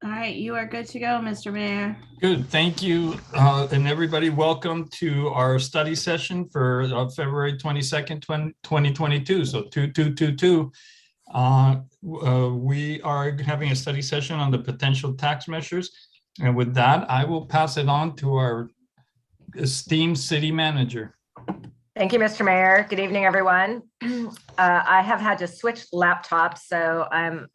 All right, you are good to go, Mr. Mayor. Good, thank you. And everybody, welcome to our study session for February 22nd, 2022. So 2222. We are having a study session on the potential tax measures. And with that, I will pass it on to our esteemed city manager. Thank you, Mr. Mayor. Good evening, everyone. I have had to switch laptops, so I'm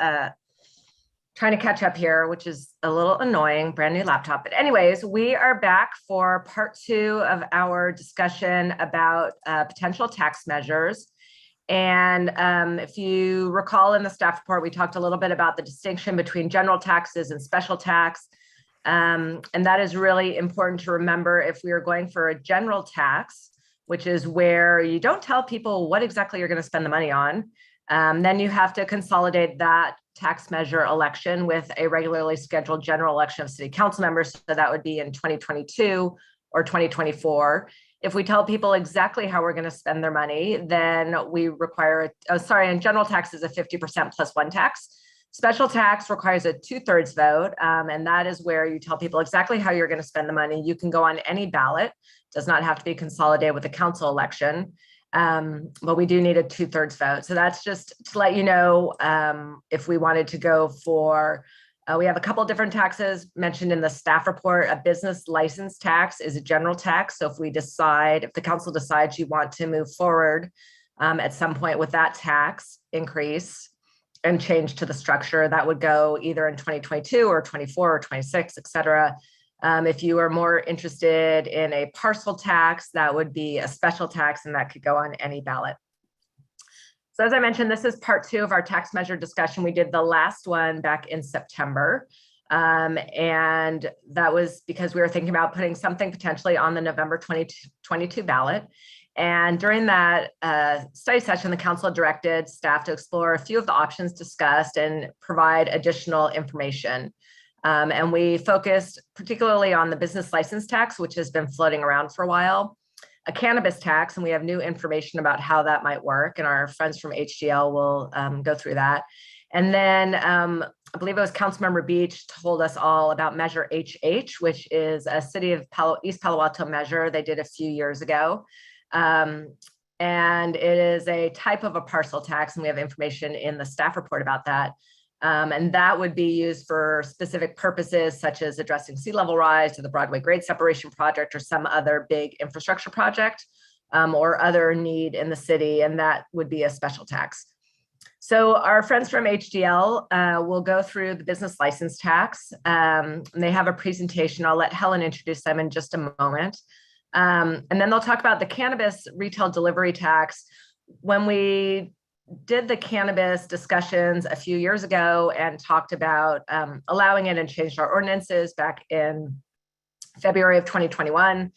trying to catch up here, which is a little annoying, brand new laptop. But anyways, we are back for part 2 of our discussion about potential tax measures. And if you recall in the staff report, we talked a little bit about the distinction between general taxes and special tax. And that is really important to remember if we are going for a general tax, which is where you don't tell people what exactly you're going to spend the money on. Then you have to consolidate that tax measure election with a regularly scheduled general election of city council members. So that would be in 2022 or 2024. If we tell people exactly how we're going to spend their money, then we require, and general tax is a 50% plus one tax. Special tax requires a 2/3 vote, and that is where you tell people exactly how you're going to spend the money. You can go on any ballot, does not have to be consolidated with a council election, but we do need a 2/3 vote. So that's just to let you know if we wanted to go for, we have a couple of different taxes mentioned in the staff report. A business license tax is a general tax. So if the council decides you want to move forward at some point with that tax increase, and change to the structure, that would go either in 2022 or 24 or 26, et cetera. If you are more interested in a parcel tax, that would be a special tax, and that could go on any ballot. So as I mentioned, this is part 2 of our tax measure discussion. We did the last one back in September. And that was because we were thinking about putting something potentially on the November 2022 ballot. And during that study session, the council directed staff to explore a few of the options discussed and provide additional information. And we focused particularly on the business license tax, which has been floating around for a while, a cannabis tax, and we have new information about how that might work. And our friends from HDL will go through that. And then I believe it was Councilmember Beach told us all about Measure HH, which is a city of East Palo Alto measure they did a few years ago. And it is a type of a parcel tax, and we have information in the staff report about that. And that would be used for specific purposes, such as addressing sea level rise to the Broadway grade separation project or some other big infrastructure project or other need in the city, and that would be a special tax. So our friends from HDL will go through the business license tax. And they have a presentation. I'll let Helen introduce them in just a moment. And then they'll talk about the cannabis retail delivery tax. When we did the cannabis discussions a few years ago and talked about allowing it and changed our ordinances back in February of 2021,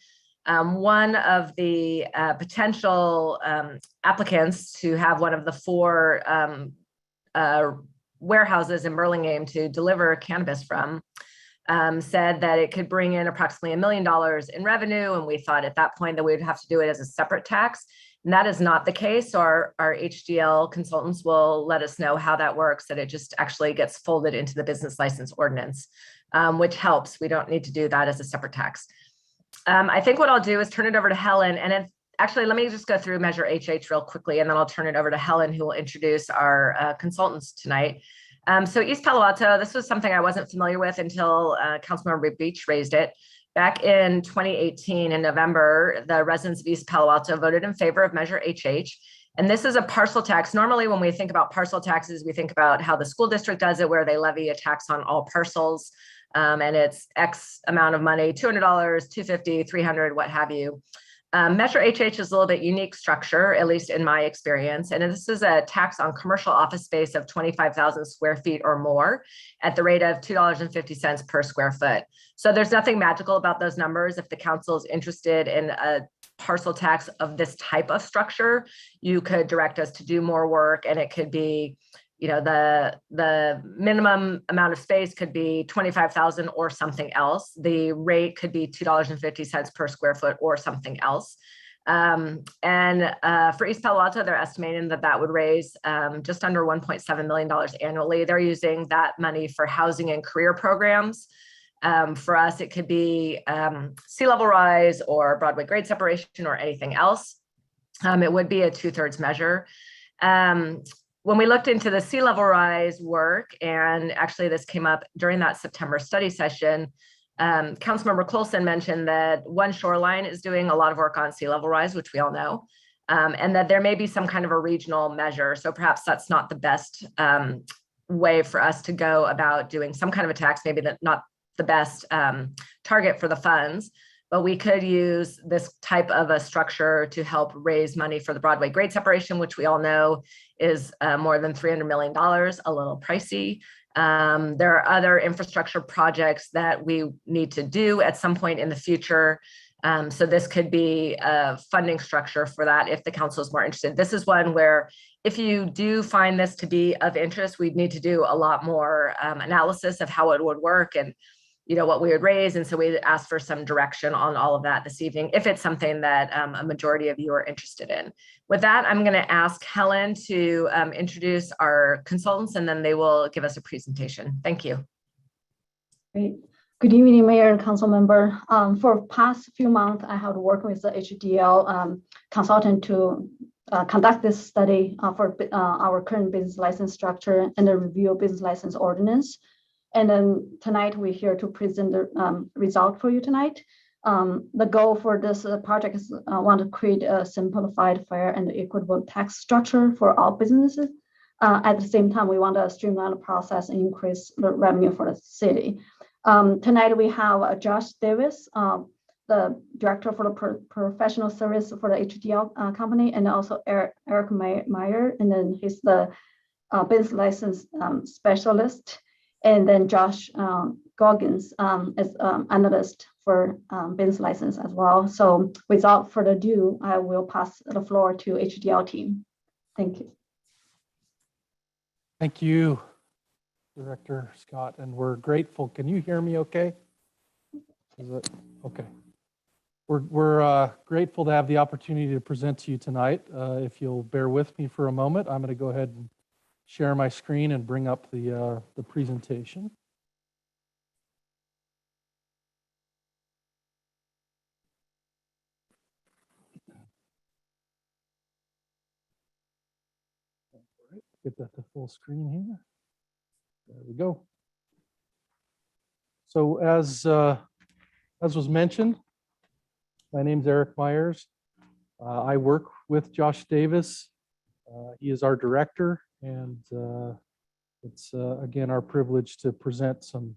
one of the potential applicants to have one of the 4 warehouses in Burlingame to deliver cannabis from said that it could bring in approximately $1 million in revenue. And we thought at that point that we would have to do it as a separate tax. And that is not the case. So our HDL consultants will let us know how that works, that it just actually gets folded into the business license ordinance, which helps. We don't need to do that as a separate tax. I think what I'll do is turn it over to Helen. And actually, let me just go through Measure HH real quickly, and then I'll turn it over to Helen, who will introduce our consultants tonight. So East Palo Alto, this was something I wasn't familiar with until Councilmember Beach raised it. Back in 2018, in November, the residents of East Palo Alto voted in favor of Measure HH. And this is a parcel tax. Normally, when we think about parcel taxes, we think about how the school district does it, where they levy a tax on all parcels. And it's X amount of money, $200, $250, $300, what have you. Measure HH is a little bit unique structure, at least in my experience. And this is a tax on commercial office space of 25,000 square feet or more at the rate of $2.50 per square foot. So there's nothing magical about those numbers. If the council is interested in a parcel tax of this type of structure, you could direct us to do more work, and it could be, you know, the minimum amount of space could be 25,000 or something else. The rate could be $2.50 per square foot or something else. For East Palo Alto, they're estimating that that would raise just under $1.7 million annually. They're using that money for housing and career programs. For us, it could be sea level rise or Broadway grade separation or anything else. It would be a 2/3 measure. When we looked into the sea level rise work, and actually this came up during that September study session, Councilmember Coulson mentioned that One Shoreline is doing a lot of work on sea level rise, which we all know, and that there may be some kind of a regional measure. So perhaps that's not the best way for us to go about doing some kind of a tax, maybe not the best target for the funds, but we could use this type of a structure to help raise money for the Broadway grade separation, which we all know is more than $300 million, a little pricey. There are other infrastructure projects that we need to do at some point in the future. So this could be a funding structure for that if the council is more interested. This is one where if you do find this to be of interest, we'd need to do a lot more analysis of how it would work and what we would raise. And so we asked for some direction on all of that this evening, if it's something that a majority of you are interested in. With that, I'm going to ask Helen to introduce our consultants, and then they will give us a presentation. Thank you. Great. Good evening, Mayor and Council member. For past few months, I have worked with the HDL consultant to conduct this study for our current business license structure and the review of business license ordinance. And then tonight we're here to present the result for you tonight. The goal for this project is want to create a simplified, fair, and equitable tax structure for all businesses. At the same time, we want to streamline the process and increase the revenue for the city. Tonight we have Josh Davis, the director for the professional service for the HDL company, and also Eric Meyer, and then he's the business license specialist. And then Josh Goggins is analyst for business license as well. So without further ado, I will pass the floor to HDL team. Thank you. Thank you, Director Scott, and we're grateful. Can you hear me okay? Is it okay? We're grateful to have the opportunity to present to you tonight. If you'll bear with me for a moment, I'm going to go ahead and share my screen and bring up the presentation. All right, get that to full screen here. There we go. So as was mentioned, my name's Eric Myers. I work with Josh Davis. He is our director, and it's again our privilege to present some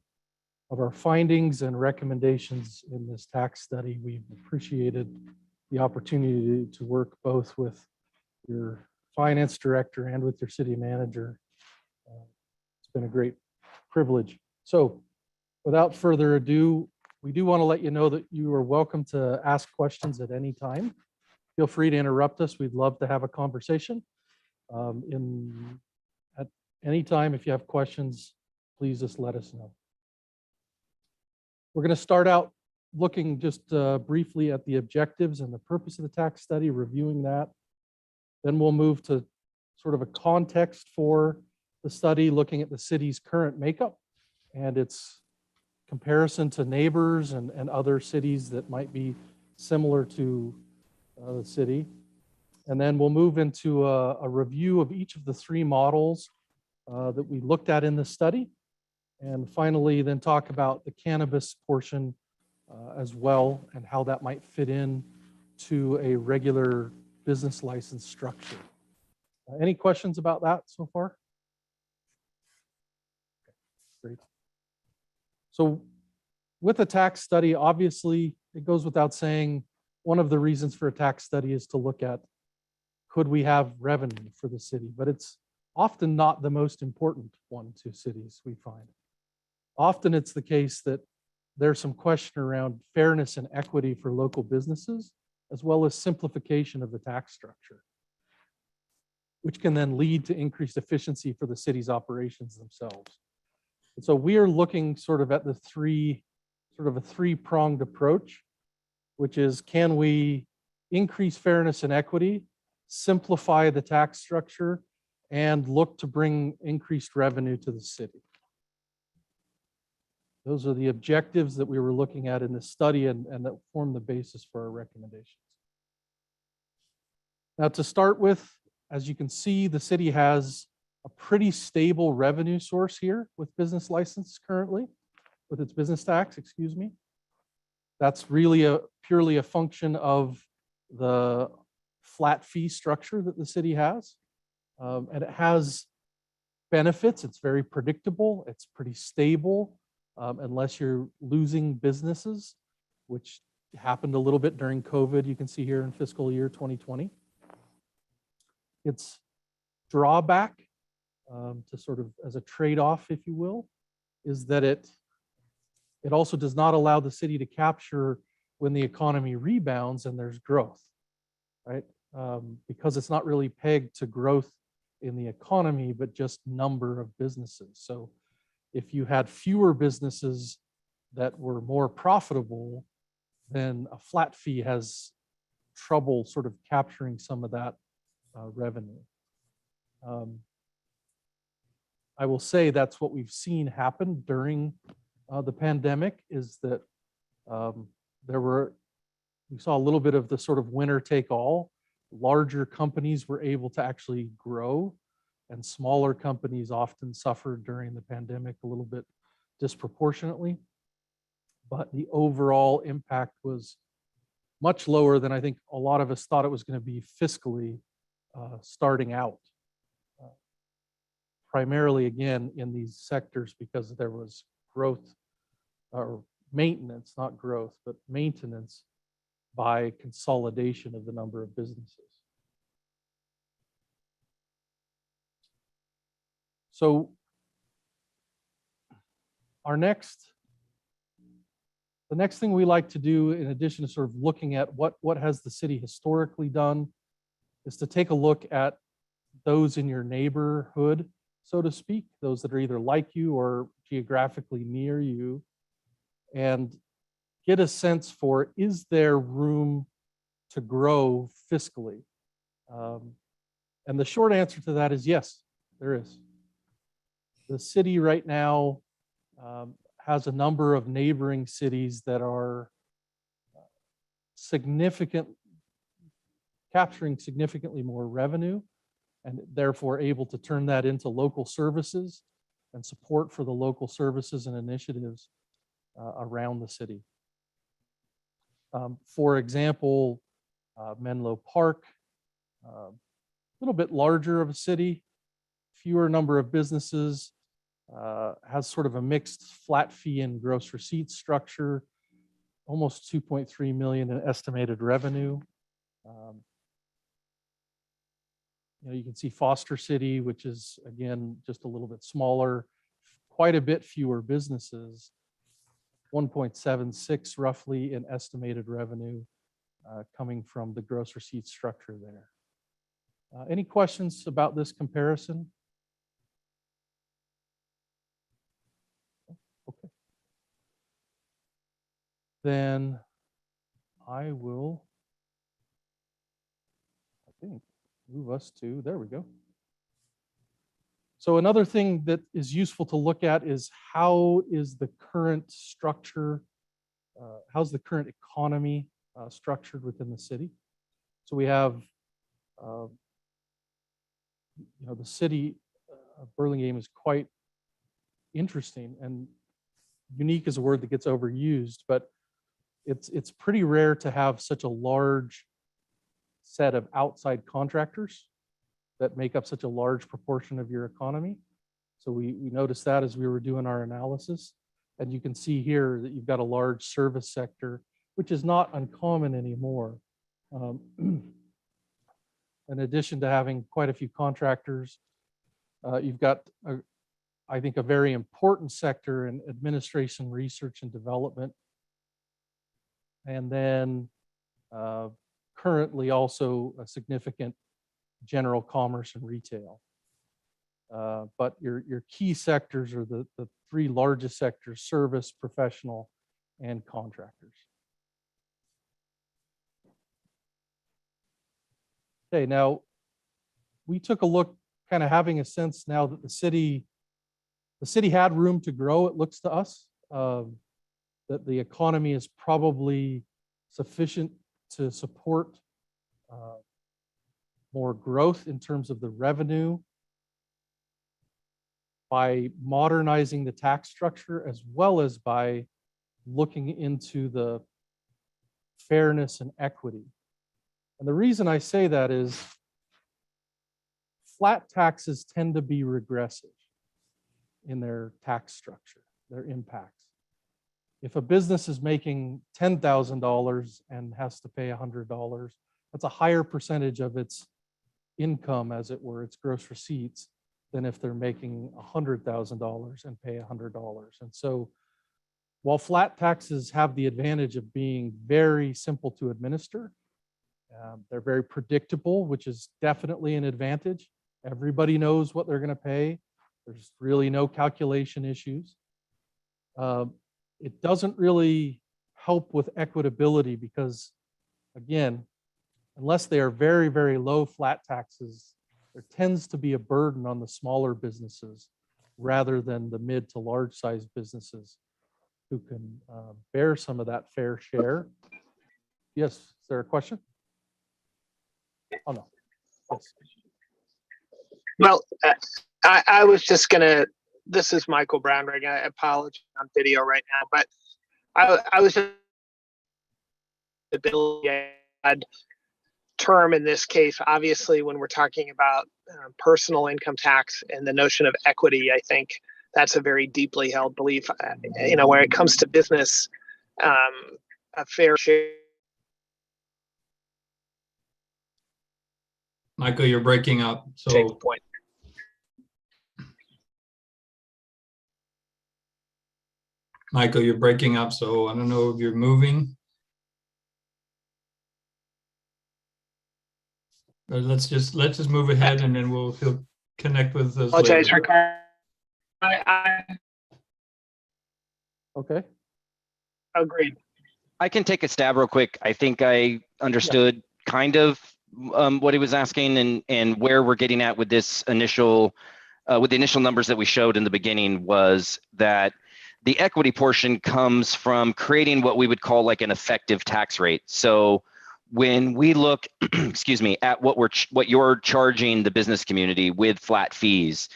of our findings and recommendations in this tax study. We've appreciated the opportunity to work both with your finance director and with your city manager. It's been a great privilege. So without further ado, we do want to let you know that you are welcome to ask questions at any time. Feel free to interrupt us. We'd love to have a conversation. At any time, if you have questions, please just let us know. We're going to start out looking just briefly at the objectives and the purpose of the tax study, reviewing that. Then we'll move to sort of a context for the study, looking at the city's current makeup and its comparison to neighbors and other cities that might be similar to the city. And then we'll move into a review of each of the three models that we looked at in the study. And finally, then talk about the cannabis portion as well and how that might fit in to a regular business license structure. Any questions about that so far? Great. So with a tax study, obviously, it goes without saying, one of the reasons for a tax study is to look at, could we have revenue for the city? But it's often not the most important one to cities, we find. Often it's the case that there's some question around fairness and equity for local businesses, as well as simplification of the tax structure, which can then lead to increased efficiency for the city's operations themselves. And so we are looking sort of at a three-pronged approach, which is, can we increase fairness and equity, simplify the tax structure, and look to bring increased revenue to the city. Those are the objectives that we were looking at in this study and that form the basis for our recommendations. Now, to start with, as you can see, the city has a pretty stable revenue source here with business license currently, with its business tax, excuse me. That's really purely a function of the flat fee structure that the city has. And it has benefits. It's very predictable. It's pretty stable. Unless you're losing businesses, which happened a little bit during COVID, you can see here in fiscal year 2020. Its drawback, to sort of as a trade-off, if you will, is that it also does not allow the city to capture when the economy rebounds and there's growth, right? Because it's not really pegged to growth in the economy, but just number of businesses. So if you had fewer businesses that were more profitable, then a flat fee has trouble sort of capturing some of that revenue. I will say that's what we've seen happen during the pandemic, is that we saw a little bit of the sort of winner take all. Larger companies were able to actually grow, and smaller companies often suffered during the pandemic a little bit disproportionately. But the overall impact was much lower than I think a lot of us thought it was going to be fiscally starting out. Primarily, again, in these sectors because there was growth or maintenance, not growth, but maintenance by consolidation of the number of businesses. So the next thing we like to do, in addition to sort of looking at what has the city historically done, is to take a look at those in your neighborhood, so to speak, those that are either like you or geographically near you, and get a sense for, is there room to grow fiscally? And the short answer to that is yes, there is. The city right now has a number of neighboring cities that are capturing significantly more revenue, and therefore able to turn that into local services and support for the local services and initiatives around the city. For example, Menlo Park, a little bit larger of a city, fewer number of businesses, has sort of a mixed flat fee and gross receipts structure, almost 2.3 million in estimated revenue. You can see Foster City, which is, again, just a little bit smaller, quite a bit fewer businesses, 1.76 roughly in estimated revenue coming from the gross receipt structure there. Any questions about this comparison? Okay. Then I will, I think, move us to, there we go. So another thing that is useful to look at is how is the current structure, how's the current economy structured within the city? So we have, the city of Burlingame is quite interesting, and unique is a word that gets overused, but it's pretty rare to have such a large set of outside contractors that make up such a large proportion of your economy. So we noticed that as we were doing our analysis. And you can see here that you've got a large service sector, which is not uncommon anymore. In addition to having quite a few contractors, you've got, I think, a very important sector in administration, research, and development. And then currently also a significant general commerce and retail. But your key sectors are the three largest sectors: service, professional, and contractors. Okay, now we took a look, kind of having a sense now that the city had room to grow, it looks to us, that the economy is probably sufficient to support more growth in terms of the revenue by modernizing the tax structure, as well as by looking into the fairness and equity. And the reason I say that is flat taxes tend to be regressive in their tax structure, their impacts. If a business is making $10,000 and has to pay $100, that's a higher percentage of its income, as it were, its gross receipts, than if they're making $100,000 and pay $100. And so while flat taxes have the advantage of being very simple to administer, they're very predictable, which is definitely an advantage. Everybody knows what they're going to pay. There's really no calculation issues. It doesn't really help with equitability because, again, unless they are very, very low flat taxes, there tends to be a burden on the smaller businesses rather than the mid to large size businesses who can bear some of that fair share. Yes, is there a question? Oh, no. Yes. Well, I was just gonna, this is Michael Brownring. I apologize on video right now, but I was just the bill term in this case. Obviously, when we're talking about personal income tax and the notion of equity, I think that's a very deeply held belief. You know, when it comes to business, a fair share. Michael, you're breaking up. Take So point. Michael, you're breaking up. So I don't know if you're moving. But let's just move ahead and then he'll connect with us Apologize, later. Ricardo. I Okay. agreed. I can take a stab real quick. I think I understood kind of what he was asking and where we're getting at with this initial, with the initial numbers that we showed in the beginning was that the equity portion comes from creating what we would call like an effective tax rate. So when we look, excuse me, at what you're charging the business community with flat fees,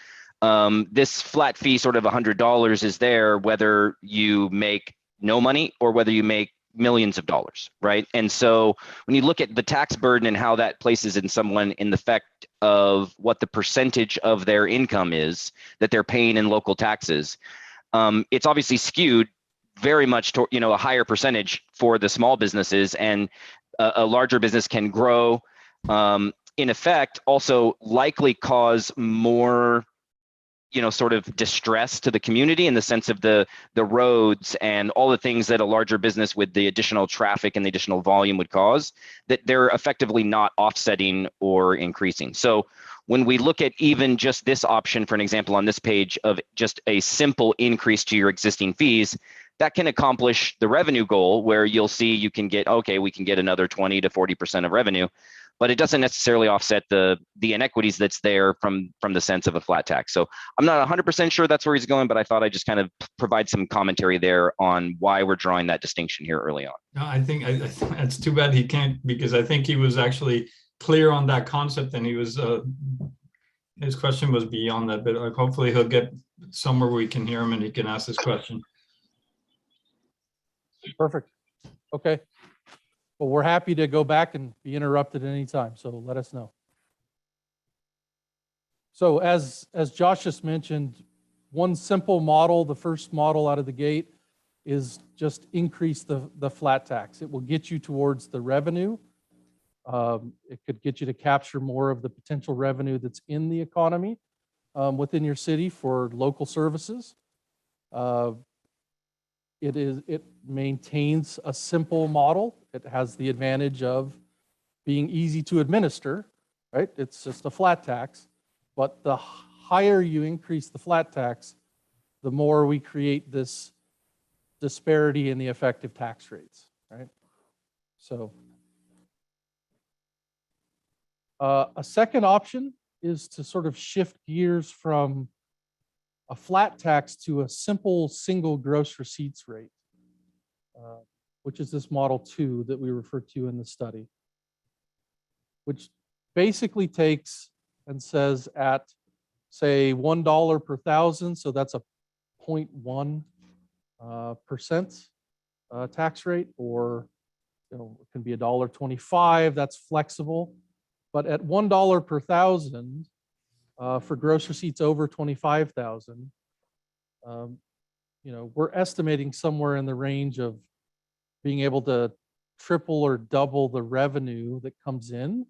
this flat fee sort of $100 is there whether you make no money or whether you make millions of dollars, right? And so when you look at the tax burden and how that places in someone in the effect of what the percentage of their income is that they're paying in local taxes, it's obviously skewed very much to, you know, a higher percentage for the small businesses, and a larger business can grow, in effect, also likely cause more, you know, sort of distress to the community in the sense of the roads and all the things that a larger business with the additional traffic and the additional volume would cause, that they're effectively not offsetting or increasing. So when we look at even just this option, for an example, on this page of just a simple increase to your existing fees, that can accomplish the revenue goal where you'll see you can get, okay, we can get another 20 to 40% of revenue, but it doesn't necessarily offset the inequities that's there from the sense of a flat tax. So I'm not 100% sure that's where he's going, but I thought I'd just kind of provide some commentary there on why we're drawing that distinction here early on. No, I think it's too bad he can't, because I think he was actually clear on that concept, and he was his question was beyond that, but hopefully he'll get somewhere we can hear him and he can ask his question. Perfect. Okay. Well, we're happy to go back and be interrupted at any time, so let us know. So as Josh just mentioned, one simple model, the first model out of the gate, is just increase the flat tax. It will get you towards the revenue. It could get you to capture more of the potential revenue that's in the economy within your city for local services. It maintains a simple model. It has the advantage of being easy to administer, right? It's just a flat tax, but the higher you increase the flat tax, the more we create this disparity in the effective tax rates, right? So A second option is to sort of shift gears from a flat tax to a simple single gross receipts rate, which is this model 2 that we referred to in the study, which basically takes and says at, say, $1 per thousand, so that's a 0.1% tax rate, or it can be $1.25, that's flexible. But at $1 per thousand, for gross receipts over 25,000, we're estimating somewhere in the range of being able to triple or double the revenue that comes in.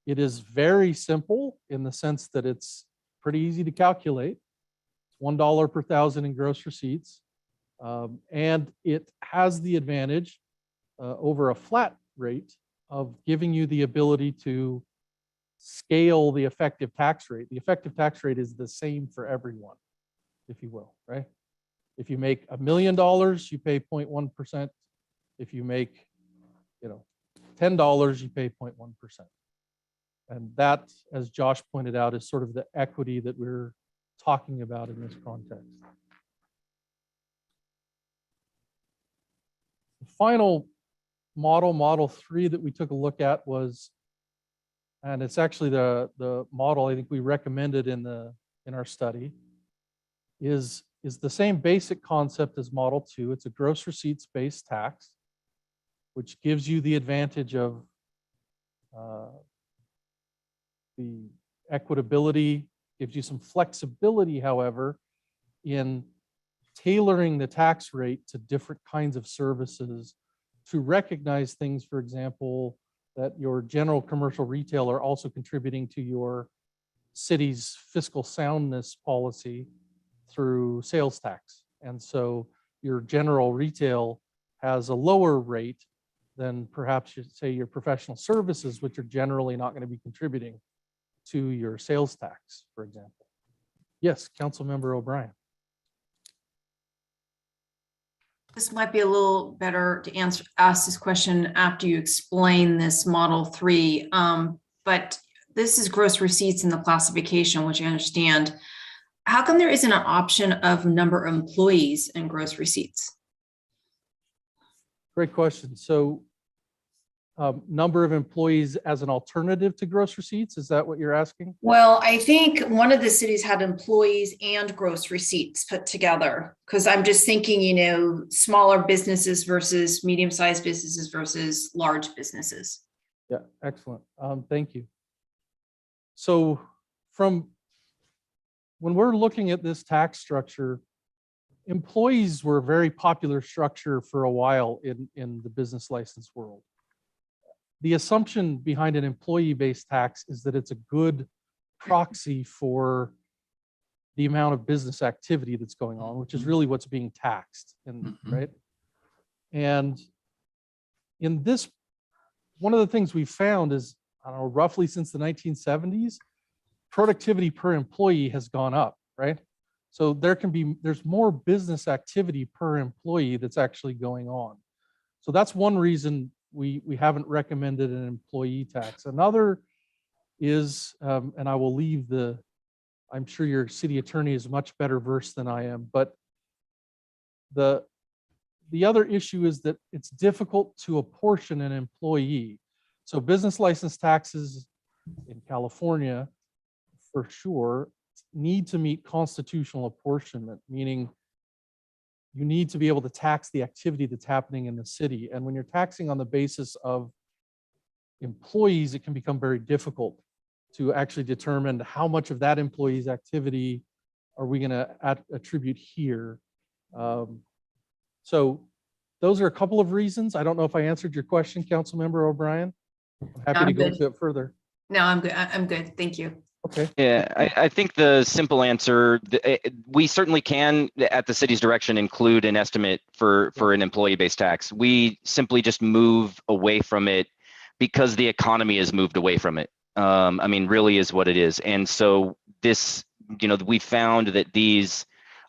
It is very simple in the sense that it's pretty easy to calculate. It's $1 per thousand in gross receipts. And it has the advantage over a flat rate of giving you the ability to scale the effective tax rate. The effective tax rate is the same for everyone, if you will, right? If you make $1 million, you pay 0.1%. If you make, $10, you pay 0.1%. And that, as Josh pointed out, is sort of the equity that we're talking about in this context. The final model 3 that we took a look at was, and it's actually the model I think we recommended in our study, is the same basic concept as model 2. It's a gross receipts based tax, which gives you the advantage of the equitability, gives you some flexibility, however, in tailoring the tax rate to different kinds of services to recognize things, for example, that your general commercial retail are also contributing to your city's fiscal soundness policy through sales tax. And so your general retail has a lower rate than perhaps you'd say your professional services, which are generally not going to be contributing to your sales tax, for example. Yes, Councilmember O'Brien. This might be a little better to ask this question after you explain this model 3. But this is gross receipts in the classification, which I understand. How come there isn't an option of number of employees in gross receipts? Great question. So number of employees as an alternative to gross receipts, is that what you're asking? Well, I think one of the cities had employees and gross receipts put together, because I'm just thinking, smaller businesses versus medium-sized businesses versus large businesses. Yeah, excellent. Thank you. So when we're looking at this tax structure, employees were a very popular structure for a while in the business license world. The assumption behind an employee-based tax is that it's a good proxy for the amount of business activity that's going on, which is really what's being taxed, right? And in this, one of the things we found is, roughly since the 1970s, productivity per employee has gone up, right? So there's more business activity per employee that's actually going on. So that's one reason we haven't recommended an employee tax. Another is, and I will leave I'm sure your city attorney is much better versed than I am, but the other issue is that it's difficult to apportion an employee. So business license taxes in California, for sure, need to meet constitutional apportionment, meaning you need to be able to tax the activity that's happening in the city. And when you're taxing on the basis of employees, it can become very difficult to actually determine how much of that employee's activity are we going to attribute here. So those are a couple of reasons. I don't know if I answered your question, Councilmember O'Brien. I'm happy to go into it further. No, I'm good. I'm good. Thank you. Okay. Yeah, I think the simple answer, we certainly can, at the city's direction, include an estimate for an employee-based tax. We simply just move away from it because the economy has moved away from it. Really is what it is. And so this, we found that these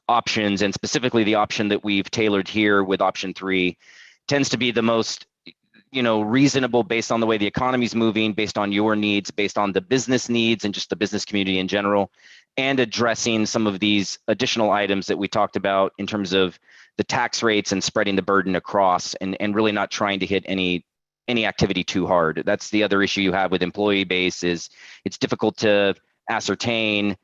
options, and specifically the option that we've tailored here with option 3, tends to be the most reasonable based on the way the economy's moving, based on your needs, based on the business needs and just the business community in general, and addressing some of these additional items that we talked about in terms of the tax rates and spreading the burden across, and really not trying to hit any activity too hard. That's the other issue you have with employee base, is it's difficult to ascertain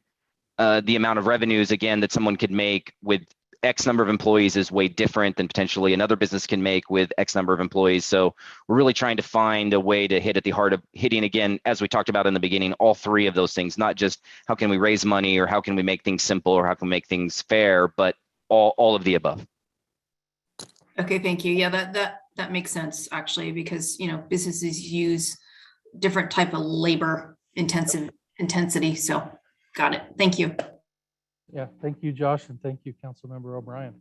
the amount of revenues, again, that someone could make with X number of employees is way different than potentially another business can make with X number of employees. So we're really trying to find a way to hit at the heart of hitting, again, as we talked about in the beginning, all three of those things, not just how can we raise money or how can we make things simple or how can we make things fair, but all of the above. Okay, thank you. Yeah, that makes sense actually, because businesses use different type of labor intensity. So got it. Thank you. Yeah, thank you, Josh, and thank you, Councilmember O'Brien.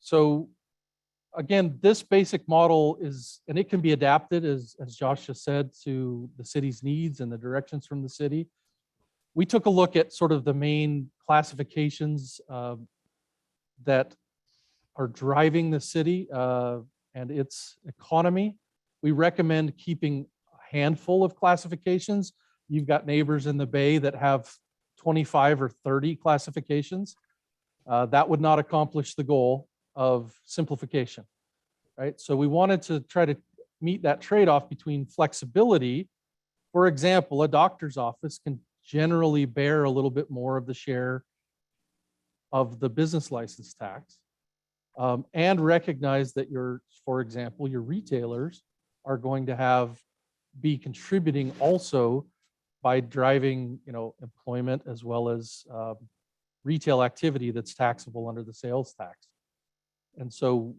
So again, this basic model is, and it can be adapted, as Josh just said, to the city's needs and the directions from the city. We took a look at sort of the main classifications that are driving the city and its economy. We recommend keeping a handful of classifications. You've got neighbors in the Bay that have 25 or 30 classifications. That would not accomplish the goal of simplification, right? So we wanted to try to meet that trade-off between flexibility. For example, a doctor's office can generally bear a little bit more of the share of the business license tax, and recognize that for example, your retailers are going to be contributing also by driving, employment as well as retail activity that's taxable under the sales tax. And so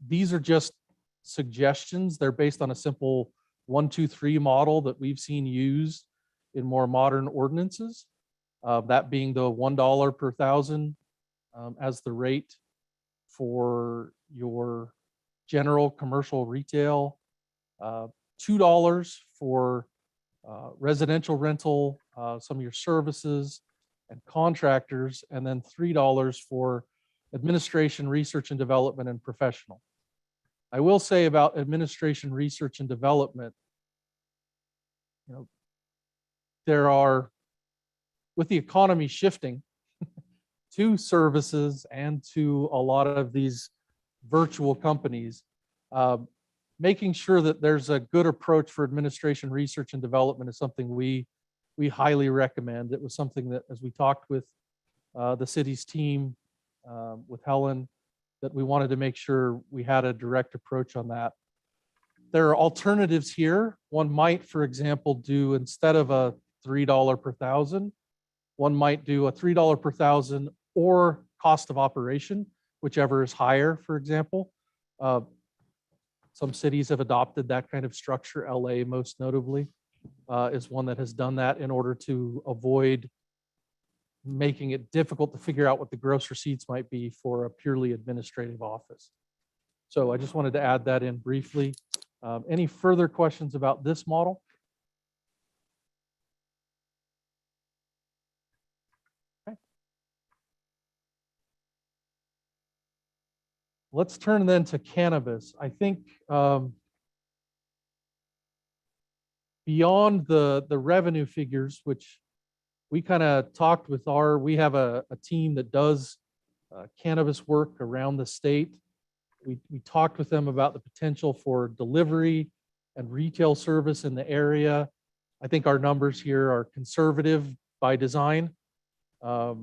these are just suggestions. They're based on a simple 1, 2, 3 model that we've seen used in more modern ordinances. That being the $1 per thousand as the rate for your general commercial retail, $2 for residential rental, some of your services and contractors, and then $3 for administration, research and development, and professional. I will say about administration, research and development, there are, with the economy shifting to services and to a lot of these virtual companies, making sure that there's a good approach for administration, research, and development is something we highly recommend. It was something that, as we talked with the city's team, with Helen, that we wanted to make sure we had a direct approach on that. There are alternatives here. One might, for example, do, instead of a $3 per thousand, one might do a $3 per thousand or cost of operation, whichever is higher, for example. Some cities have adopted that kind of structure. LA, most notably, is one that has done that in order to avoid making it difficult to figure out what the gross receipts might be for a purely administrative office. So I just wanted to add that in briefly. Any further questions about this model? Okay. Let's turn then to cannabis. I think beyond the revenue figures, which we kind of talked with we have a team that does cannabis work around the state. We talked with them about the potential for delivery and retail service in the area. I think our numbers here are conservative by design. But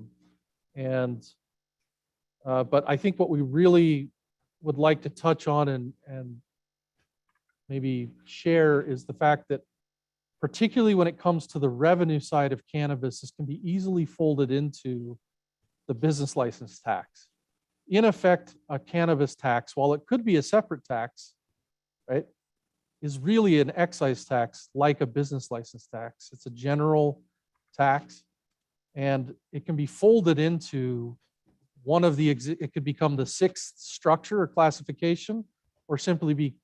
I think what we really would like to touch on and maybe share is the fact that, particularly when it comes to the revenue side of cannabis, this can be easily folded into the business license tax. In effect, a cannabis tax, while it could be a separate tax, right, is really an excise tax like a business license tax. It's a general tax, and it can be folded into one of it could become the 6th structure or classification, or simply be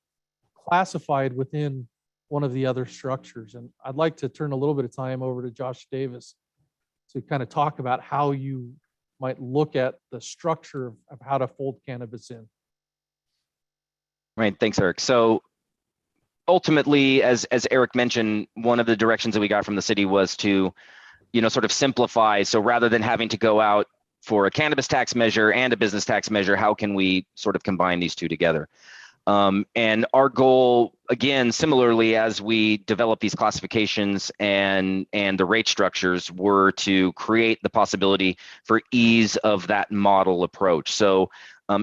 classified within one of the other structures. And I'd like to turn a little bit of time over to Josh Davis to kind of talk about how you might look at the structure of how to fold cannabis in. Right, thanks, Eric. So ultimately, as Eric mentioned, one of the directions that we got from the city was to, sort of simplify. So rather than having to go out for a cannabis tax measure and a business tax measure, how can we sort of combine these two together? And our goal, again, similarly, as we develop these classifications and the rate structures, were to create the possibility for ease of that model approach. So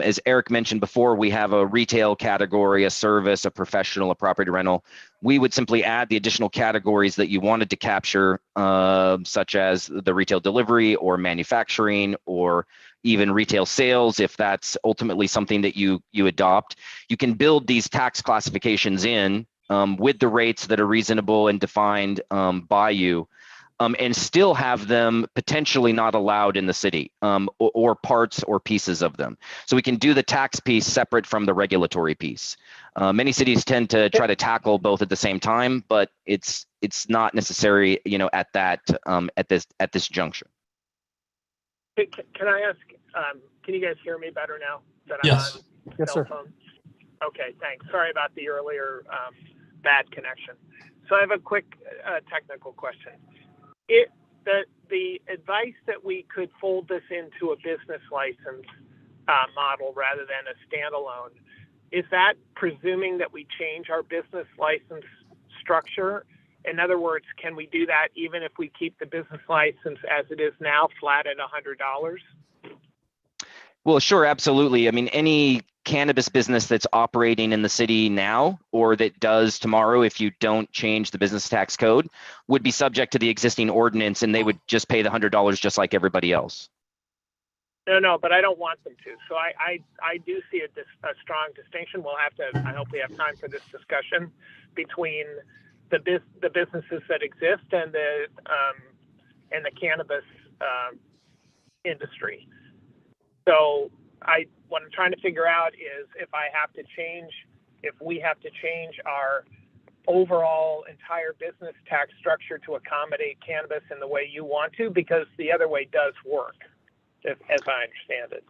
as Eric mentioned before, we have a retail category, a service, a professional, a property rental. We would simply add the additional categories that you wanted to capture, such as the retail delivery or manufacturing or even retail sales, if that's ultimately something that you adopt. You can build these tax classifications in with the rates that are reasonable and defined by you. And still have them potentially not allowed in the city, or parts or pieces of them. So we can do the tax piece separate from the regulatory piece. Many cities tend to try to tackle both at the same time, but it's not necessary, at this juncture. Can I ask, can you guys hear me better now that I'm Yes. on Yes, cell sir. phone? Okay, thanks. Sorry about the earlier bad connection. So I have a quick technical question. The advice that we could fold this into a business license model rather than a standalone, is that presuming that we change our business license structure? In other words, can we do that even if we keep the business license as it is now, flat at $100? Well, sure, absolutely. I mean, any cannabis business that's operating in the city now or that does tomorrow, if you don't change the business tax code, would be subject to the existing ordinance, and they would just pay the $100 just like everybody else. No, but I don't want them to. So I do see a strong distinction. We'll have to, I hope we have time for this discussion, between the businesses that exist and the cannabis industry. So what I'm trying to figure out is if we have to change our overall entire business tax structure to accommodate cannabis in the way you want to, because the other way does work, as I understand it.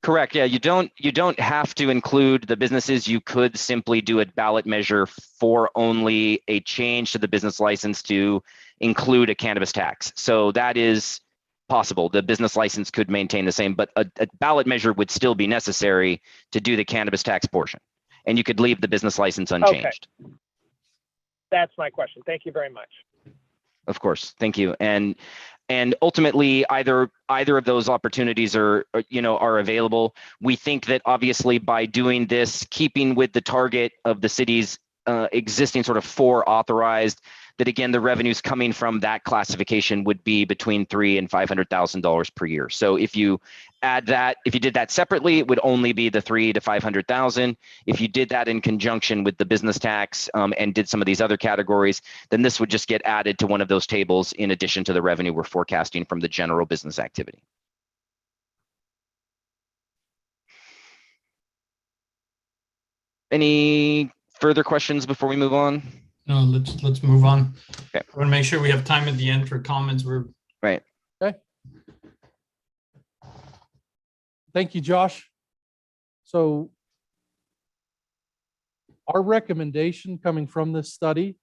Correct. Yeah, you don't have to include the businesses. You could simply do a ballot measure for only a change to the business license to include a cannabis tax. So that is possible. The business license could maintain the same, but a ballot measure would still be necessary to do the cannabis tax portion. And you could leave the business license unchanged. Okay. That's my question. Thank you very much. Of course. Thank you. And ultimately, either of those opportunities are available. We think that obviously by doing this, keeping with the target of the city's existing sort of 4 authorized, that again, the revenues coming from that classification would be between $300,000 and $500,000 per year. So if you add that, if you did that separately, it would only be the $300,000 to $500,000. If you did that in conjunction with the business tax and did some of these other categories, then this would just get added to one of those tables in addition to the revenue we're forecasting from the general business activity. Any further questions before we move on? No, let's move on. Okay. I want to make sure we have time at the end for comments. Right. Okay. Thank you, Josh. So our recommendation coming from this study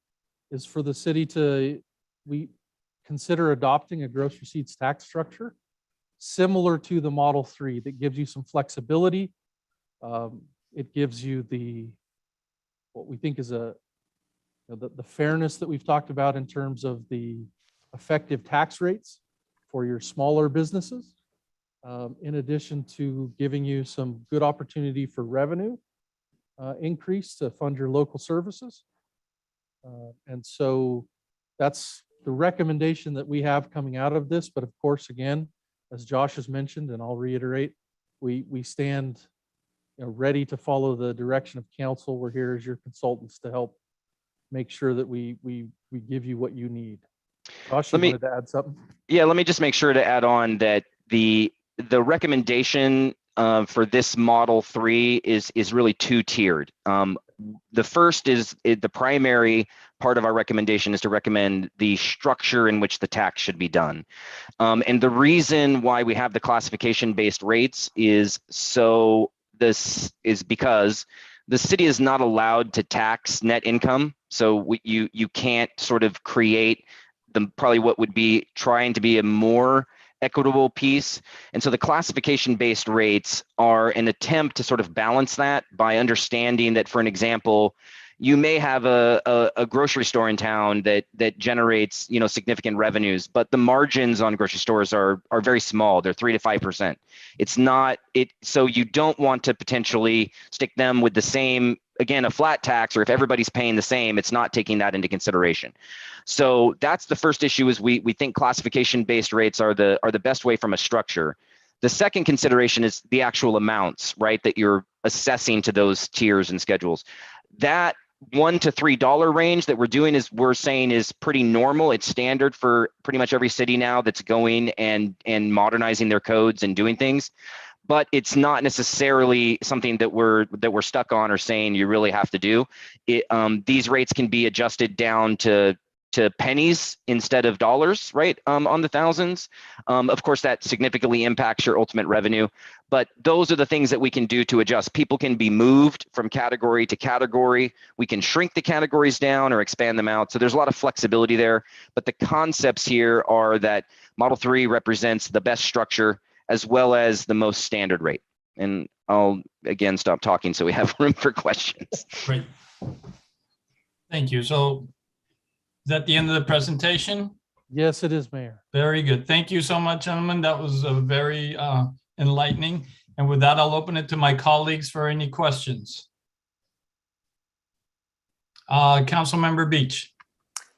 is for the city to consider adopting a gross receipts tax structure similar to the Model 3 that gives you some flexibility. It gives you what we think is the fairness that we've talked about in terms of the effective tax rates for your smaller businesses, in addition to giving you some good opportunity for revenue increase to fund your local services. And so that's the recommendation that we have coming out of this. But of course, again, as Josh has mentioned, and I'll reiterate, we stand ready to follow the direction of council. We're here as your consultants to help make sure that we give you what you need. Josh, you wanted to add something? Yeah, let me just make sure to add on that the recommendation for this Model 3 is really 2-tiered. The first is the primary part of our recommendation is to recommend the structure in which the tax should be done. And the reason why we have the classification-based rates is because the city is not allowed to tax net income. So you can't sort of create probably what would be trying to be a more equitable piece. And so the classification-based rates are an attempt to sort of balance that by understanding that, for an example, you may have a grocery store in town that generates, you know, significant revenues, but the margins on grocery stores are very small. They're 3 to 5%. It's not it. So you don't want to potentially stick them with the same, again, a flat tax, or if everybody's paying the same, it's not taking that into consideration. So that's the first issue, is we think classification-based rates are the best way from a structure. The second consideration is the actual amounts, right, that you're assessing to those tiers and schedules. That $1 to $3 range that we're saying is pretty normal. It's standard for pretty much every city now that's going and modernizing their codes and doing things. But it's not necessarily something that we're stuck on or saying you really have to do. These rates can be adjusted down to pennies instead of dollars, right, on the thousands. Of course, that significantly impacts your ultimate revenue, but those are the things that we can do to adjust. People can be moved from category to category. We can shrink the categories down or expand them out. So there's a lot of flexibility there, but the concepts here are that Model 3 represents the best structure as well as the most standard rate. And I'll again stop talking so we have room for questions. Great. Thank you. So is that the end of the presentation? Yes, it is, Mayor. Very good. Thank you so much, gentlemen. That was very enlightening. And with that, I'll open it to my colleagues for any questions. Councilmember Beach.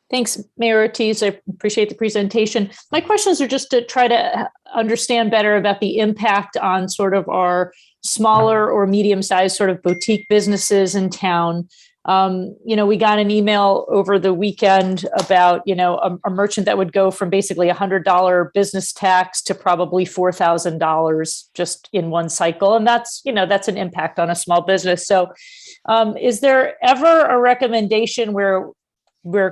Thanks, Mayor Ortiz. I appreciate the presentation. My questions are just to try to understand better about the impact on sort of our smaller or medium-sized sort of boutique businesses in town. You know, we got an email over the weekend about, you know, a merchant that would go from basically $100 business tax to probably $4,000 just in one cycle. And that's, you know, that's an impact on a small business. So is there ever a recommendation where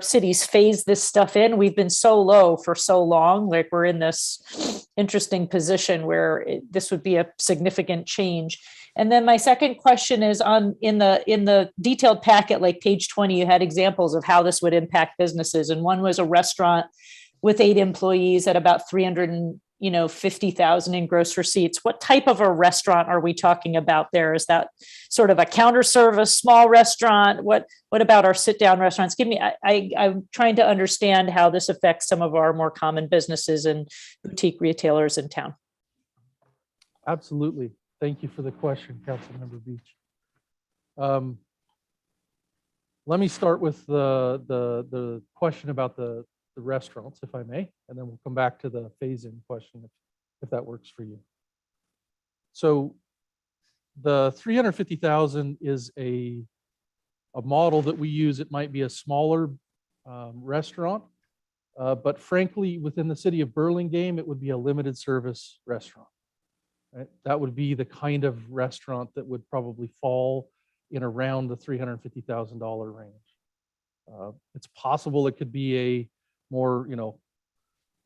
cities phase this stuff in? We've been so low for so long, like we're in this interesting position where this would be a significant change. And then my second question is in the detailed packet, like page 20, you had examples of how this would impact businesses. And one was a restaurant with 8 employees at about 350,000 in gross receipts. What type of a restaurant are we talking about there? Is that sort of a counter service, small restaurant? What about our sit down restaurants? I'm trying to understand how this affects some of our more common businesses and boutique retailers in town. Absolutely. Thank you for the question, Councilmember Beach. Let me start with the question about the restaurants, if I may, and then we'll come back to the phase-in question if that works for you. So the 350,000 is a model that we use. It might be a smaller restaurant, but frankly, within the city of Burlingame, it would be a limited service restaurant. Right? That would be the kind of restaurant that would probably fall in around the $350,000 range. It's possible it could be a more, you know,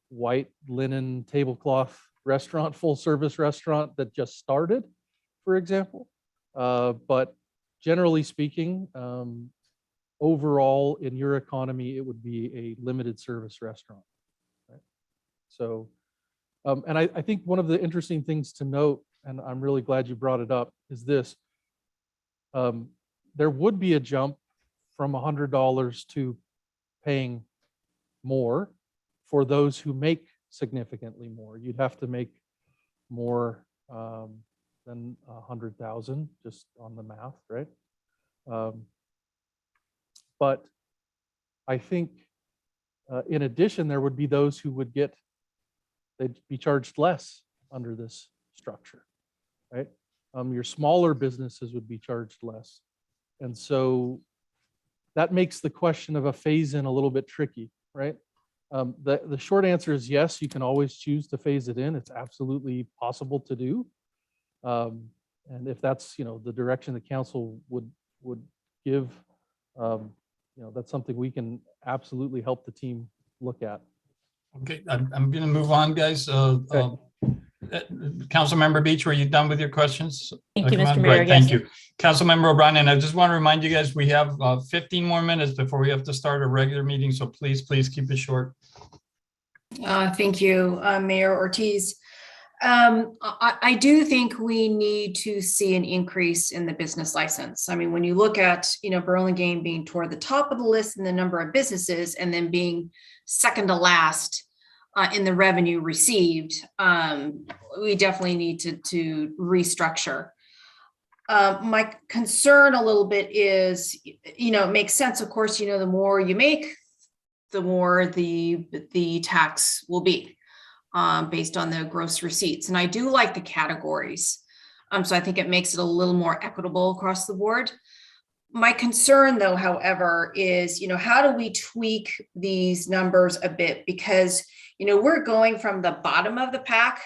white linen tablecloth restaurant, full service restaurant that just started, for example. But generally speaking, overall in your economy, it would be a limited service restaurant. Right? So, and I think one of the interesting things to note, and I'm really glad you brought it up, is this. There would be a jump from $100 to paying more for those who make significantly more. You'd have to make more than 100,000 just on the math, right? But I think in addition, there would be those who would they'd be charged less under this structure, right? Your smaller businesses would be charged less. And so that makes the question of a phase-in a little bit tricky, right? The short answer is yes, you can always choose to phase it in. It's absolutely possible to do. And if that's, you know, the direction the council would give, you know, that's something we can absolutely help the team look at. Okay, I'm going to move on, guys. Okay. Councilmember Beach, were you done with your questions? Thank you, Come Mr. on, Mayor. great, thank you. Councilmember O'Brien, and I just want to remind you guys, we have 15 more minutes before we have to start a regular meeting, so please keep it short. Thank you, Mayor Ortiz. I do think we need to see an increase in the business license. I mean, when you look at, Burlingame being toward the top of the list in the number of businesses and then being second to last in the revenue received, we definitely need to restructure. My concern a little bit is, it makes sense, of course, the more you make, the more the tax will be based on the gross receipts. And I do like the categories. So I think it makes it a little more equitable across the board. My concern though, however, is, how do we tweak these numbers a bit? Because, we're going from the bottom of the pack.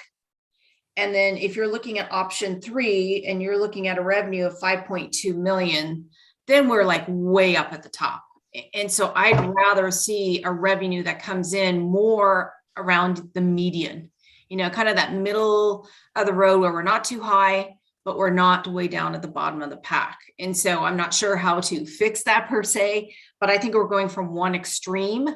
And then if you're looking at option 3 and you're looking at a revenue of 5.2 million, then we're like way up at the top. And so I'd rather see a revenue that comes in more around the median, kind of that middle of the road where we're not too high, but we're not way down at the bottom of the pack. And so I'm not sure how to fix that per se, but I think we're going from one extreme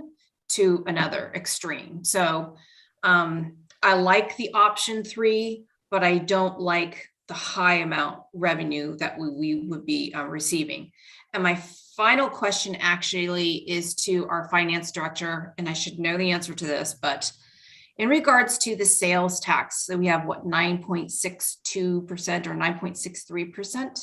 to another extreme. So I like the option 3, but I don't like the high amount revenue that we would be receiving. And my final question actually is to our finance director, and I should know the answer to this, but in regards to the sales tax, so we have what, 9.62% or 9.63%?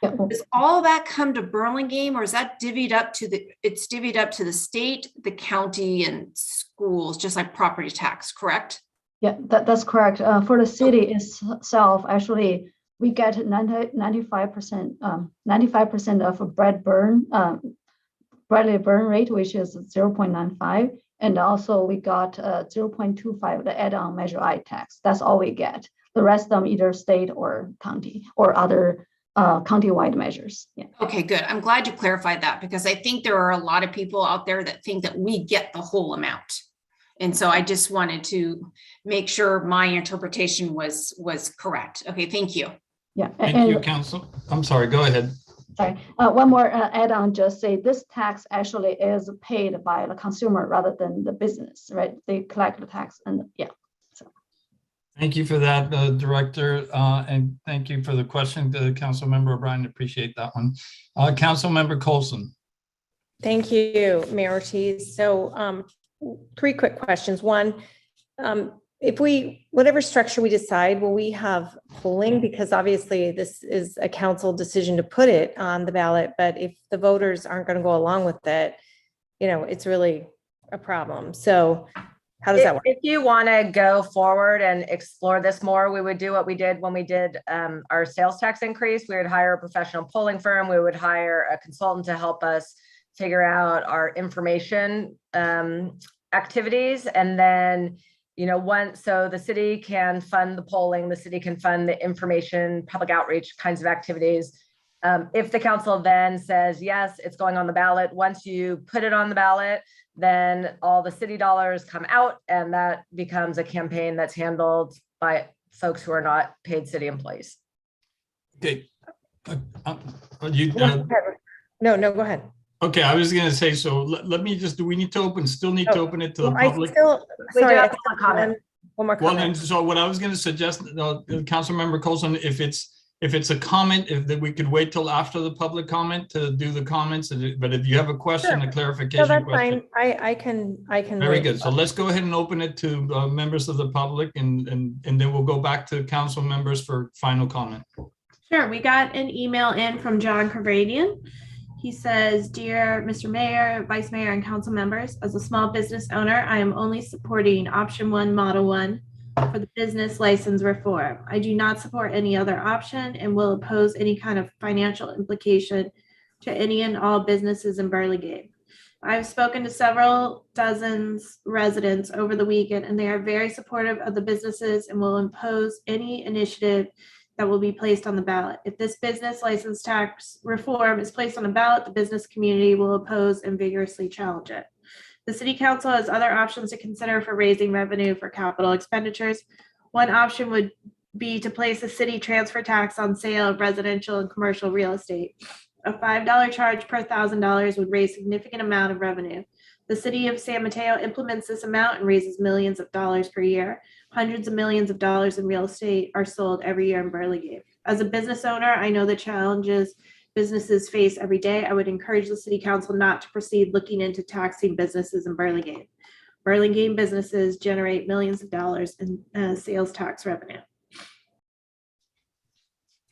Yeah. Does all that come to Burlingame, or is that divvied up to it's divvied up to the state, the county, and schools, just like property tax, correct? Yeah, that's correct. For the city itself, actually, we get 95% of Bradley burn rate, which is 0.95. And also we got 0.25, the add-on Measure I tax. That's all we get. The rest of them either state or county or other county-wide measures. Yeah. Okay, good. I'm glad you clarified that, because I think there are a lot of people out there that think that we get the whole amount. And so I just wanted to make sure my interpretation was correct. Okay, thank you. Yeah. Thank you, Council. I'm sorry, go ahead. Sorry, one more add-on, just say this tax actually is paid by the consumer rather than the business, right? They collect the tax and yeah. So. Thank you for that, Director, and thank you for the question to Councilmember O'Brien. Appreciate that one. Councilmember Colson. Thank you, Mayor Ortiz. So 3 quick questions. One, if whatever structure we decide, will we have polling? Because obviously this is a council decision to put it on the ballot, but if the voters aren't going to go along with it, it's really a problem. So how does that work? If you want to go forward and explore this more, we would do what we did when we did our sales tax increase. We would hire a professional polling firm. We would hire a consultant to help us figure out our information activities. And then, so the city can fund the polling, the city can fund the information, public outreach kinds of activities. If the council then says, yes, it's going on the ballot, once you put it on the ballot, then all the city dollars come out, and that becomes a campaign that's handled by folks who are not paid city employees. Okay. No, go ahead. Okay, I was going to say, so let me just, do we need to open to open it to the public? Sorry, one more comment. Well, and so what I was going to suggest, Councilmember Colson, if it's a comment, that we could wait till after the public comment to do the comments. But if you have a question, Sure. a clarification No, that's question. fine. I can. Very wait. good. So let's go ahead and open it to members of the public, and then we'll go back to council members for final comment. Sure, we got an email in from John Kavradian. He says, dear Mr. Mayor, Vice Mayor, and council members, as a small business owner, I am only supporting option 1, model 1 for the business license reform. I do not support any other option and will oppose any kind of financial implication to any and all businesses in Burlingame. I've spoken to several dozens residents over the weekend, and they are very supportive of the businesses and will oppose any initiative that will be placed on the ballot. If this business license tax reform is placed on the ballot, the business community will oppose and vigorously challenge it. The city council has other options to consider for raising revenue for capital expenditures. One option would be to place a city transfer tax on sale of residential and commercial real estate. A $5 charge per $1,000 would raise significant amount of revenue. The city of San Mateo implements this amount and raises millions of dollars per year. Hundreds of millions of dollars in real estate are sold every year in Burlingame. As a business owner, I know the challenges businesses face every day. I would encourage the city council not to proceed looking into taxing businesses in Burlingame. Burlingame businesses generate millions of dollars in sales tax revenue.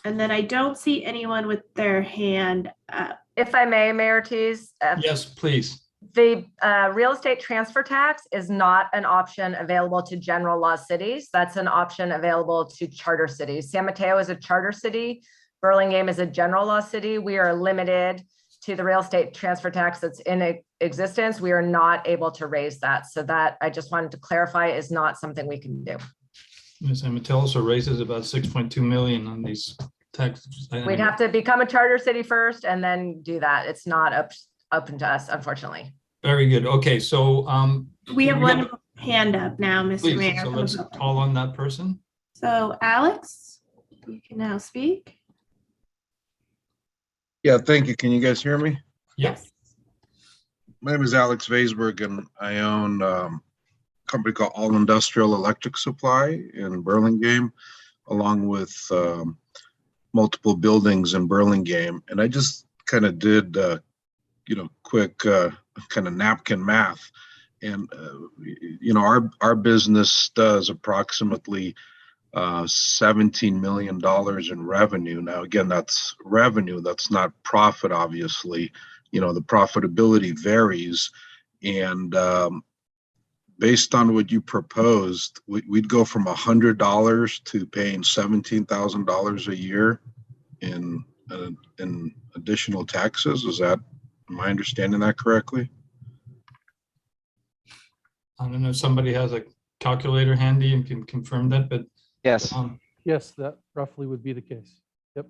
And then I don't see anyone with their hand up. If I may, Mayor Ortiz, Yes, please. the real estate transfer tax is not an option available to general law cities. That's an option available to charter cities. San Mateo is a charter city. Burlingame is a general law city. We are limited to the real estate transfer tax that's in existence. We are not able to raise that. So that, I just wanted to clarify, is not something we can do. San Mateo also raises about 6.2 million on these taxes. We'd have to become a charter city first and then do that. It's not up to us, unfortunately. Very good. Okay, so We have one hand up now, Mr. please, Mayor. so let's call on that person. So Alex, you can now speak. Yeah, thank you. Can you guys hear me? Yes. My name is Alex Viceberg, and I own a company called All Industrial Electric Supply in Burlingame, along with multiple buildings in Burlingame. And I just kind of did, quick kind of napkin math. And, our business does approximately $17 million in revenue. Now, again, that's revenue. That's not profit, obviously. The profitability varies. And based on what you proposed, we'd go from $100 to paying $17,000 a year in additional taxes. Am I understanding that correctly? I don't know if somebody has a calculator handy and can confirm that, but Yes. Yes, that roughly would be the case. Yep.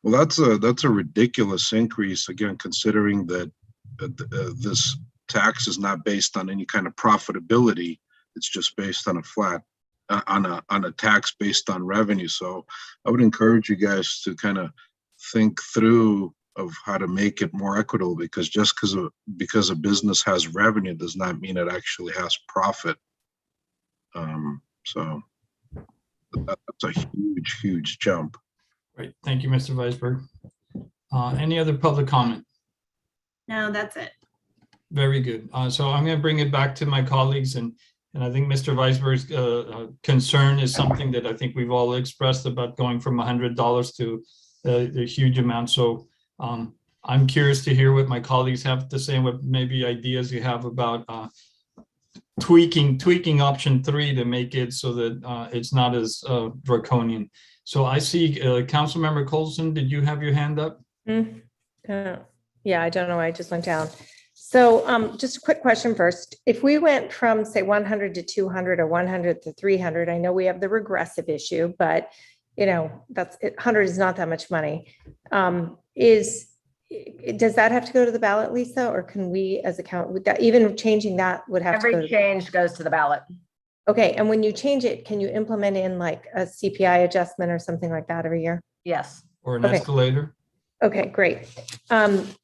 Well, that's a ridiculous increase, again, considering that this tax is not based on any kind of profitability. It's just based on a flat, on a tax based on revenue. So I would encourage you guys to kind of think through of how to make it more equitable, because just because a business has revenue does not mean it actually has profit. So that's a huge, huge jump. Great. Thank you, Mr. Viceberg. Any other public comment? No, that's it. Very good. So I'm going to bring it back to my colleagues, and I think Mr. Viceberg's concern is something that I think we've all expressed about going from $100 to the huge amount. So I'm curious to hear what my colleagues have to say, what maybe ideas you have about tweaking option 3 to make it so that it's not as draconian. So I see Councilmember Colson, did you have your hand up? Yeah, I don't know. I just went down. So just a quick question first. If we went from say 100 to 200 or 100 to 300, I know we have the regressive issue, but that's 100 is not that much money. Does that have to go to the ballot, Lisa, or can we as a count, would that even changing that would have to go Every change goes to the ballot. Okay, and when you change it, can you implement in like a CPI adjustment or something like that every year? Yes. Or an Okay. escalator? Okay, great.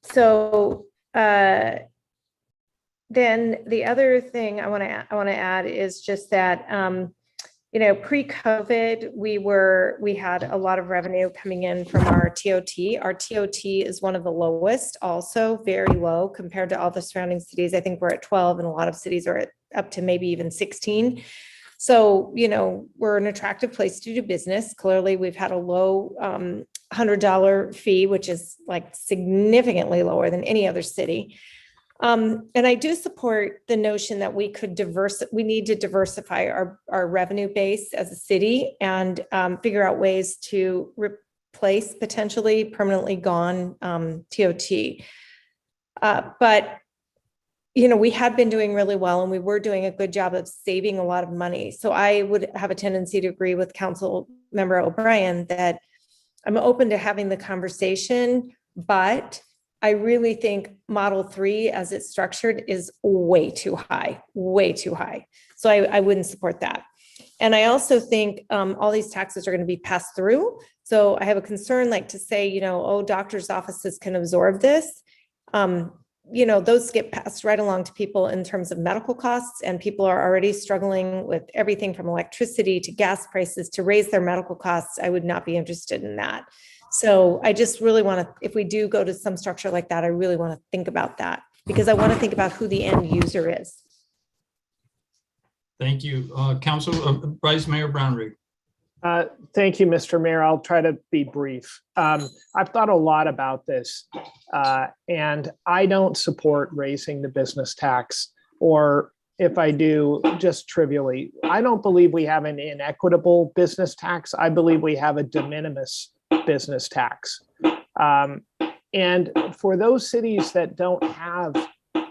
So then the other thing I want to add is just that pre-COVID, we had a lot of revenue coming in from our TOT. Our TOT is one of the lowest, also very low compared to all the surrounding cities. I think we're at 12 and a lot of cities are at up to maybe even 16. So, we're an attractive place to do business. Clearly, we've had a low $100 fee, which is like significantly lower than any other city. And I do support the notion that we need to diversify our revenue base as a city and figure out ways to replace potentially permanently gone TOT. But we had been doing really well and we were doing a good job of saving a lot of money. So I would have a tendency to agree with Council Member OBrien that I'm open to having the conversation, but I really think Model 3 as it's structured is way too high. So I wouldn't support that. And I also think all these taxes are going to be passed through. So I have a concern, like to say, you know, oh, doctors' offices can absorb this. You know, those get passed right along to people in terms of medical costs, and people are already struggling with everything from electricity to gas prices to raise their medical costs. I would not be interested in that. So I just really want to, if we do go to some structure like that, I really want to think about that, because I want to think about who the end user is. Thank you. Vice Mayor Brownrigg. Thank you, Mr. Mayor. I'll try to be brief. I've thought a lot about this, and I don't support raising the business tax, or if I do, just trivially. I don't believe we have an inequitable business tax. I believe we have a de minimis business tax. And for those cities that don't have,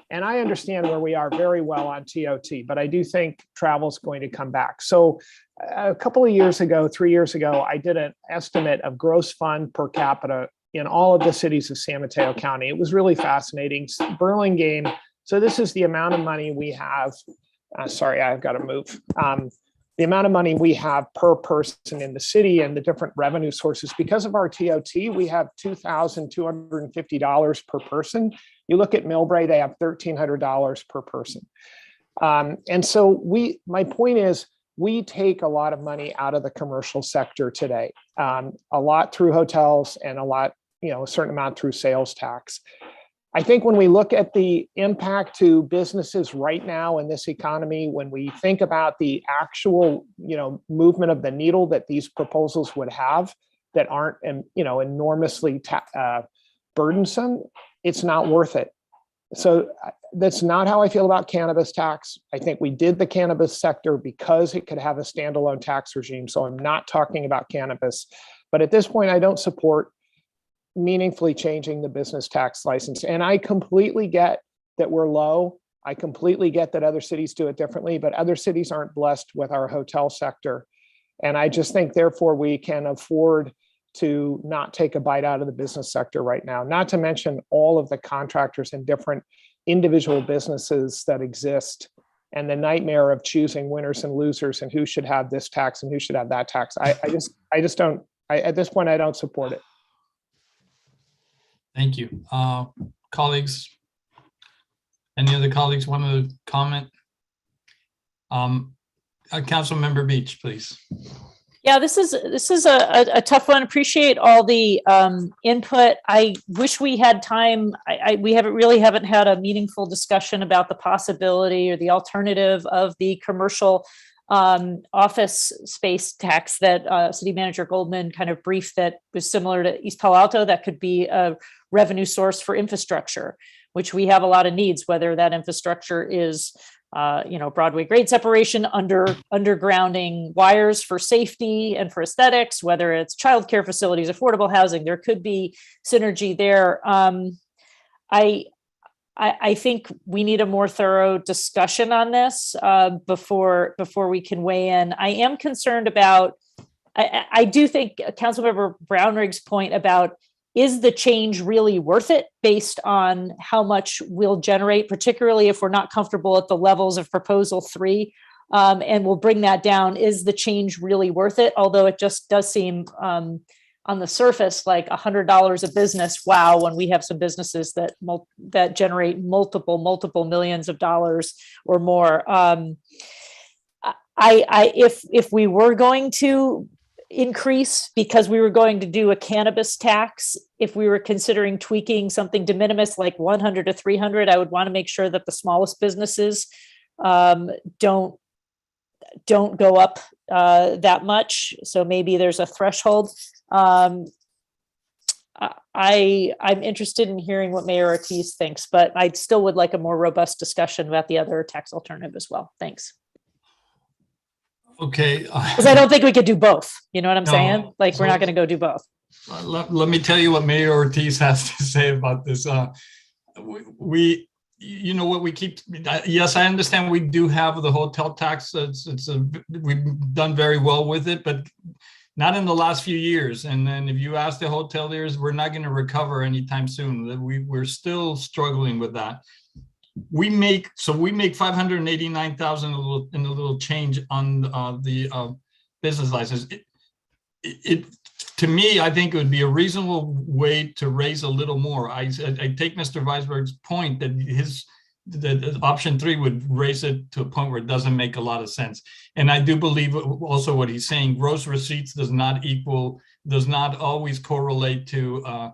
and I understand where we are very well on TOT, but I do think travel is going to come back. So a couple of years ago, 3 years ago, I did an estimate of gross fund per capita in all of the cities of San Mateo County. It was really fascinating. Burlingame, so this is the amount of money we have. Sorry, I've got to move. The amount of money we have per person in the city and the different revenue sources. Because of our TOT, we have $2,250 per person. You look at Millbrae, they have $1,300 per person. And so my point is, we take a lot of money out of the commercial sector today, a lot through hotels and a lot, a certain amount through sales tax. I think when we look at the impact to businesses right now in this economy, when we think about the actual, movement of the needle that these proposals would have that aren't, enormously burdensome, it's not worth it. So that's not how I feel about cannabis tax. I think we did the cannabis sector because it could have a standalone tax regime. So I'm not talking about cannabis, but at this point, I don't support meaningfully changing the business tax license. And I completely get that we're low. I completely get that other cities do it differently, but other cities aren't blessed with our hotel sector. And I just think, therefore, we can afford to not take a bite out of the business sector right now, not to mention all of the contractors and different individual businesses that exist, and the nightmare of choosing winners and losers and who should have this tax and who should have that tax. I just don't, at this point, I don't support it. Thank you. Colleagues, any other colleagues want to comment? Councilmember Beach, please. Yeah, this is a tough one. Appreciate all the input. I wish we had time. We haven't had a meaningful discussion about the possibility or the alternative of the commercial office space tax that City Manager Goldman kind of briefed, that was similar to East Palo Alto, that could be a revenue source for infrastructure, which we have a lot of needs, whether that infrastructure is Broadway grade separation, undergrounding wires for safety and for aesthetics, whether it's childcare facilities, affordable housing. There could be synergy there. I think we need a more thorough discussion on this before we can weigh in. I am concerned about, I do think Councilmember Brownrigg's point about, is the change really worth it based on how much we'll generate, particularly if we're not comfortable at the levels of proposal 3, and we'll bring that down. Is the change really worth it? Although it just does seem on the surface like $100 a business. Wow, when we have some businesses that generate multiple millions of dollars or more. If we were going to increase, because we were going to do a cannabis tax, if we were considering tweaking something de minimis like 100 to 300, I would want to make sure that the smallest businesses don't go up that much. So maybe there's a threshold. I'm interested in hearing what Mayor Ortiz thinks, but I still would like a more robust discussion about the other tax alternative as well. Thanks. Okay. Because I don't think we could do both. You know what I'm saying? Like, so we're not going to go do both. Let me tell you what Mayor Ortiz has to say about this. We yes, I understand we do have the hotel tax. We've done very well with it, but not in the last few years. And then if you ask the hoteliers, we're not going to recover anytime soon. We're still struggling with that. we make 589,000 in a little change on the business license. It to me, I think it would be a reasonable way to raise a little more. I take Mr. Viceberg's point that that option 3 would raise it to a point where it doesn't make a lot of sense. And I do believe also what he's saying, gross receipts does not always correlate to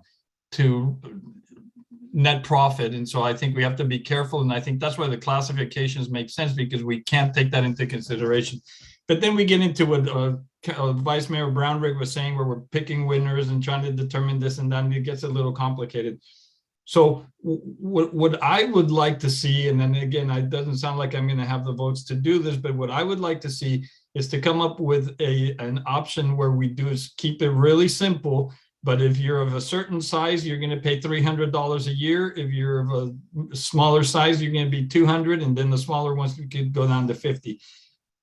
net profit. And so I think we have to be careful. And I think that's why the classifications make sense, because we can't take that into consideration. But then we get into what Vice Mayor Brownrigg was saying, where we're picking winners and trying to determine this and that, and it gets a little complicated. So what I would like to see, and then again, it doesn't sound like I'm going to have the votes to do this, but what I would like to see is to come up with an option where we do is keep it really simple. But if you're of a certain size, you're going to pay $300 a year. If you're of a smaller size, you're going to be $200, and then the smaller ones we could go down to $50.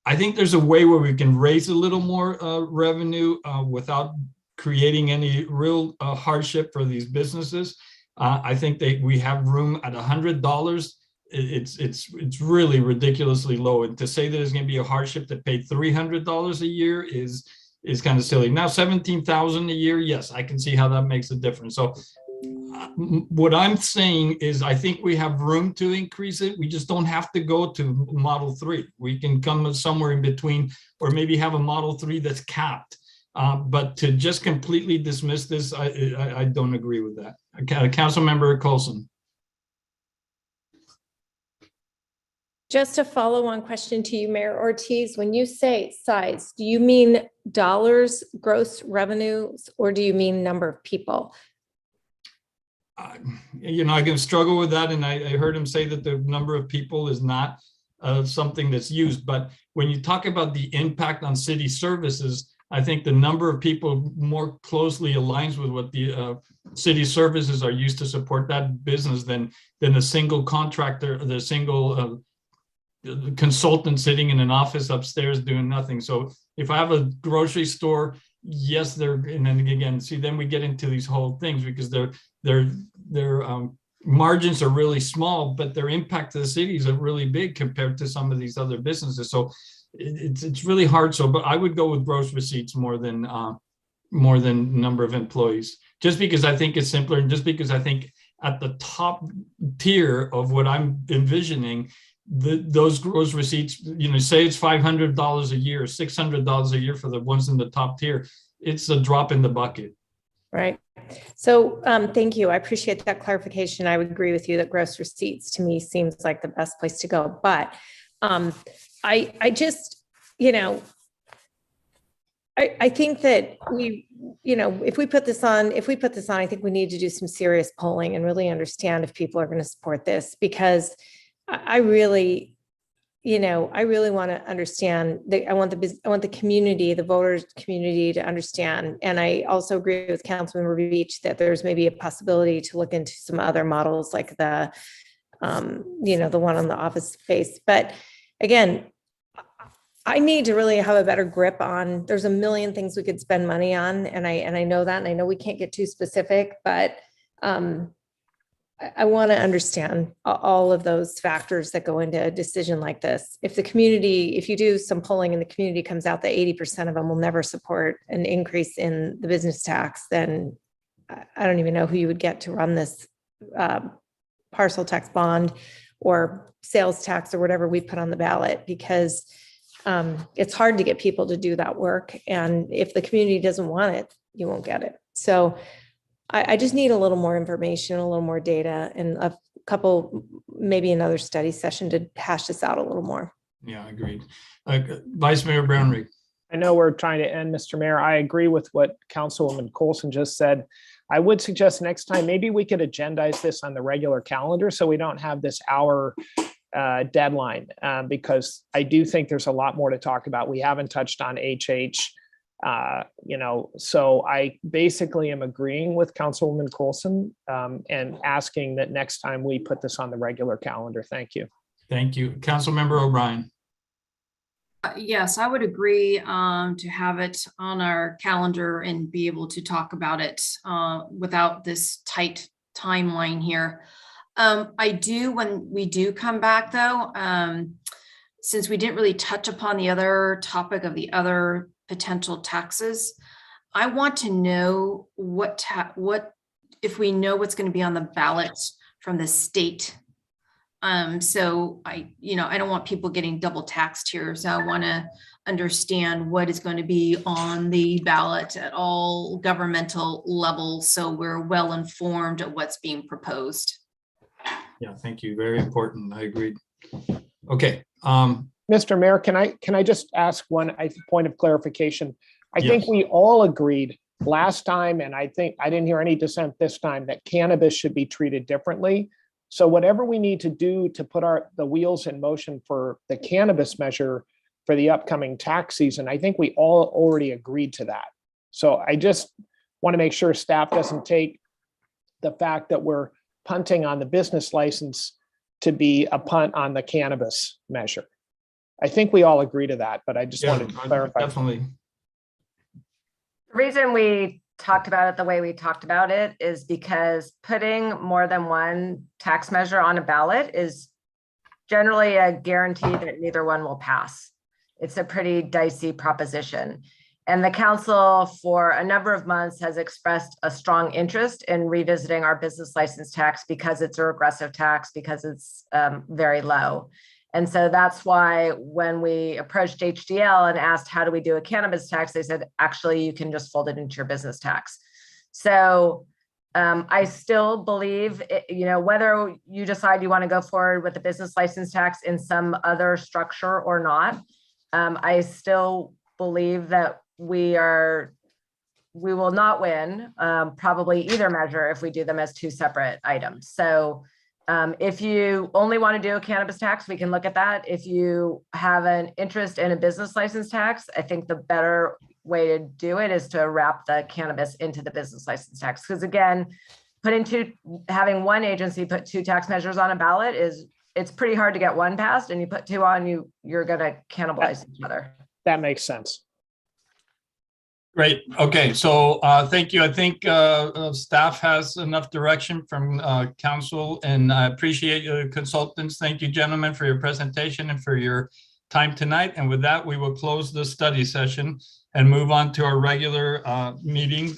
I think there's a way where we can raise a little more revenue without creating any real hardship for these businesses. I think that we have room at $100. It's really ridiculously low, and to say that it's going to be a hardship to pay $300 a year is kind of silly. Now, $17,000 a year, yes, I can see how that makes a difference. So what I'm saying is I think we have room to increase it. We just don't have to go to Model 3. We can come somewhere in between, or maybe have a Model 3 that's capped. But to just completely dismiss this, I don't agree with that. Councilmember Coulson. Just a follow-on question to you, Mayor Ortiz. When you say size, do you mean dollars, gross revenues, or do you mean number of people? I can struggle with that. And I heard him say that the number of people is not something that's used. But when you talk about the impact on city services, I think the number of people more closely aligns with what the city services are used to support that business than a single contractor, the single consultant sitting in an office upstairs doing nothing. So if I have a grocery store, yes, and then again, see, then we get into these whole things because their margins are really small, but their impact to the cities are really big compared to some of these other businesses. So it's really hard. So, but I would go with gross receipts more than number of employees, just because I think it's simpler, and just because I think at the top tier of what I'm envisioning, those gross receipts, say it's $500 a year, $600 a year for the ones in the top tier, it's a drop in the bucket. Right. So thank you. I appreciate that clarification. I would agree with you that gross receipts to me seems like the best place to go. But I just, I think that if we put this on, I think we need to do some serious polling and really understand if people are going to support this, because I really want to understand I want the community, the voters community, to understand. And I also agree with Councilmember Beach that there's maybe a possibility to look into some other models like the one on the office space. But again, I need to really have a better grip on, there's a million things we could spend money on. And I know that, and I know we can't get too specific, but I want to understand all of those factors that go into a decision like this. If you do some polling and the community comes out that 80% of them will never support an increase in the business tax, then I don't even know who you would get to run this parcel tax bond or sales tax or whatever we put on the ballot, because it's hard to get people to do that work. And if the community doesn't want it, you won't get it. So I just need a little more information, a little more data, and a couple, maybe another study session to hash this out a little more. Yeah, agreed. Vice Mayor Brownrigg. I know we're trying to end, Mr. Mayor. I agree with what Councilwoman Coulson just said. I would suggest next time, maybe we could agendize this on the regular calendar so we don't have this hour deadline, because I do think there's a lot more to talk about. We haven't touched on HH. So I basically am agreeing with Councilwoman Coulson and asking that next time we put this on the regular calendar. Thank you. Thank you. Councilmember O'Brien. Yes, I would agree to have it on our calendar and be able to talk about it without this tight timeline here. I do, when we do come back though, since we didn't really touch upon the other topic of the other potential taxes, I want to know what if we know what's going to be on the ballot from the state. So I don't want people getting double taxed here. So I want to understand what is going to be on the ballot at all governmental levels, so we're well informed of what's being proposed. Yeah, thank you. Very important. I agree. Okay. Mr. Mayor, can I just ask one point of clarification? I think Yes. we all agreed last time, and I think I didn't hear any dissent this time, that cannabis should be treated differently. So whatever we need to do to put the wheels in motion for the cannabis measure for the upcoming tax season, I think we all already agreed to that. So I just want to make sure staff doesn't take the fact that we're punting on the business license to be a punt on the cannabis measure. I think we all agree to that, but I just wanted to clarify. Definitely. The reason we talked about it the way we talked about it is because putting more than one tax measure on a ballot is generally a guarantee that neither one will pass. It's a pretty dicey proposition. And the council for a number of months has expressed a strong interest in revisiting our business license tax because it's a regressive tax, because it's very low. And so that's why when we approached HDL and asked, how do we do a cannabis tax? They said, actually, you can just fold it into your business tax. So I still believe, whether you decide you want to go forward with the business license tax in some other structure or not, I still believe that we will not win probably either measure if we do them as two separate items. So if you only want to do a cannabis tax, we can look at that. If you have an interest in a business license tax, I think the better way to do it is to wrap the cannabis into the business license tax. Because again, having one agency put two tax measures on a ballot it's pretty hard to get one passed, and you put two on, you're going to cannibalize each other. That makes sense. Great. Okay, so thank you. I think staff has enough direction from council, and I appreciate your consultants. Thank you, gentlemen, for your presentation and for your time tonight. And with that, we will close the study session and move on to our regular meeting.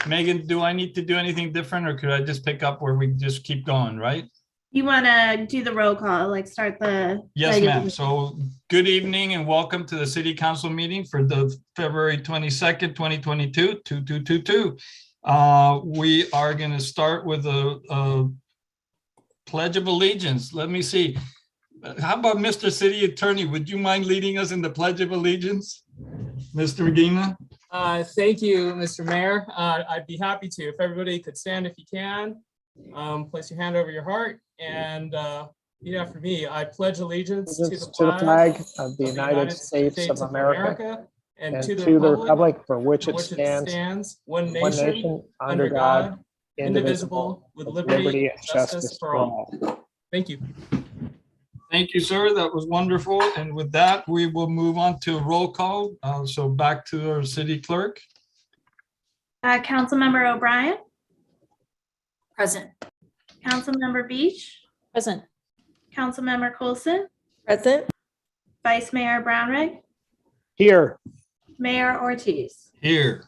Megan, do I need to do anything different, or could I just pick up where we just keep going, right? You want to do the roll call, like start the. Yes, regular ma'am. meeting. So good evening and welcome to the City Council meeting for the February 22nd, 2022, 2222. We are going to start with a Pledge of Allegiance. Let me see. How about Mr. City Attorney? Would you mind leading us in the Pledge of Allegiance? Mr. Medina? Thank you, Mr. Mayor. I'd be happy to. If everybody could stand if you can. Place your hand over your heart and repeat after me. I pledge allegiance to the flag of the United States of America and to the republic for which it stands, one nation, under God, indivisible, with liberty and justice for all. Thank you. Thank you, sir. That was wonderful. And with that, we will move on to a roll call. So back to our city clerk. Councilmember O'Brien, Present. Councilmember Beach, Present. Councilmember Coulson, Present. Vice Mayor Brownrigg, Here. Mayor Ortiz. Here.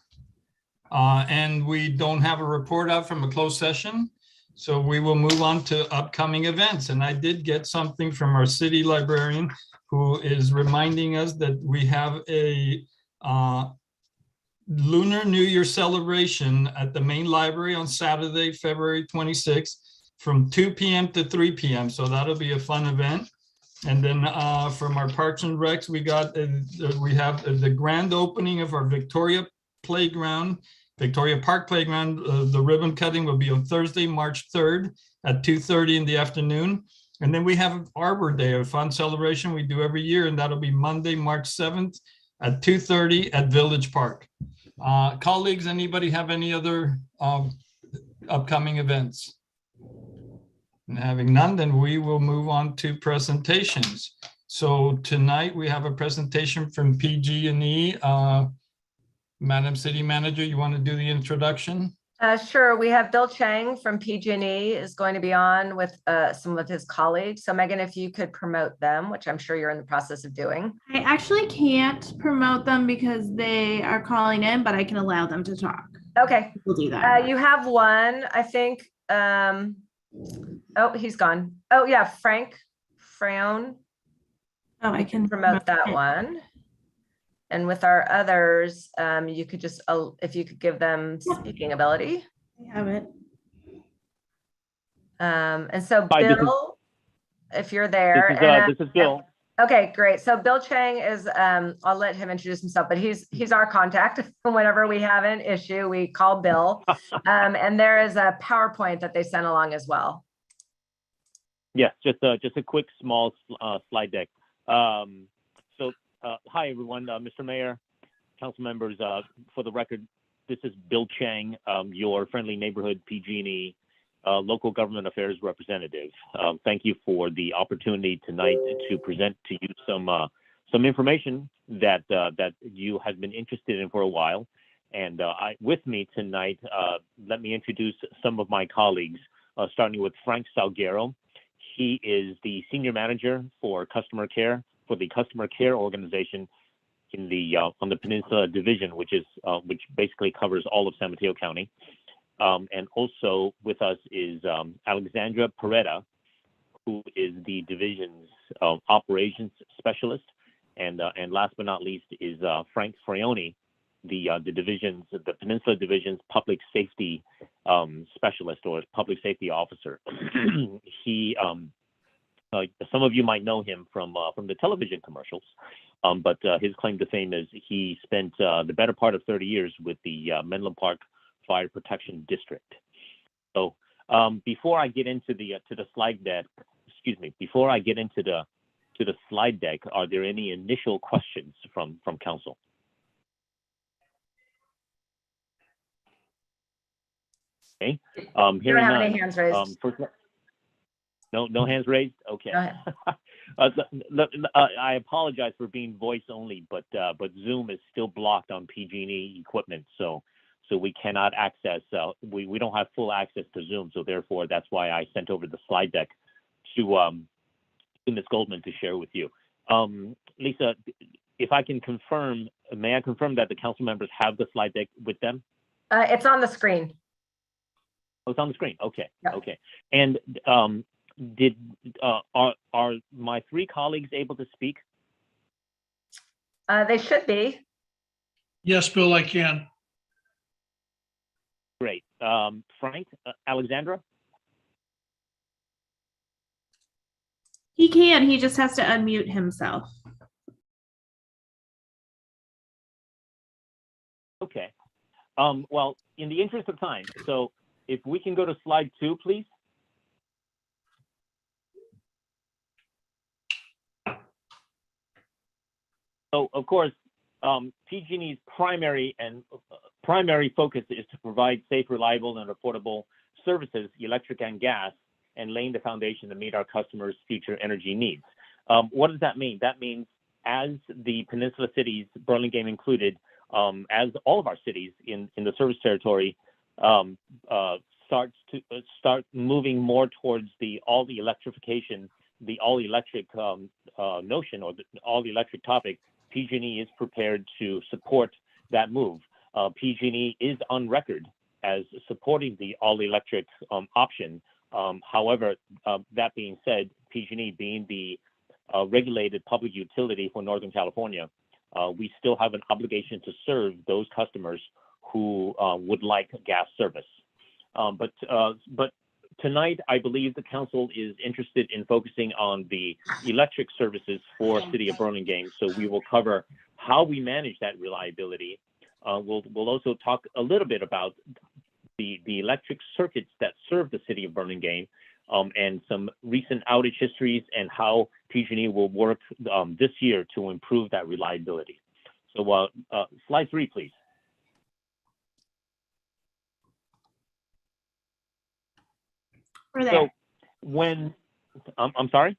And we don't have a report out from a closed session. So we will move on to upcoming events. And I did get something from our city librarian who is reminding us that we have a Lunar New Year celebration at the main library on Saturday, February 26th from 2 p.m. to 3 p.m. So that'll be a fun event. And then from our Parks and Recs, we have the grand opening of our Victoria Park Playground. The ribbon cutting will be on Thursday, March 3rd at 2:30 in the afternoon. And then we have Arbor Day, a fun celebration we do every year, and that'll be Monday, March 7th at 2:30 at Village Park. Colleagues, anybody have any other upcoming events? And having none, then we will move on to presentations. So tonight we have a presentation from PG&E. Madam City Manager, you want to do the introduction? Sure. We have Bill Chang from PG&E is going to be on with some of his colleagues. So Megan, if you could promote them, which I'm sure you're in the process of doing. I actually can't promote them because they are calling in, but I can allow them to talk. Okay. We'll do that. You have one, I think. Oh, he's gone. Oh, yeah, Frank Frown. Oh, I can Promote that one. And with our others, you could just, if you could give them speaking ability. I have it. And so Hi, Bill, if you're there. This is Bill. Okay, great. So Bill Chang is, I'll let him introduce himself, but he's our contact. Whenever we have an issue, we call Bill. And there is a PowerPoint that they sent along as well. Yes, just a quick small slide deck. Hi, everyone. Mr. Mayor, council members, for the record, this is Bill Chang, your friendly neighborhood PG&E local government affairs representative. Thank you for the opportunity tonight to present to you some information that you have been interested in for a while. And with me tonight, let me introduce some of my colleagues, starting with Frank Salguero. He is the senior manager for customer care for the customer care organization in the on the Peninsula Division, which basically covers all of San Mateo County. And also with us is Alexandra Peretta, who is the division's operations specialist, and last but not least is Frank Frioni, the Peninsula Division's public safety specialist or public safety officer. He some of you might know him from the television commercials, but his claim to fame is he spent the better part of 30 years with the Menlo Park Fire Protection District. So before I get into the slide deck, before I get into the slide deck, are there any initial questions from council? Okay. You don't have any hands raised. No hands raised. Okay. I apologize for being voice only, but Zoom is still blocked on PG&E equipment, so we cannot access. We don't have full access to Zoom, so therefore that's why I sent over the slide deck to Ms. Goldman to share with you. Lisa, if I can confirm, may I confirm that the council members have the slide deck with them? It's on the screen. Oh, it's on the screen. Okay. Yep. Okay. And are my three colleagues able to speak? They should be. Yes, Bill, I can. Great. Frank, Alexandra? He can. He just has to unmute himself. Okay. Well, in the interest of time, so if we can go to slide 2, please. So, of course, PG&E's primary focus is to provide safe, reliable, and affordable services, electric and gas, and laying the foundation to meet our customers' future energy needs. What does that mean? That means as the Peninsula cities, Burlingame included, as all of our cities in the service territory start moving more towards all the electrification, the all electric notion or the all electric topic, PG&E is prepared to support that move. PG&E is on record as supporting the all electric option. However, that being said, PG&E being the regulated public utility for Northern California, we still have an obligation to serve those customers who would like gas service. But tonight, I believe the council is interested in focusing on the electric services for City of Burlingame. So we will cover how we manage that reliability. We'll also talk a little bit about the electric circuits that serve the City of Burlingame, and some recent outage histories and how PG&E will work this year to improve that reliability. So slide 3, please. We're there. So when, I'm sorry?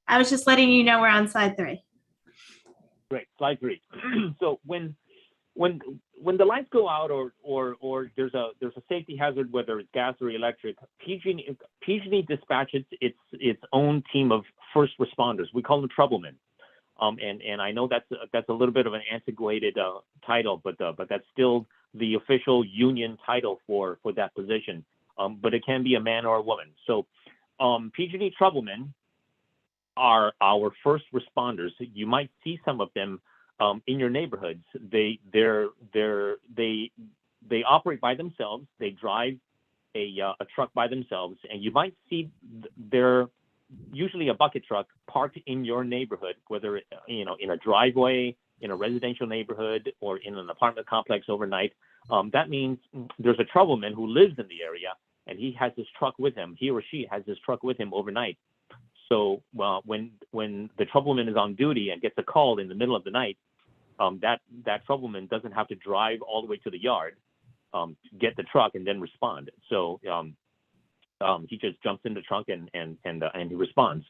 I was just letting you know we're on slide 3. Great, slide 3. So when when the lights go out or there's a safety hazard, whether it's gas or electric, PG&E dispatches its own team of first responders. We call them troublemen. And I know that's a little bit of an antiquated title, but that's still the official union title for that position. But it can be a man or a woman. So PG&E troublemen are our first responders. You might see some of them in your neighborhoods. They operate by themselves. They drive a truck by themselves, and you might see their usually a bucket truck parked in your neighborhood, whether in a driveway, in a residential neighborhood, or in an apartment complex overnight. That means there's a troubleman who lives in the area, and he has his truck with him. He or she has his truck with him overnight. So when the troubleman is on duty and gets a call in the middle of the night, that troubleman doesn't have to drive all the way to the yard, get the truck, and then respond. So he just jumps in the trunk and he responds.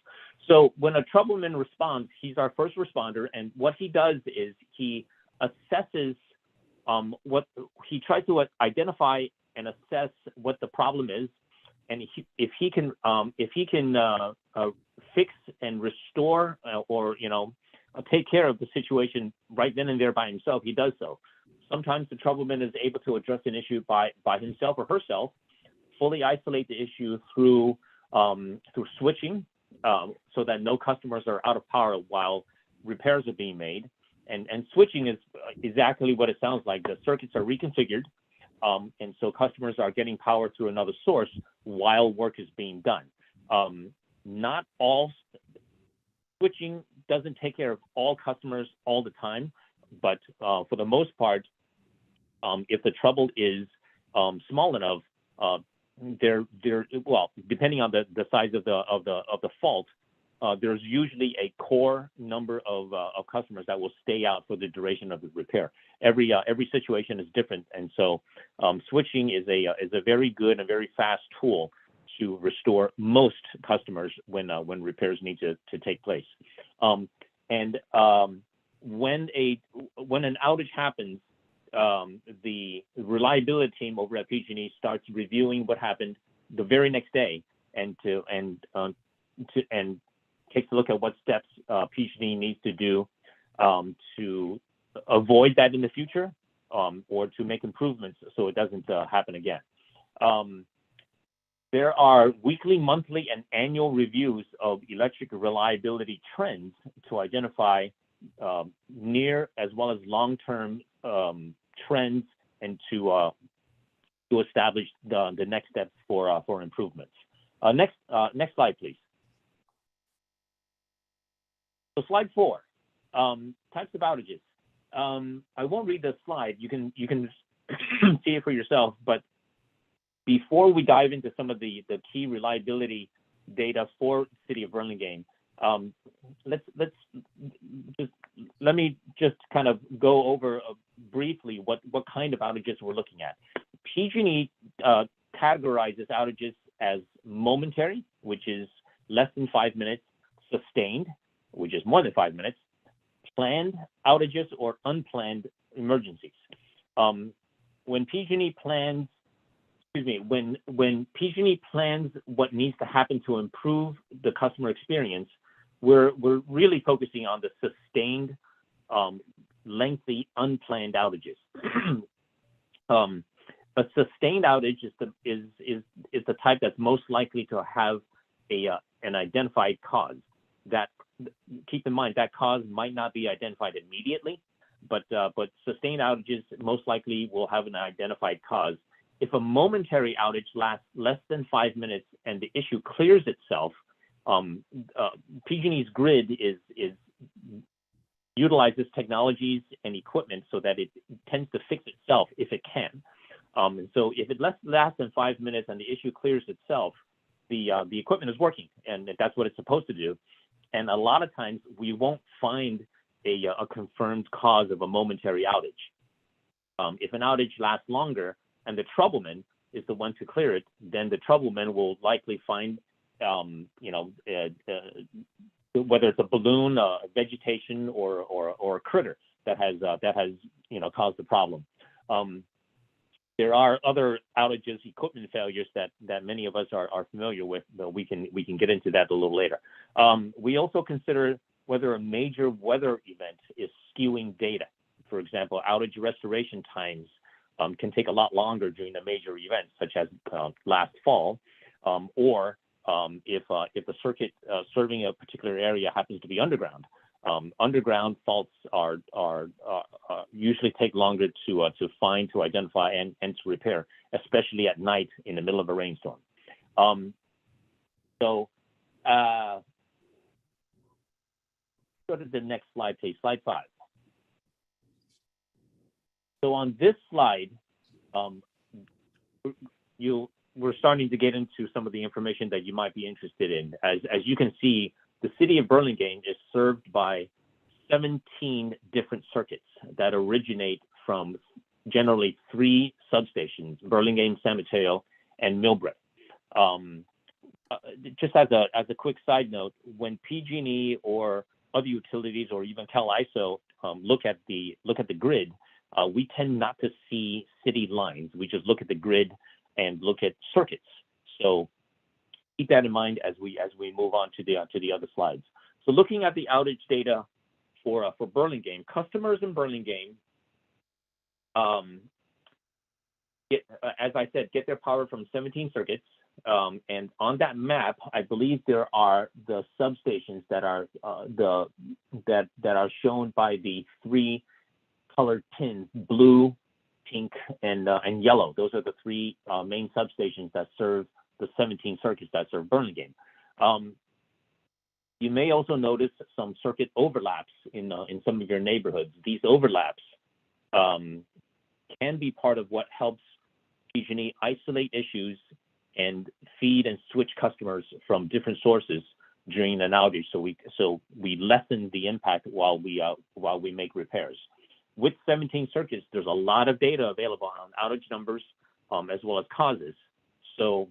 So when a troubleman responds, he's our first responder, and what he does is he assesses he tries to identify and assess what the problem is, and if he can fix and restore or take care of the situation right then and there by himself, he does so. Sometimes the troubleman is able to address an issue by himself or herself, fully isolate the issue through switching, so that no customers are out of power while repairs are being made. And switching is exactly what it sounds like. The circuits are reconfigured, and so customers are getting power through another source while work is being done. Not all switching doesn't take care of all customers all the time, but for the most part, if the trouble is small enough, depending on the size of the fault, there's usually a core number of customers that will stay out for the duration of the repair. Every situation is different, and so switching is a very good and very fast tool to restore most customers when repairs need to take place. When an outage happens, the reliability team over at PG&E starts reviewing what happened the very next day, and takes a look at what steps PG&E needs to do to avoid that in the future, or to make improvements so it doesn't happen again. There are weekly, monthly, and annual reviews of electric reliability trends to identify near as well as long-term trends, and to establish the next steps for improvements. Next slide, please. So slide 4, types of outages. I won't read the slide. You can see it for yourself. But before we dive into some of the key reliability data for the city of Burlingame, let me just kind of go over briefly what kind of outages we're looking at. PG&E categorizes outages as momentary, which is less than 5 minutes, sustained, which is more than 5 minutes, planned outages, or unplanned emergencies. When PG&E plans what needs to happen to improve the customer experience, we're really focusing on the sustained, lengthy, unplanned outages. A sustained outage is the type that's most likely to have an identified cause. That, keep in mind, that cause might not be identified immediately, but sustained outages most likely will have an identified cause. If a momentary outage lasts less than 5 minutes and the issue clears itself, PG&E's grid utilizes technologies and equipment so that it tends to fix itself if it can. And so if it lasts than 5 minutes and the issue clears itself, the equipment is working, and that's what it's supposed to do. And a lot of times we won't find a confirmed cause of a momentary outage. If an outage lasts longer and the troubleman is the one to clear it, then the troubleman will likely find, whether it's a balloon, vegetation, or a critter that has cause the problem. There are other outages, equipment failures that many of us are familiar with, but we can get into that a little later. We also consider whether a major weather event is skewing data. For example, outage restoration times can take a lot longer during a major event, such as last fall, or if the circuit serving a particular area happens to be underground. Underground faults are usually take longer to find, to identify, and to repair, especially at night in the middle of a rainstorm. Go to the next slide, please. Slide 5. So on this slide, we're starting to get into some of the information that you might be interested in. As you can see, the city of Burlingame is served by 17 different circuits that originate from generally 3 substations: Burlingame, San Mateo, and Millbrae. Just as a quick side note, when PG&E or other utilities or even CalISO look at the grid, we tend not to see city lines. We just look at the grid and look at circuits. So keep that in mind as we move on to the other slides. So looking at the outage data for Burlingame, customers in Burlingame, as I said, get their power from 17 circuits. And on that map, I believe there are the substations that are that are shown by the 3 colored pins: blue, pink, and yellow. Those are the 3 main substations that serve the 17 circuits that serve Burlingame. You may also notice some circuit overlaps in some of your neighborhoods. These overlaps can be part of what helps PG&E isolate issues and feed and switch customers from different sources during an outage, so we lessen the impact while we make repairs. With 17 circuits, there's a lot of data available on outage numbers as well as causes. So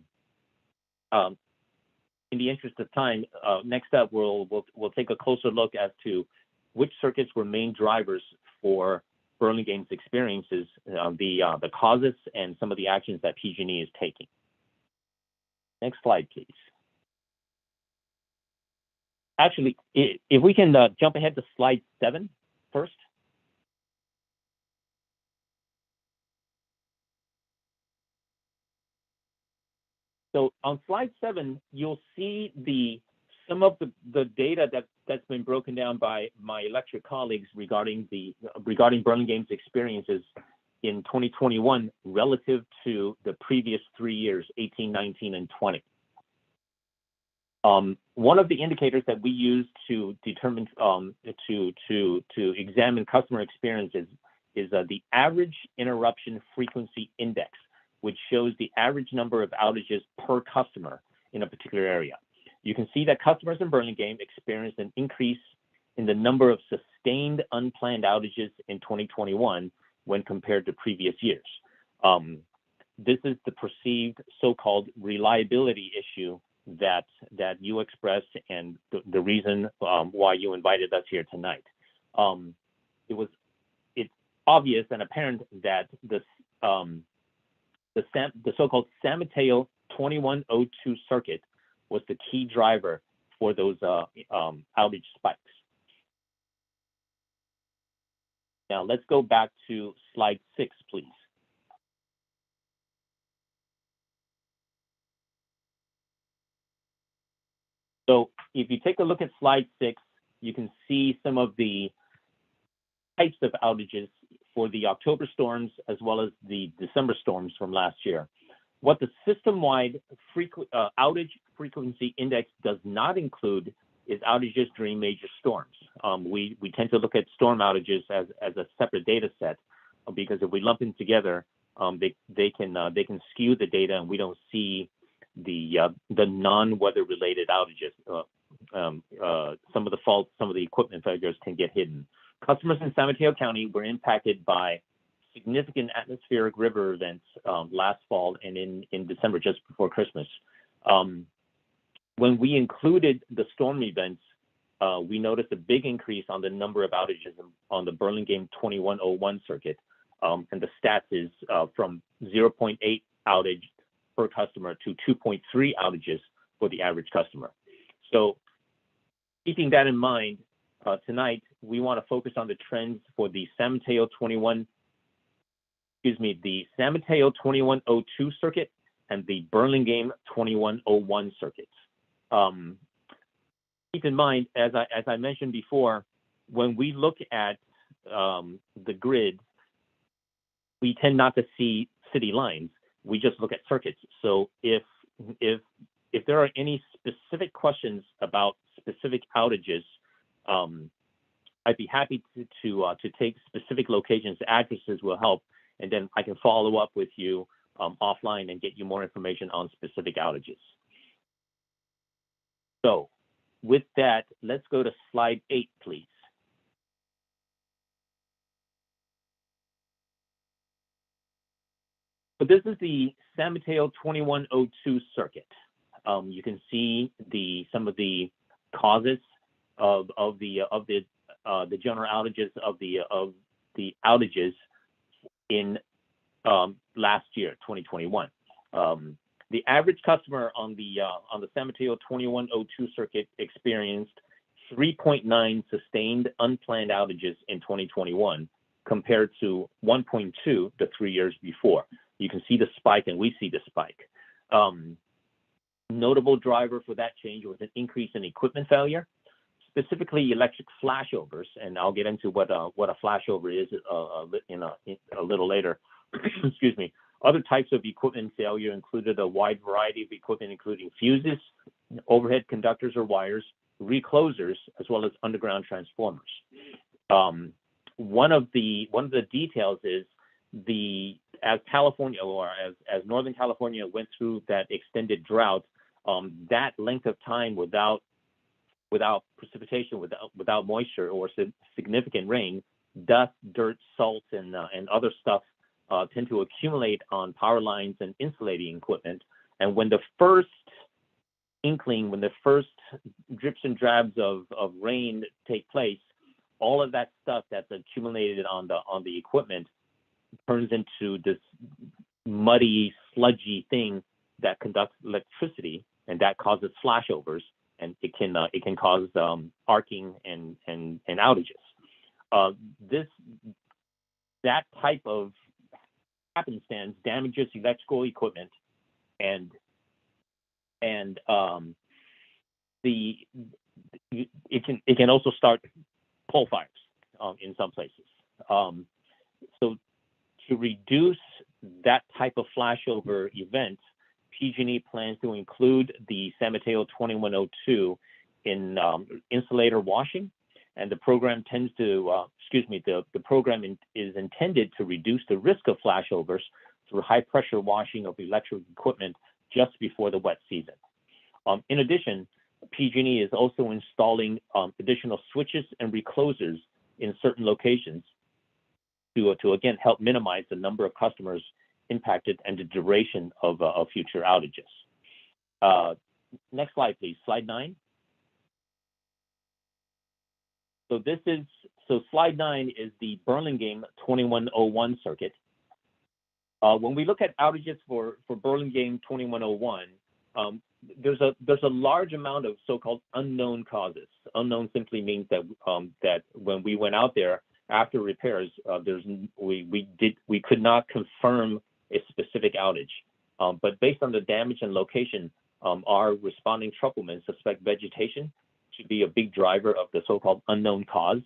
in the interest of time, next up, we'll take a closer look as to which circuits were main drivers for Burlingame's experiences, the causes, and some of the actions that PG&E is taking. Next slide, please. Actually, if we can jump ahead to slide 7 first. So on slide 7, you'll see some of the data that's been broken down by my electric colleagues regarding Burlingame's experiences in 2021 relative to the previous 3 years, 18, 19, and 20. One of the indicators that we use to determine to examine customer experiences is the average interruption frequency index, which shows the average number of outages per customer in a particular area. You can see that customers in Burlingame experienced an increase in the number of sustained unplanned outages in 2021 when compared to previous years. This is the perceived so-called reliability issue that you expressed, and the reason why you invited us here tonight. It's obvious and apparent that the so-called San Mateo 2102 circuit was the key driver for those outage spikes. Now let's go back to slide 6, please. So if you take a look at slide 6, you can see some of the types of outages for the October storms as well as the December storms from last year. What the system-wide outage frequency index does not include is outages during major storms. We tend to look at storm outages as a separate data set because if we lump them together, they can skew the data and we don't see the non-weather related outages. Some of the faults, some of the equipment failures can get hidden. Customers in San Mateo County were impacted by significant atmospheric river events last fall and in December, just before Christmas. When we included the storm events we noticed a big increase on the number of outages on the Burlingame 2101 circuit. And the stats is from 0.8 outage per customer to 2.3 outages for the average customer. So keeping that in mind, tonight, we want to focus on the trends for the San Mateo 2102 circuit and the Burlingame 2101 circuits. Keep in mind, as I mentioned before, when we look at the grid, we tend not to see city lines. We just look at circuits. So if there are any specific questions about specific outages, I'd be happy to take specific locations. Addresses will help, and then I can follow up with you offline and get you more information on specific outages. So with that, let's go to slide 8, please. So this is the San Mateo 2102 circuit. You can see some of the causes of the general outages of the outages in last year, 2021. The average customer on the San Mateo 2102 circuit experienced 3.9 sustained unplanned outages in 2021 compared to 1.2 the 3 years before. You can see the spike, and we see the spike. Notable driver for that change was an increase in equipment failure, specifically electric flashovers, and I'll get into what a flashover is in a little later. Excuse me. Other types of equipment failure included a wide variety of equipment, including fuses, overhead conductors or wires, reclosers, as well as underground transformers. One of the details is as California, or as Northern California went through that extended drought, that length of time without precipitation, without moisture or significant rain, dust, dirt, salt, and other stuff tend to accumulate on power lines and insulating equipment. And when the first drips and drabs of rain take place, all of that stuff that's accumulated on the equipment turns into this muddy, sludgy thing that conducts electricity, and that causes flashovers, and it can cause arcing and outages. That type of happenstance damages electrical equipment, and it can also start pole fires in some places. So to reduce that type of flashover event, PG&E plans to include the San Mateo 2102 in insulator washing, and the program the program is intended to reduce the risk of flashovers through high pressure washing of electric equipment just before the wet season. In addition, PG&E is also installing additional switches and reclosers in certain locations to again help minimize the number of customers impacted and the duration of future outages. Next slide, please. Slide 9. So slide 9 is the Burlingame 2101 circuit. When we look at outages for Burlingame 2101, there's a large amount of so-called unknown causes. Unknown simply means that when we went out there after repairs, we could not confirm a specific outage. But based on the damage and location, our responding troublemen suspect vegetation to be a big driver of the so-called unknown cause.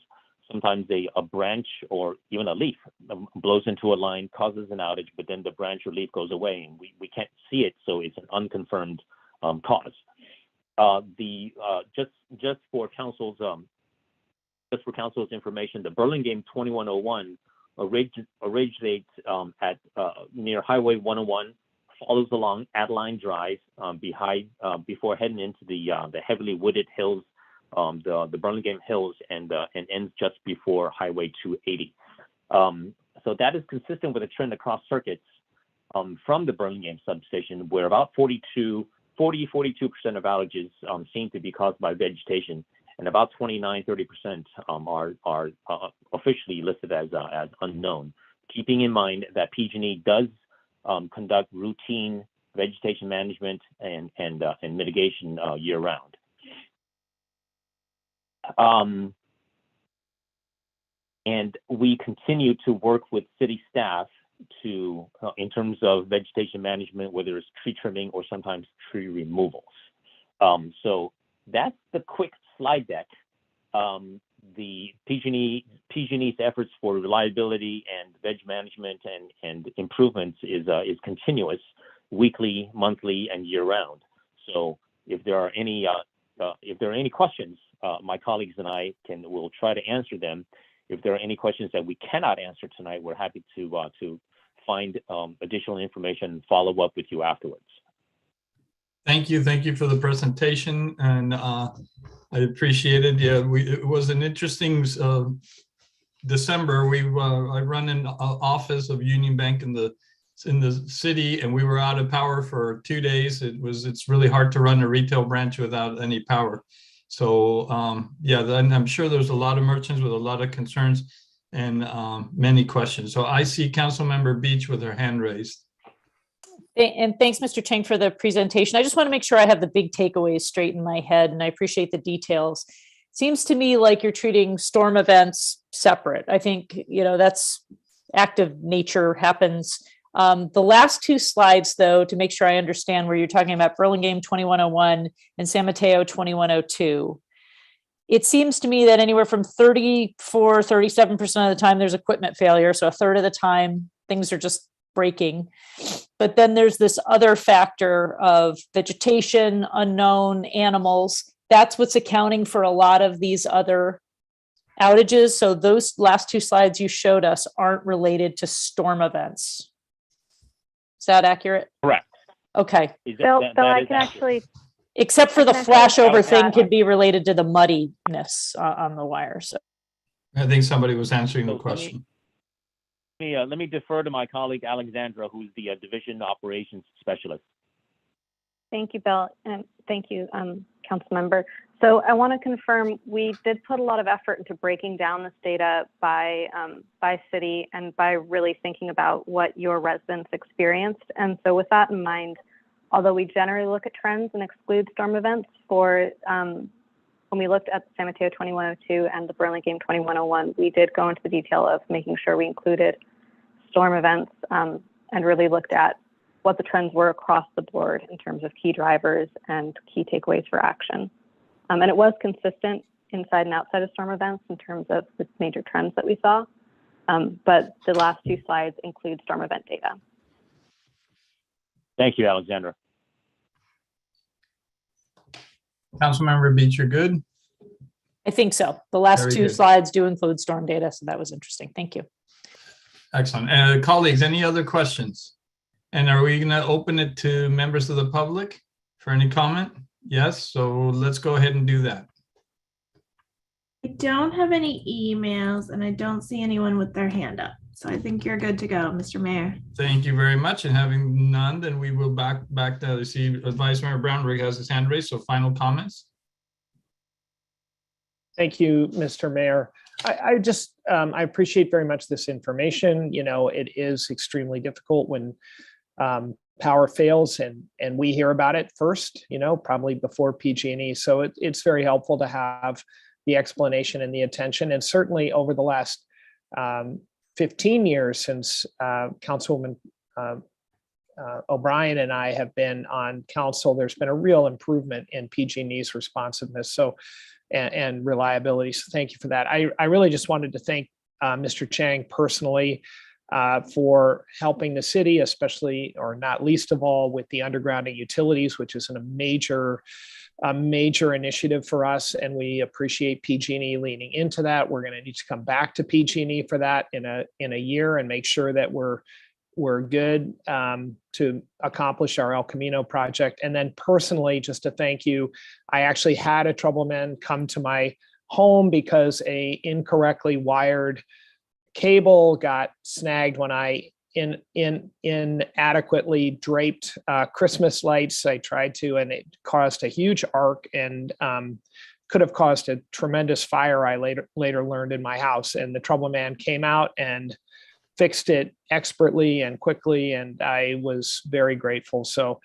Sometimes a branch or even a leaf blows into a line, causes an outage, but then the branch or leaf goes away and we can't see it, so it's an unconfirmed cause. Just for council's information, the Burlingame 2101 originates at near Highway 101, follows along Adeline Drive before heading into the heavily wooded hills, the Burlingame Hills, and ends just before Highway 280. So that is consistent with a trend across circuits from the Burlingame substation, where about 42% of outages seem to be caused by vegetation, and about 29-30% are officially listed as unknown. Keeping in mind that PG&E does conduct routine vegetation management and mitigation year round. And we continue to work with city staff to, in terms of vegetation management, whether it's tree trimming or sometimes tree removals. So that's the quick slide deck. The PG&E's efforts for reliability and veg management and improvements is continuous, weekly, monthly, and year round. So if there are any questions, my colleagues and I will try to answer them. If there are any questions that we cannot answer tonight, we're happy to find additional information and follow up with you afterwards. Thank you for the presentation, and I appreciate it. Yeah, it was an interesting December. I run an office of Union Bank in the city, and we were out of power for 2 days. It's really hard to run a retail branch without any power. So yeah, and I'm sure there's a lot of merchants with a lot of concerns and many questions. So I see Councilmember Beach with her hand raised. And thanks, Mr. Chang, for the presentation. I just want to make sure I have the big takeaways straight in my head, and I appreciate the details. Seems to me like you're treating storm events separate. I think, that's active nature happens. The last two slides, though, to make sure I understand where you're talking about Burlingame 2101 and San Mateo 2102. It seems to me that anywhere from 37% of the time there's equipment failure. So a third of the time things are just breaking. But then there's this other factor of vegetation, unknown animals. That's what's accounting for a lot of these other outages. So those last two slides you showed us aren't related to storm events. Is that accurate? Correct. Okay. Bill, I can actually, except for the flashover thing could be related to the muddiness on the wire. So I think somebody was answering the question. Let me defer to my colleague Alexandra, who's the division operations specialist. thank you, Bill, and thank you, council member. So I want to confirm, we did put a lot of effort into breaking down this data by city and by really thinking about what your residents experienced. And so with that in mind, although we generally look at trends and exclude storm events when we looked at San Mateo 2102 and the Burlingame 2101, we did go into the detail of making sure we included storm events and really looked at what the trends were across the board in terms of key drivers and key takeaways for action. And it was consistent inside and outside of storm events in terms of the major trends that we saw. But the last two slides include storm event data. Thank you, Alexandra. Councilmember Beach, you're good? I think so. The last Very two good. slides do include storm data, so that was interesting. Thank you. Excellent. Colleagues, any other questions? And are we going to open it to members of the public for any comment? Yes, so let's go ahead and do that. I don't have any emails and I don't see anyone with their hand up. So I think you're good to go, Mr. Mayor. Thank you very much. And having none, then we will back to see Vice Mayor Brownrigg has his hand raised. So final comments. Thank you, Mr. Mayor. I just, I appreciate very much this information. You know, it is extremely difficult when power fails and we hear about it first, you know, probably before PG&E. So it's very helpful to have the explanation and the attention. And certainly over the last 15 years since Councilwoman O'Brien and I have been on council, there's been a real improvement in PG&E's responsiveness and reliability. So thank you for that. I really just wanted to thank Mr. Chang personally for helping the city, especially or not least of all with the undergrounding utilities, which is a major initiative for us, and we appreciate PG&E leaning into that. We're going to need to come back to PG&E for that in a year and make sure that we're good to accomplish our El Camino project. And then personally, just to thank you, I actually had a troubleman come to my home because a incorrectly wired cable got snagged when I inadequately draped Christmas lights. I tried to, and it caused a huge arc and could have caused a tremendous fire. I later learned in my house, and the trouble man came out and fixed it expertly and quickly, and I was very grateful. So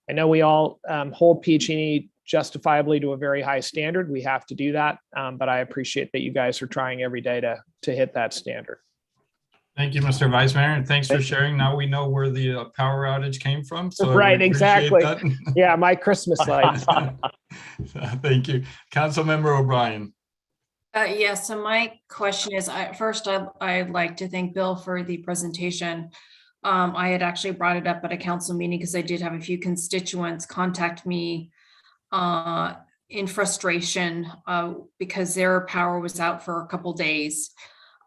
I know we all hold PG&E justifiably to a very high standard. We have to do that, but I appreciate that you guys are trying every day to hit that standard. Thank you, Mr. Vice Mayor, and thanks for sharing. Now we know where the power outage came from. So right, we exactly. that. Yeah, my Christmas lights. Thank you. Councilmember O'Brien. Yeah, so my question is, first, I'd like to thank Bill for the presentation. I had actually brought it up at a council meeting because I did have a few constituents contact me in frustration because their power was out for a couple days.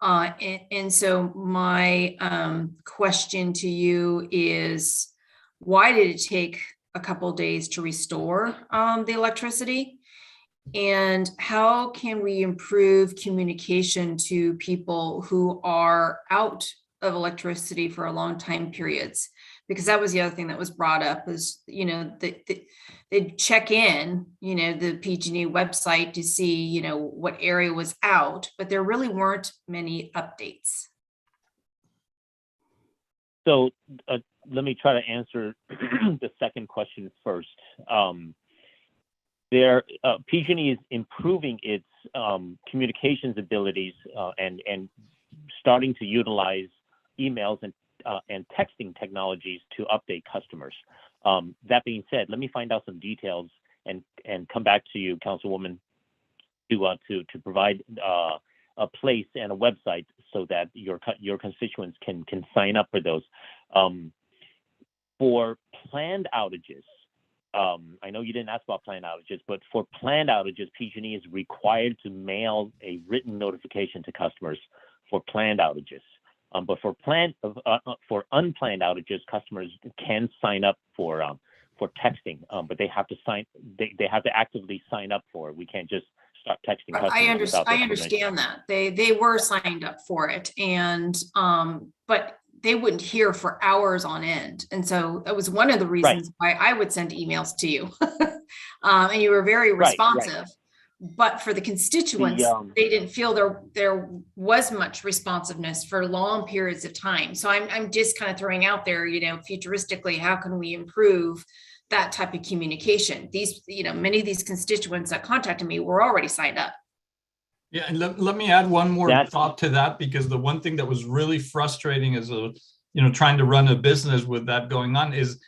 And so my question to you is, why did it take a couple days to restore the electricity? And how can we improve communication to people who are out of electricity for a long time periods? Because that was the other thing that was brought up is, they check in, the PG&E website to see, what area was out, but there really weren't many updates. So let me try to answer the second question first. PG&E is improving its communications abilities and starting to utilize emails and texting technologies to update customers. That being said, let me find out some details and come back to you, Councilwoman, to provide a place and a website so that your constituents can sign up for those. For planned outages, I know you didn't ask about planned outages, but for planned outages, PG&E is required to mail a written notification to customers for planned outages. But for unplanned outages, customers can sign up for texting, but they have to they have to actively sign up for it. We can't just start texting customers. I understand that they were signed up for it, and but they wouldn't hear for hours on end. And so that was one of the reasons why I would send emails to you. And you were very responsive. Right. But for the constituents, they didn't feel there was much responsiveness for long periods of time. So I'm just kind of throwing out there, futuristically, how can we improve that type of communication? These, many of these constituents that contacted me were already signed up. Yeah, and let me add one more thought to that, because the one thing that was really frustrating as trying to run a business with that going on is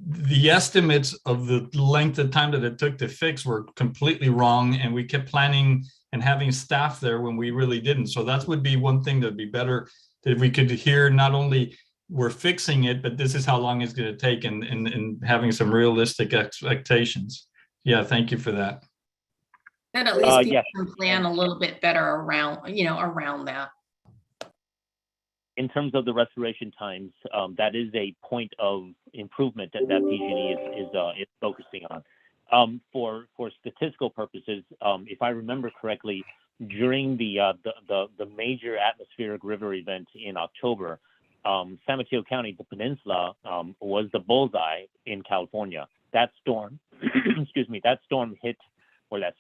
the estimates of the length of time that it took to fix were completely wrong, and we kept planning and having staff there when we really didn't. So that would be one thing that'd be better, that we could hear not only we're fixing it, but this is how long it's going to take, and having some realistic expectations. Yeah, thank you for that. Then at least people can plan a little bit better around that. In terms of the restoration times, that is a point of improvement that PG&E is focusing on. For statistical purposes, if I remember correctly, during the major atmospheric river event in October, San Mateo County, the peninsula, was the bullseye in California. That storm, that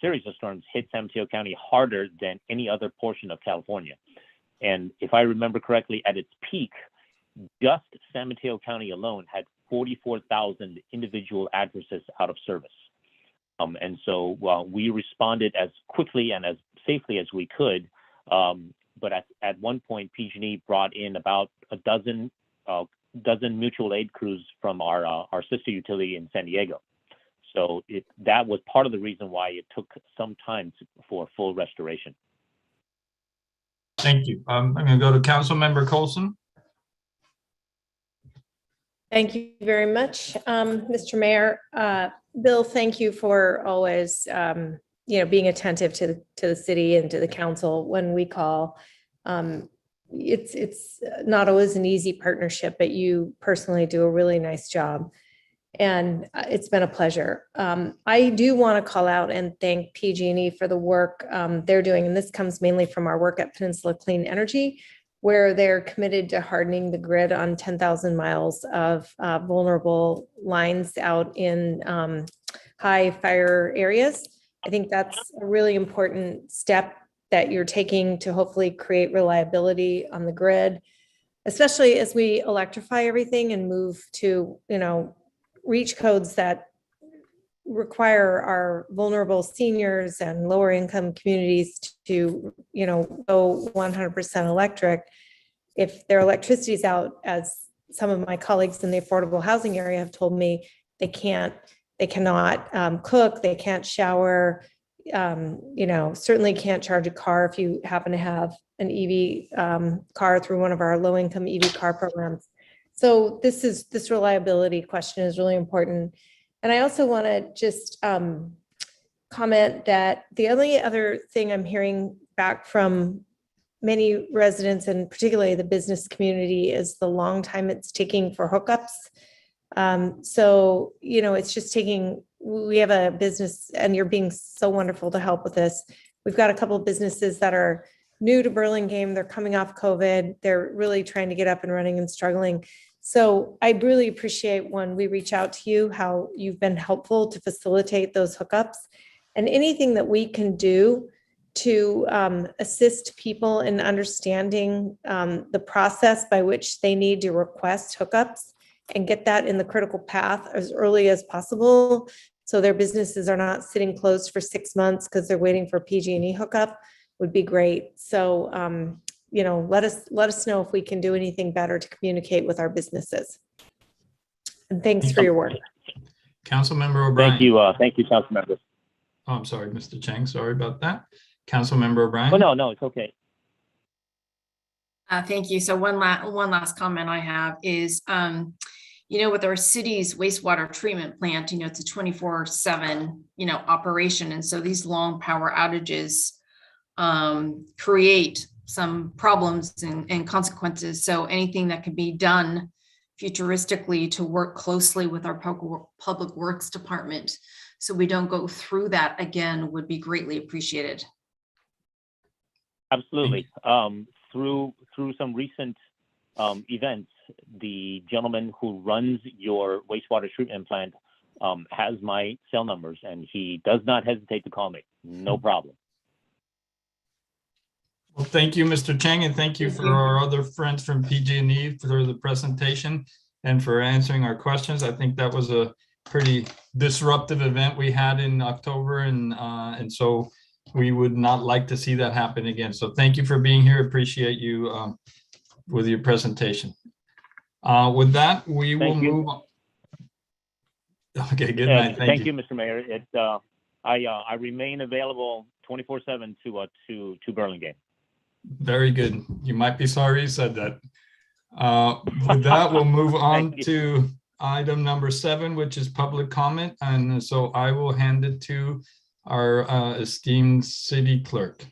series of storms hit San Mateo County harder than any other portion of California. And if I remember correctly, at its peak, just San Mateo County alone had 44,000 individual addresses out of service. And so we responded as quickly and as safely as we could. But at one point, PG&E brought in about a dozen mutual aid crews from our sister utility in San Diego. So that was part of the reason why it took some time for full restoration. Thank you. I'm going to go to Councilmember Colson. Thank you very much, Mr. Mayor. Bill, thank you for always, being attentive to the city and to the council when we call. It's not always an easy partnership, but you personally do a really nice job. And it's been a pleasure. I do want to call out and thank PG&E for the work they're doing. And this comes mainly from our work at Peninsula Clean Energy, where they're committed to hardening the grid on 10,000 miles of vulnerable lines out in high fire areas. I think that's a really important step that you're taking to hopefully create reliability on the grid, especially as we electrify everything and move to, reach codes that require our vulnerable seniors and lower income communities to, go 100% electric. If their electricity is out, as some of my colleagues in the affordable housing area have told me, they cannot cook, they can't shower, certainly can't charge a car if you happen to have an EV car through one of our low income EV car programs. So this reliability question is really important. And I also want to just comment that the only other thing I'm hearing back from many residents, and particularly the business community, is the long time it's taking for hookups. So, it's just we have a business, and you're being so wonderful to help with this. We've got a couple of businesses that are new to Burlingame. They're coming off COVID. They're really trying to get up and running and struggling. So I really appreciate when we reach out to you, how you've been helpful to facilitate those hookups, and anything that we can do to assist people in understanding the process by which they need to request hookups and get that in the critical path as early as possible, so their businesses are not sitting closed for 6 months because they're waiting for PG&E hookup, would be great. So, let us know if we can do anything better to communicate with our businesses. And thanks for your work. Councilmember O'Brien. Thank you, council members. Oh, I'm sorry, Mr. Chang. Sorry about that. Councilmember O'Brien. Oh, no, it's okay. Thank you. So one last comment I have is, with our city's wastewater treatment plant, it's a 24/7, operation. And so these long power outages create some problems and consequences. So anything that can be done futuristically to work closely with our public works department so we don't go through that again would be greatly appreciated. Absolutely. Through some recent events, the gentleman who runs your wastewater treatment plant has my cell numbers, and he does not hesitate to call me. No problem. Well, thank you, Mr. Chang, and thank you for our other friends from PG&E for the presentation and for answering our questions. I think that was a pretty disruptive event we had in October, and so we would not like to see that happen again. So thank you for being here. Appreciate you with your presentation. With that, we will move on. Okay, good night. Thank you, Mr. Mayor. I remain available 24/7 to Burlingame. Very good. You might be sorry you said that. With that, we'll move on to item number 7, which is public comment. And so I will hand it to our esteemed city clerk.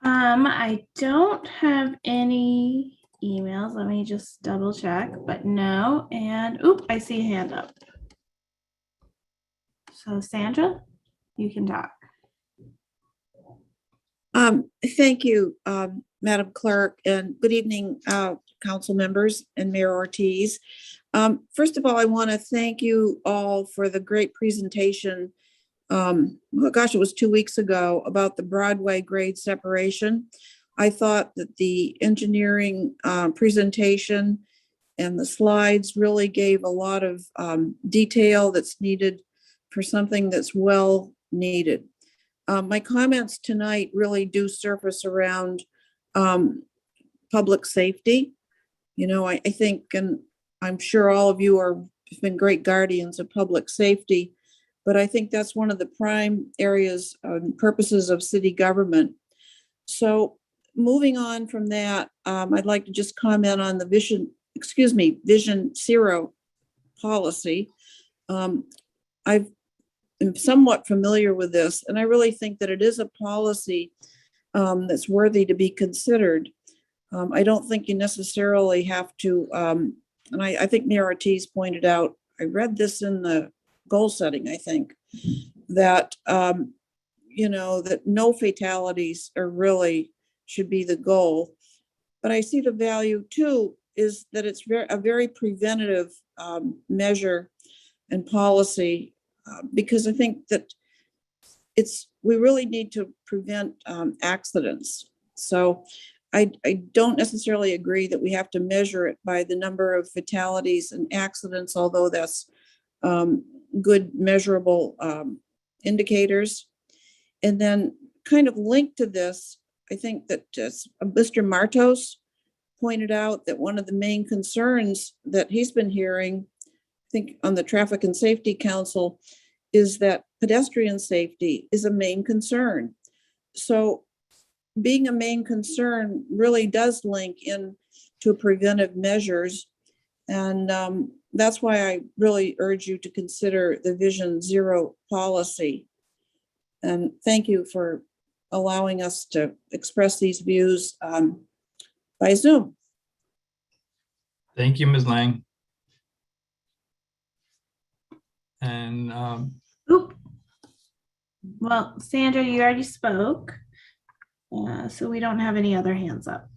I don't have any emails. Let me just double check, but no. And I see a hand up. So Sandra, you can talk. Thank you, Madam Clerk, and good evening, council members and Mayor Ortiz. First of all, I want to thank you all for the great presentation. Oh gosh, it was 2 weeks ago, about the Broadway grade separation. I thought that the engineering presentation and the slides really gave a lot of detail that's needed for something that's well needed. My comments tonight really do surface around public safety. I think, and I'm sure all of you have been great guardians of public safety, but I think that's one of the prime areas and purposes of city government. So moving on from that, I'd like to just comment on the Vision Zero policy. I'm somewhat familiar with this, and I really think that it is a policy that's worthy to be considered. I don't think you necessarily have to, and I think Mayor Ortiz pointed out, I read this in the goal setting, I think, that, that no fatalities should be the goal. But I see the value too, is that it's a very preventative measure and policy because I think that we really need to prevent accidents. So I don't necessarily agree that we have to measure it by the number of fatalities and accidents, although that's good measurable indicators. And then kind of linked to this, I think that Mr. Martos pointed out that one of the main concerns that he's been hearing, I think on the Traffic and Safety Council, is that pedestrian safety is a main concern. So being a main concern really does link in to preventive measures. And that's why I really urge you to consider the Vision Zero policy. And thank you for allowing us to express these views by Zoom. Thank you, Ms. Lang. And well, Sandra, you already spoke. So we don't have any other hands up.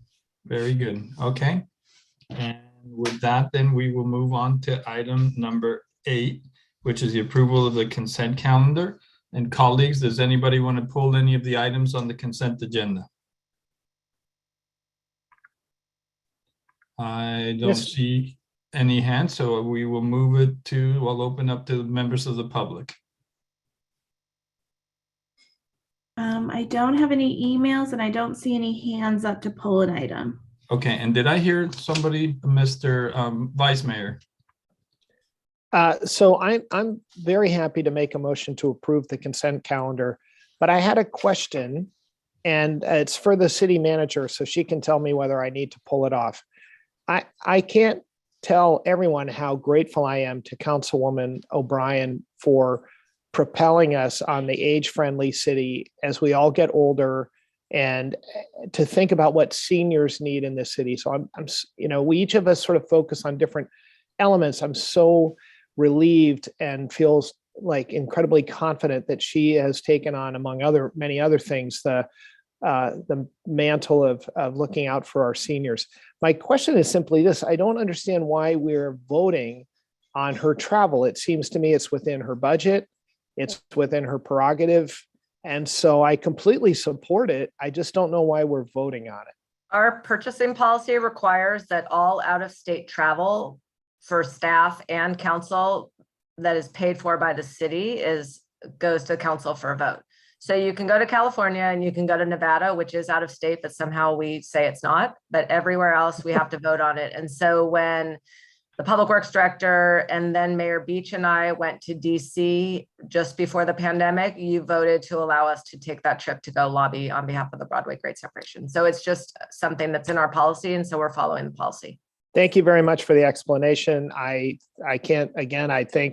very good. Okay. And with that, then we will move on to item number 8, which is the approval of the consent calendar. And colleagues, does anybody want to pull any of the items on the consent agenda? I don't Yes. see any hands, so we will move it to, we'll open up to members of the public. I don't have any emails and I don't see any hands up to pull an item. Okay, and did I hear somebody, Mr. Vice Mayor? So I'm very happy to make a motion to approve the consent calendar, but I had a question, and it's for the city manager, so she can tell me whether I need to pull it off. I can't tell everyone how grateful I am to Councilwoman O'Brien for propelling us on the age-friendly city as we all get older, and to think about what seniors need in this city. So we each of us sort of focus on different elements. I'm so relieved and feels like incredibly confident that she has taken on, among many other things, the mantle of looking out for our seniors. My question is simply this: I don't understand why we're voting on her travel. It seems to me it's within her budget, it's within her prerogative, and so I completely support it. I just don't know why we're voting on it. Our purchasing policy requires that all out-of-state travel for staff and council that is paid for by the city goes to council for a vote. So you can go to California and you can go to Nevada, which is out of state, but somehow we say it's not, but everywhere else we have to vote on it. And so when the Public Works Director and then Mayor Beach and I went to DC just before the pandemic, you voted to allow us to take that trip to go lobby on behalf of the Broadway Great Separation. So it's just something that's in our policy, and so we're following the policy. Thank you very much for the explanation. I thank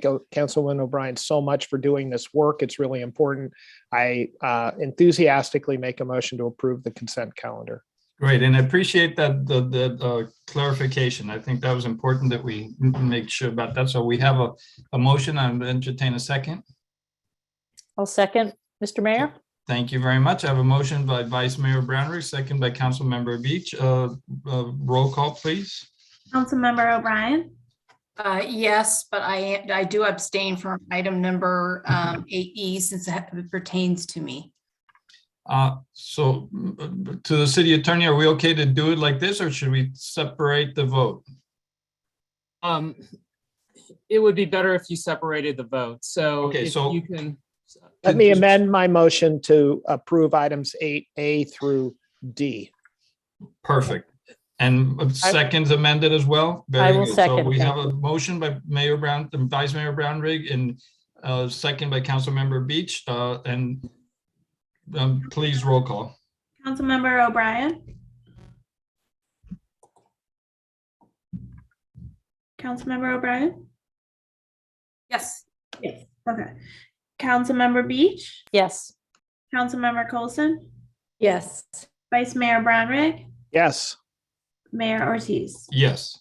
Councilwoman O'Brien so much for doing this work. It's really important. I enthusiastically make a motion to approve the consent calendar. Great, and I appreciate that the clarification. I think that was important that we make sure about that. So we have a motion. I'm going to entertain a second. I'll second, Mr. Mayor. Thank you very much. I have a motion by Vice Mayor Brownrigg, second by Councilmember Beach. Roll call, please. Councilmember O'Brien? Yes, but I do abstain from item number 8E since it pertains to me. So to the city attorney, are we okay to do it like this, or should we separate the vote? It would be better if you separated the vote. So Okay, if so you can. Let me amend my motion to approve items 8A through D. Perfect. And seconds amended as well? I will good. second, So we thank have a motion by Mayor Brown, Vice Mayor Brownrigg, and second by Councilmember Beach. And please roll call. Councilmember O'Brien? Councilmember O'Brien? Yes. Yes. Okay. Councilmember Beach? Yes. Councilmember Coulson? Yes. Vice Mayor Brownrigg? Yes. Mayor Ortiz? Yes.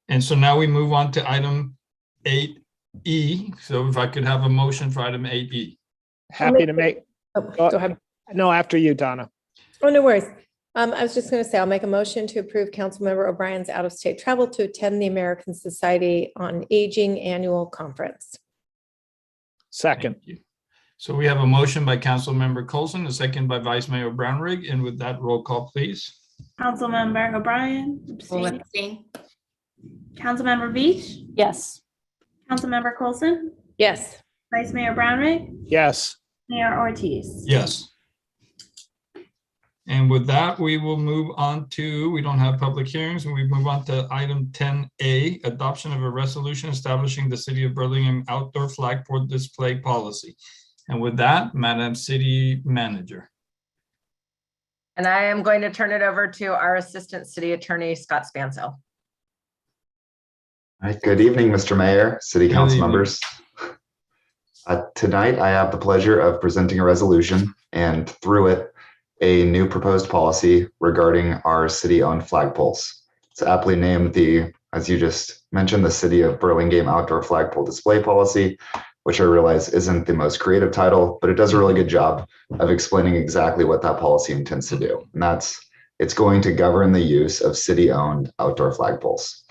And so now we move on to item 8E. So if I could have a motion for item 8E. Happy to make. Go ahead. No, after you, Donna. Oh, no worries. I was just going to say, I'll make a motion to approve Councilmember O'Brien's out-of-state travel to attend the American Society on Aging Annual Conference. Second. Thank you. So we have a motion by Councilmember Coulson, a second by Vice Mayor Brownrigg, and with that, roll call, please. Councilmember O'Brien. Will Abstaining. abstain. Councilmember Beach. Yes. Councilmember Coulson. Yes. Vice Mayor Brownrigg. Yes. Mayor Ortiz. Yes. And with that, we will move on to, we don't have public hearings, and we move on to item 10A, adoption of a resolution establishing the City of Burlingame outdoor flagpole display policy. And with that, Madam City Manager. And I am going to turn it over to our Assistant City Attorney, Scott Spanso. All right, good evening, Mr. Mayor, City Council members. Tonight, I have the pleasure of presenting a resolution and through it, a new proposed policy regarding our city-owned flagpoles. It's aptly named the, as you just mentioned, the City of Burlingame Outdoor Flagpole Display Policy, which I realize isn't the most creative title, but it does a really good job of explaining exactly what that policy intends to do. And it's going to govern the use of city-owned outdoor flagpoles.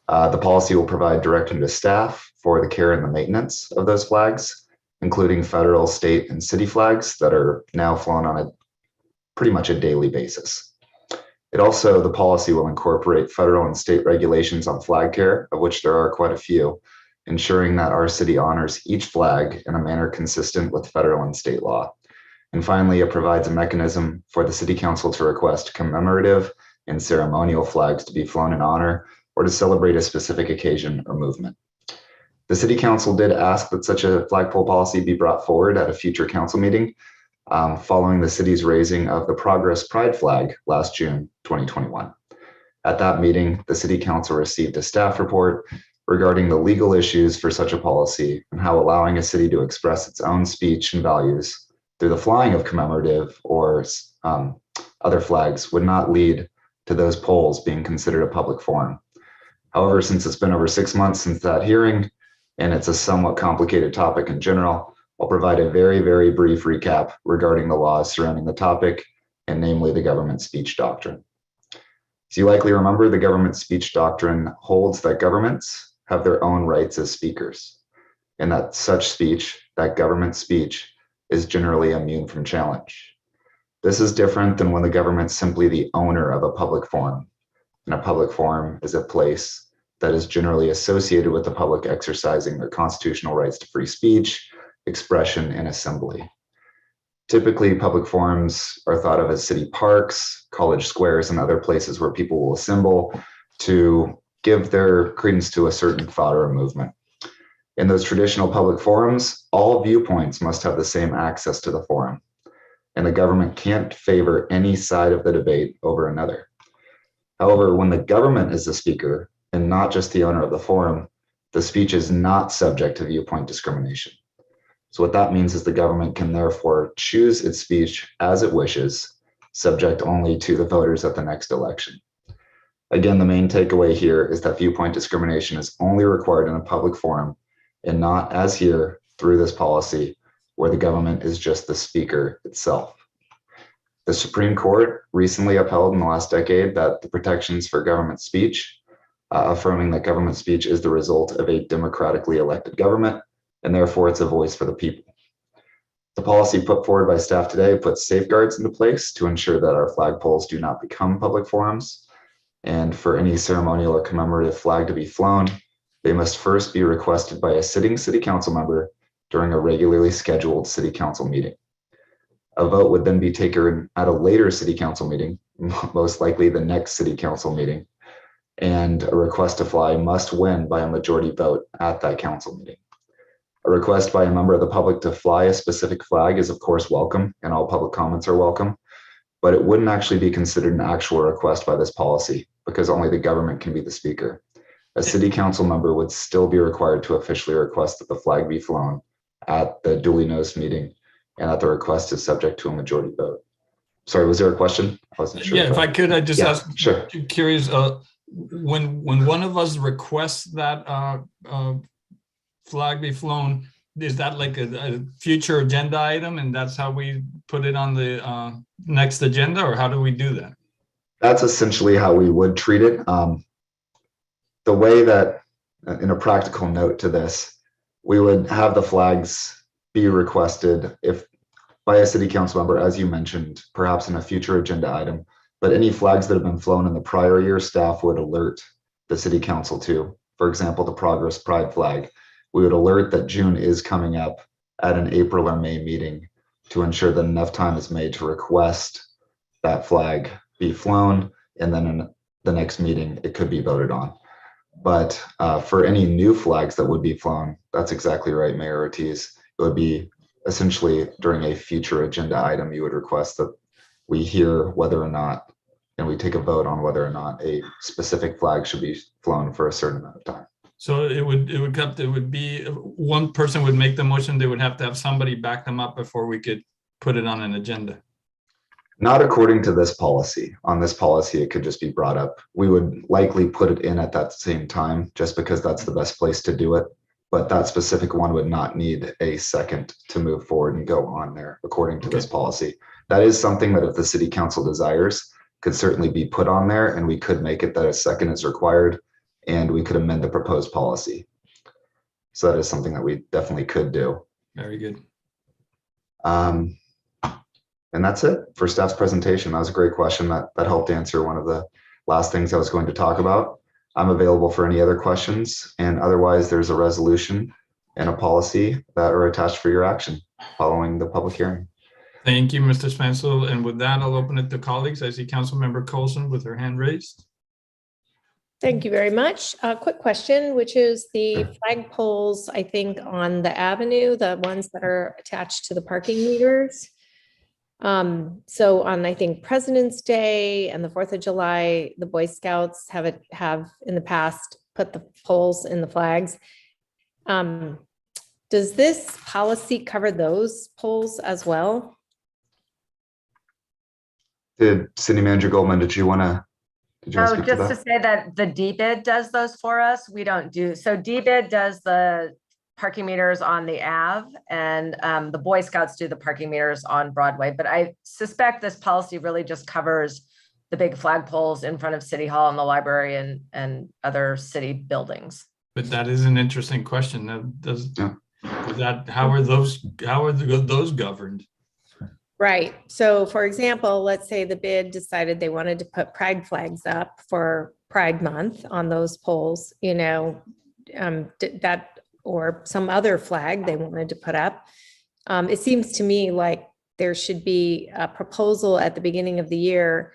The policy will provide direction to staff for the care and the maintenance of those flags, including federal, state, and city flags that are now flown on a pretty much a daily basis. The policy will incorporate federal and state regulations on flag care, of which there are quite a few, ensuring that our city honors each flag in a manner consistent with federal and state law. And finally, it provides a mechanism for the City Council to request commemorative and ceremonial flags to be flown in honor or to celebrate a specific occasion or movement. The City Council did ask that such a flagpole policy be brought forward at a future council meeting, following the city's raising of the Progress Pride flag last June 2021. At that meeting, the City Council received a staff report regarding the legal issues for such a policy and how allowing a city to express its own speech and values through the flying of commemorative or other flags would not lead to those poles being considered a public forum. However, since it's been over 6 months since that hearing, and it's a somewhat complicated topic in general, I'll provide a very, very brief recap regarding the laws surrounding the topic, and namely the government speech doctrine. As you likely remember, the government speech doctrine holds that governments have their own rights as speakers, and that such speech, that government speech, is generally immune from challenge. This is different than when the government's simply the owner of a public forum, and a public forum is a place that is generally associated with the public exercising their constitutional rights to free speech, expression, and assembly. Typically, public forums are thought of as city parks, college squares, and other places where people will assemble to give their credence to a certain thought or a movement. In those traditional public forums, all viewpoints must have the same access to the forum, and the government can't favor any side of the debate over another. However, when the government is the speaker and not just the owner of the forum, the speech is not subject to viewpoint discrimination. So what that means is the government can therefore choose its speech as it wishes, subject only to the voters at the next election. Again, the main takeaway here is that viewpoint discrimination is only required in a public forum and not, as here, through this policy, where the government is just the speaker itself. The Supreme Court recently upheld in the last decade that the protections for government speech, affirming that government speech is the result of a democratically elected government, and therefore it's a voice for the people. The policy put forward by staff today puts safeguards into place to ensure that our flagpoles do not become public forums. And for any ceremonial or commemorative flag to be flown, they must first be requested by a sitting city council member during a regularly scheduled city council meeting. A vote would then be taken at a later city council meeting, most likely the next city council meeting, and a request to fly must win by a majority vote at that council meeting. A request by a member of the public to fly a specific flag is of course welcome, and all public comments are welcome, but it wouldn't actually be considered an actual request by this policy because only the government can be the speaker. A city council member would still be required to officially request that the flag be flown at the duly noticed meeting, and that the request is subject to a majority vote. Sorry, was there a question? I wasn't sure. Yeah, if I could, I just ask, sure. Curious, when one of us requests that flag be flown, is that like a future agenda item and that's how we put it on the next agenda, or how do we do that? That's essentially how we would treat it. The way that, in a practical note to this, we would have the flags be requested if by a city council member, as you mentioned, perhaps in a future agenda item. But any flags that have been flown in the prior year, staff would alert the city council to. For example, the Progress Pride flag. We would alert that June is coming up at an April or May meeting to ensure that enough time is made to request that flag be flown, and then in the next meeting, it could be voted on. But for any new flags that would be flown, that's exactly right, Mayor Ortiz. It would be essentially during a future agenda item, you would request that we hear whether or not, and we take a vote on whether or not a specific flag should be flown for a certain amount of time. So it would be one person would make the motion. They would have to have somebody back them up before we could put it on an agenda. Not according to this policy. On this policy, it could just be brought up. We would likely put it in at that same time, just because that's the best place to do it. But that specific one would not need a second to move forward and go on there, according to this policy. That is something that if the city council desires, could certainly be put on there, and we could make it that a second is required, and we could amend the proposed policy. So that is something that we definitely could do. Very good. And that's it for staff's presentation. That was a great question. That helped answer one of the last things I was going to talk about. I'm available for any other questions, and otherwise there's a resolution and a policy that are attached for your action following the public hearing. Thank you, Mr. Spencer. And with that, I'll open it to colleagues. I see Councilmember Colson with her hand raised. Thank you very much. A quick question, which is the flag poles, I think, on the avenue, the ones that are attached to the parking meters. So on, I think, President's Day and the 4th of July, the Boy Scouts have in the past put the poles in the flags. Does this policy cover those poles as well? Did City Manager Goldman, did you want to Oh, just to say that the DBID does those for us. We don't do, so DBID does the parking meters on the Ave, and the Boy Scouts do the parking meters on Broadway. But I suspect this policy really just covers the big flag poles in front of City Hall and the library and other city buildings. But that is an interesting question. How are those governed? Right. So for example, let's say the bid decided they wanted to put pride flags up for Pride Month on those poles, you know, that or some other flag they wanted to put up. It seems to me like there should be a proposal at the beginning of the year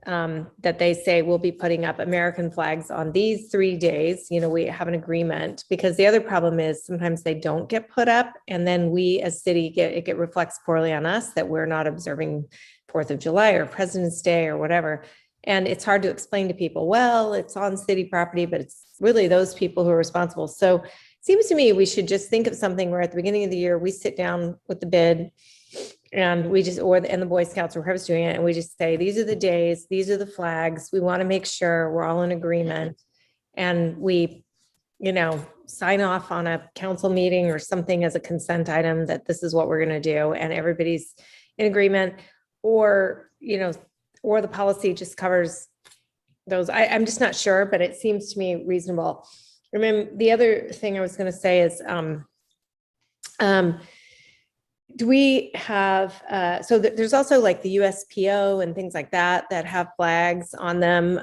that they say we'll be putting up American flags on these 3 days. You know, we have an agreement, because the other problem is sometimes they don't get put up, and then we as city it reflects poorly on us that we're not observing 4th of July or President's Day or whatever. And it's hard to explain to people, well, it's on city property, but it's really those people who are responsible. So it seems to me we should just think of something where at the beginning of the year, we sit down with the bid and we just, and the Boy Scouts or whoever's doing it, and we just say, these are the days, these are the flags. We want to make sure we're all in agreement. And we, you know, sign off on a council meeting or something as a consent item that this is what we're going to do, and everybody's in agreement. Or, you know, or the policy just covers those. I'm just not sure, but it seems to me reasonable. Remember, the other thing I was going to say is, do we have, so there's also like the USPO and things like that have flags on them.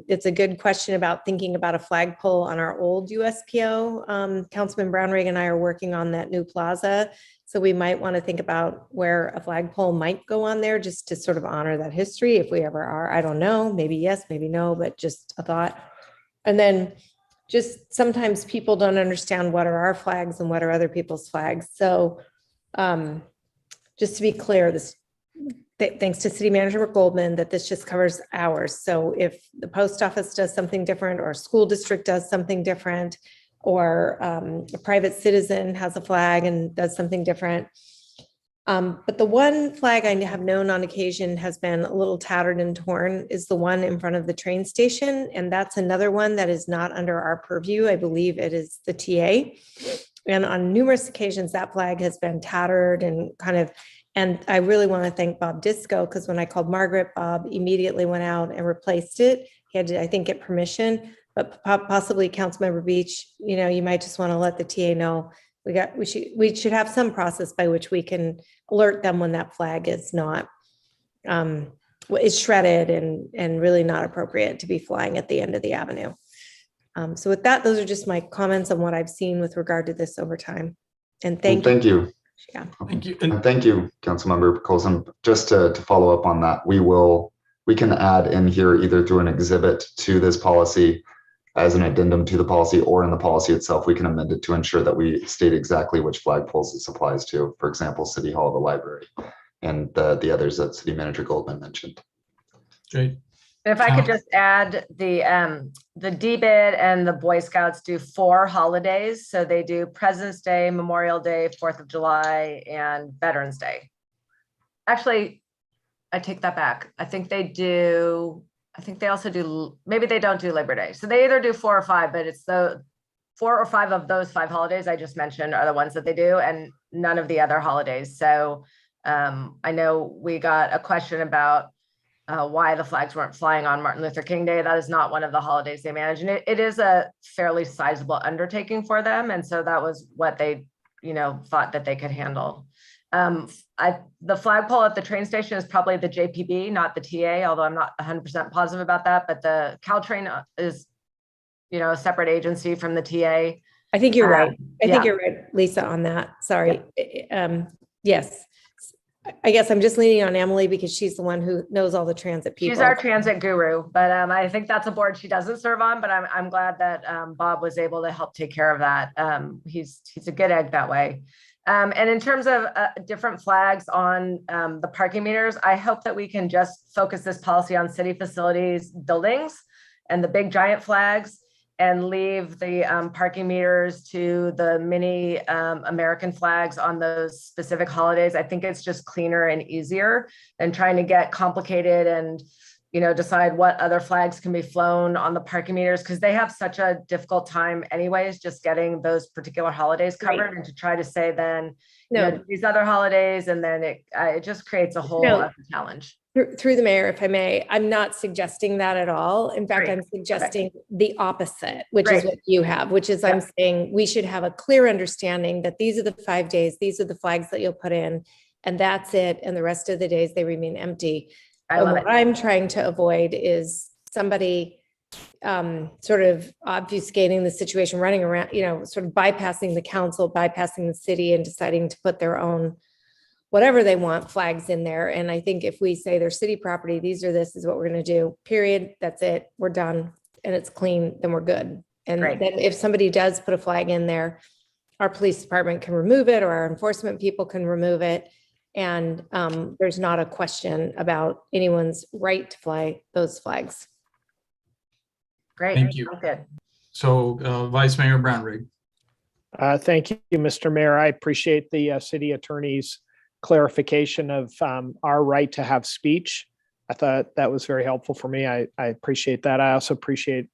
It's a good question about thinking about a flagpole on our old USPO. Councilman Brownrigg and I are working on that new plaza. So we might want to think about where a flagpole might go on there, just to sort of honor that history if we ever are. I don't know, maybe yes, maybe no, but just a thought. And then just sometimes people don't understand what are our flags and what are other people's flags. So just to be clear, this, thanks to City Manager Goldman, that this just covers ours. So if the post office does something different, or a school district does something different, or a private citizen has a flag and does something different. But the one flag I have known on occasion has been a little tattered and torn is the one in front of the train station. And that's another one that is not under our purview. I believe it is the TA. And on numerous occasions, that flag has been tattered and kind of, and I really want to thank Bob Disco, because when I called Margaret, Bob immediately went out and replaced it. He had to, I think, get permission, but possibly Councilmember Beach, you know, you might just want to let the TA know we should have some process by which we can alert them when that flag is not, is shredded and really not appropriate to be flying at the end of the avenue. So with that, those are just my comments on what I've seen with regard to this over time. And thank you. Yeah. Thank you. And thank you, Councilmember Colson. Just to follow up on that, we can add in here either through an exhibit to this policy as an addendum to the policy, or in the policy itself, we can amend it to ensure that we state exactly which flagpoles this applies to. For example, City Hall, the library, and the others that City Manager Goldman mentioned. Great. If I could just add, the DBID and the Boy Scouts do 4 holidays. So they do President's Day, Memorial Day, 4th of July, and Veterans Day. Actually, I take that back. I think they also do, maybe they don't do Labor Day. So they either do 4 or 5, but it's the 4 or 5 of those 5 holidays I just mentioned are the ones that they do, and none of the other holidays. So I know we got a question about why the flags weren't flying on Martin Luther King Day. That is not one of the holidays they manage. And it is a fairly sizable undertaking for them. And so that was what they, thought that they could handle. The flagpole at the train station is probably the JPB, not the TA, although I'm not 100% positive about that. But the Caltrain is, a separate agency from the TA. I think you're right. I think you're right, Lisa, on that. Sorry. Yeah. Yes. I guess I'm just leaning on Emily because she's the one who knows all the transit people. She's our transit guru, but I think that's a board she doesn't serve on, but I'm glad that Bob was able to help take care of that. He's a good egg that way. And in terms of different flags on the parking meters, I hope that we can just focus this policy on city facilities, buildings, and the big giant flags, and leave the parking meters to the mini American flags on those specific holidays. I think it's just cleaner and easier than trying to get complicated and decide what other flags can be flown on the parking meters, because they have such a difficult time anyways, just getting those particular holidays covered. Right. And to try to say then, these other holidays, and then it just creates a whole other challenge. Through the mayor, if I may, I'm not suggesting that at all. In fact, I'm suggesting the opposite, which is what you have, which is I'm saying we should have a clear understanding that these are the 5 days, these are the flags that you'll put in, and that's it. And the rest of the days they remain empty. What I'm trying to avoid is somebody sort of obfuscating the situation, running around, sort of bypassing the council, bypassing the city, and deciding to put their own whatever they want flags in there. And I think if we say they're city property, this is what we're going to do, period. That's it. We're done. And it's clean, then we're good. And then if somebody does put a flag in there, our police department can remove it, or our enforcement people can remove it. And there's not a question about anyone's right to fly those flags. Great. Thank you. Good. So Vice Mayor Brownrigg. Thank you, Mr. Mayor. I appreciate the city attorney's clarification of our right to have speech. I thought that was very helpful for me. I appreciate that. I also appreciate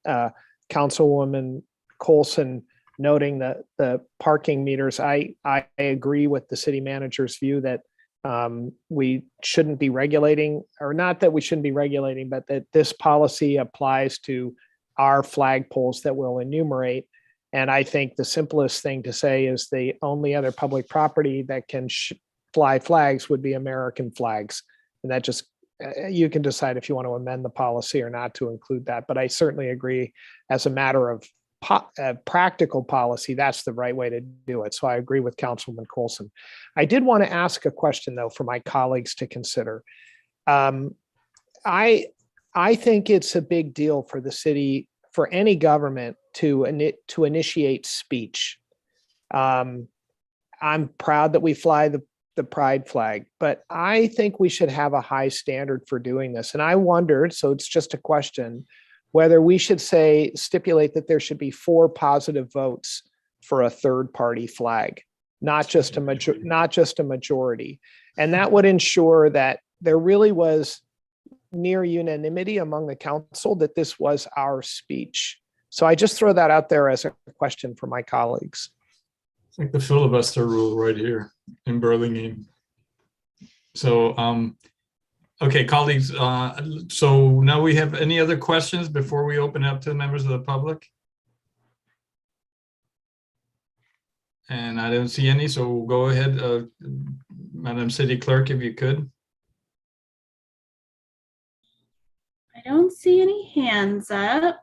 Councilwoman Colson noting that the parking meters. I agree with the city manager's view that we shouldn't be regulating, or not that we shouldn't be regulating, but that this policy applies to our flagpoles that we'll enumerate. And I think the simplest thing to say is the only other public property that can fly flags would be American flags. And that just, you can decide if you want to amend the policy or not to include that. But I certainly agree, as a matter of practical policy, that's the right way to do it. So I agree with Councilwoman Colson. I did want to ask a question, though, for my colleagues to consider. I think it's a big deal for the city, for any government to initiate speech. I'm proud that we fly the pride flag, but I think we should have a high standard for doing this. And I wondered, so it's just a question, whether we should stipulate that there should be 4 positive votes for a third party flag, not just a majority. And that would ensure that there really was near unanimity among the council that this was our speech. So I just throw that out there as a question for my colleagues. It's like the filibuster rule right here in Burlingame. So, okay, colleagues, so now we have any other questions before we open up to the members of the public? And I don't see any, so we'll go ahead, Madam City Clerk, if you could. I don't see any hands up.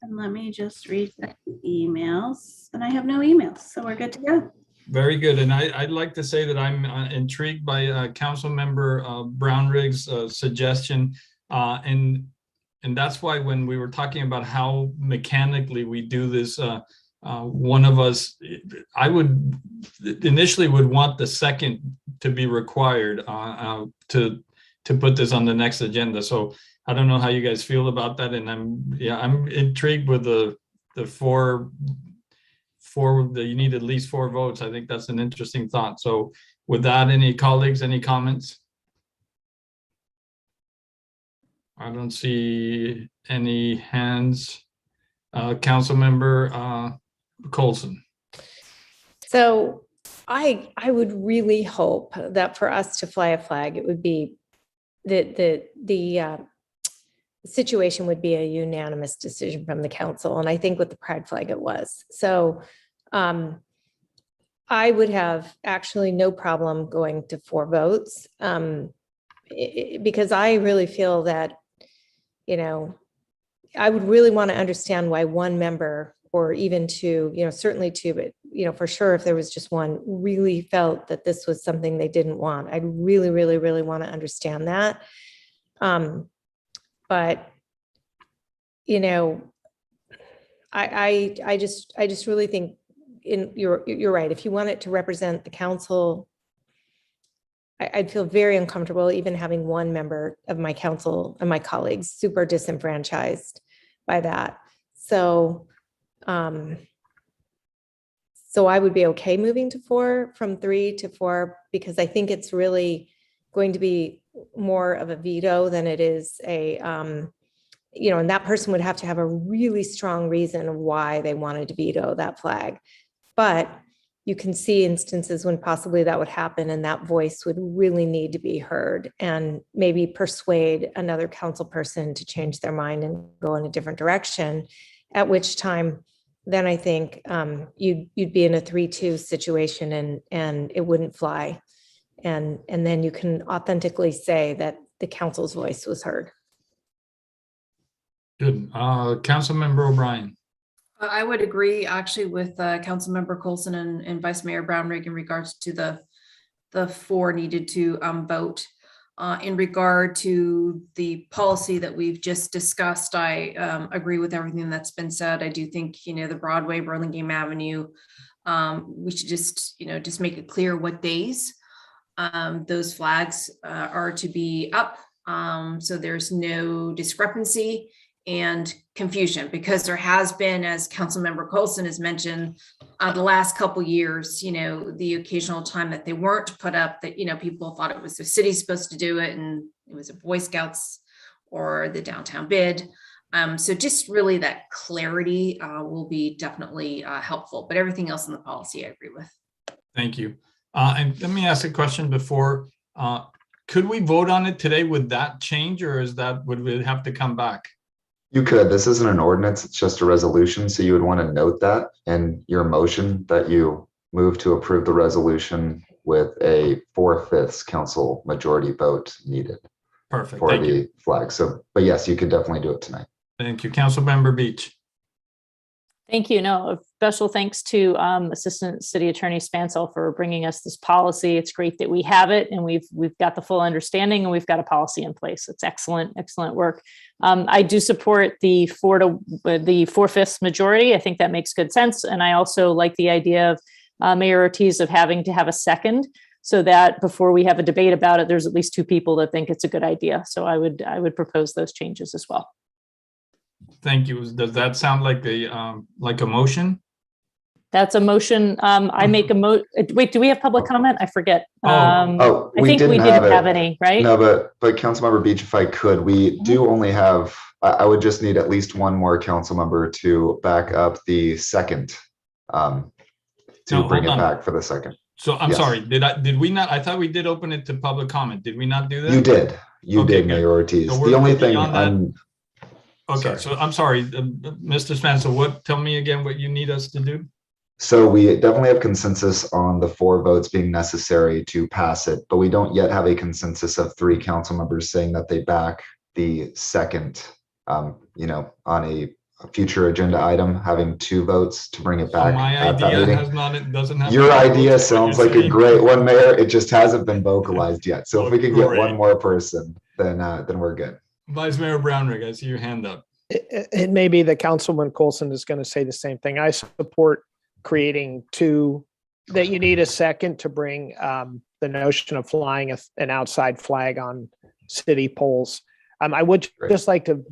And let me just read the emails. And I have no emails, so we're good to go. Very good. And I'd like to say that I'm intrigued by Council Member Brownrigg's suggestion. And that's why when we were talking about how mechanically we do this, one of us, I would initially would want the second to be required to put this on the next agenda. So I don't know how you guys feel about that. And I'm intrigued with the four, you need at least 4 votes. I think that's an interesting thought. So with that, any colleagues, any comments? I don't see any hands. Council Member Colson. So I would really hope that for us to fly a flag, it would be the situation would be a unanimous decision from the council. And I think with the pride flag it was. So I would have actually no problem going to 4 votes because I really feel that, I would really want to understand why 1 member or even 2, certainly 2, but, for sure, if there was just 1, really felt that this was something they didn't want. I'd really, really, really want to understand that. But, I just really think you're right. If you want it to represent the council, I'd feel very uncomfortable even having 1 member of my council and my colleagues super disenfranchised by that. So I would be okay moving to 4 from 3 to 4, because I think it's really going to be more of a veto than it is a, and that person would have to have a really strong reason why they wanted to veto that flag. But you can see instances when possibly that would happen, and that voice would really need to be heard and maybe persuade another council person to change their mind and go in a different direction, at which time then I think you'd be in a 3-2 situation and it wouldn't fly. And then you can authentically say that the council's voice was heard. Good. Council Member O'Brien. I would agree actually with Councilmember Colson and Vice Mayor Brownrigg in regards to the 4 needed to vote. In regard to the policy that we've just discussed, I agree with everything that's been said. I do think, the Broadway, Burlingame Avenue, we should just make it clear what days those flags are to be up. So there's no discrepancy and confusion, because there has been, as Councilmember Colson has mentioned, the last couple years, the occasional time that they weren't put up, that, people thought it was the city supposed to do it and it was a Boy Scouts or the downtown bid. So just really that clarity will be definitely helpful, but everything else in the policy I agree with. Thank you. And let me ask a question before. Could we vote on it today with that change, or would we have to come back? You could. This isn't an ordinance, it's just a resolution. So you would want to note that in your motion that you move to approve the resolution with a 4/5 council majority vote needed. Perfect. For the flag. So, but yes, you could definitely do it tonight. Thank you. Council Member Beach. Thank you. No, a special thanks to Assistant City Attorney Spansel for bringing us this policy. It's great that we have it and we've got the full understanding and we've got a policy in place. It's excellent work. I do support the 4/5 majority. I think that makes good sense. And I also like the idea of Mayor Ortiz of having to have a second, so that before we have a debate about it, there's at least 2 people that think it's a good idea. So I would propose those changes as well. Thank you. Does that sound like a motion? That's a motion. I make a wait, do we have public comment? I forget. I think we didn't have any, right? No, but Councilmember Beach, if I could, we do only have, I would just need at least 1 more council member to back up the second, to bring it back for the second. So I'm sorry, did we not? I thought we did open it to public comment. Did we not do that? You did. You did, Mayor Ortiz. So the only thing Okay, so I'm sorry, Mr. Spencer, tell me again what you need us to do? So we definitely have consensus on the 4 votes being necessary to pass it, but we don't yet have a consensus of 3 council members saying that they back the second, on a future agenda item, having 2 votes to bring it back My at that idea meeting. has not, it doesn't have. Your enough idea votes, is what sounds you're like a saying? great one, Mayor. It just hasn't been vocalized yet. So if we can get Great. one more person, then we're good. Vice Mayor Brownrigg, I see your hand up. It may be that Councilman Colson is going to say the same thing. I support creating 2, that you need a second to bring the notion of flying an outside flag on city polls. I would just like to,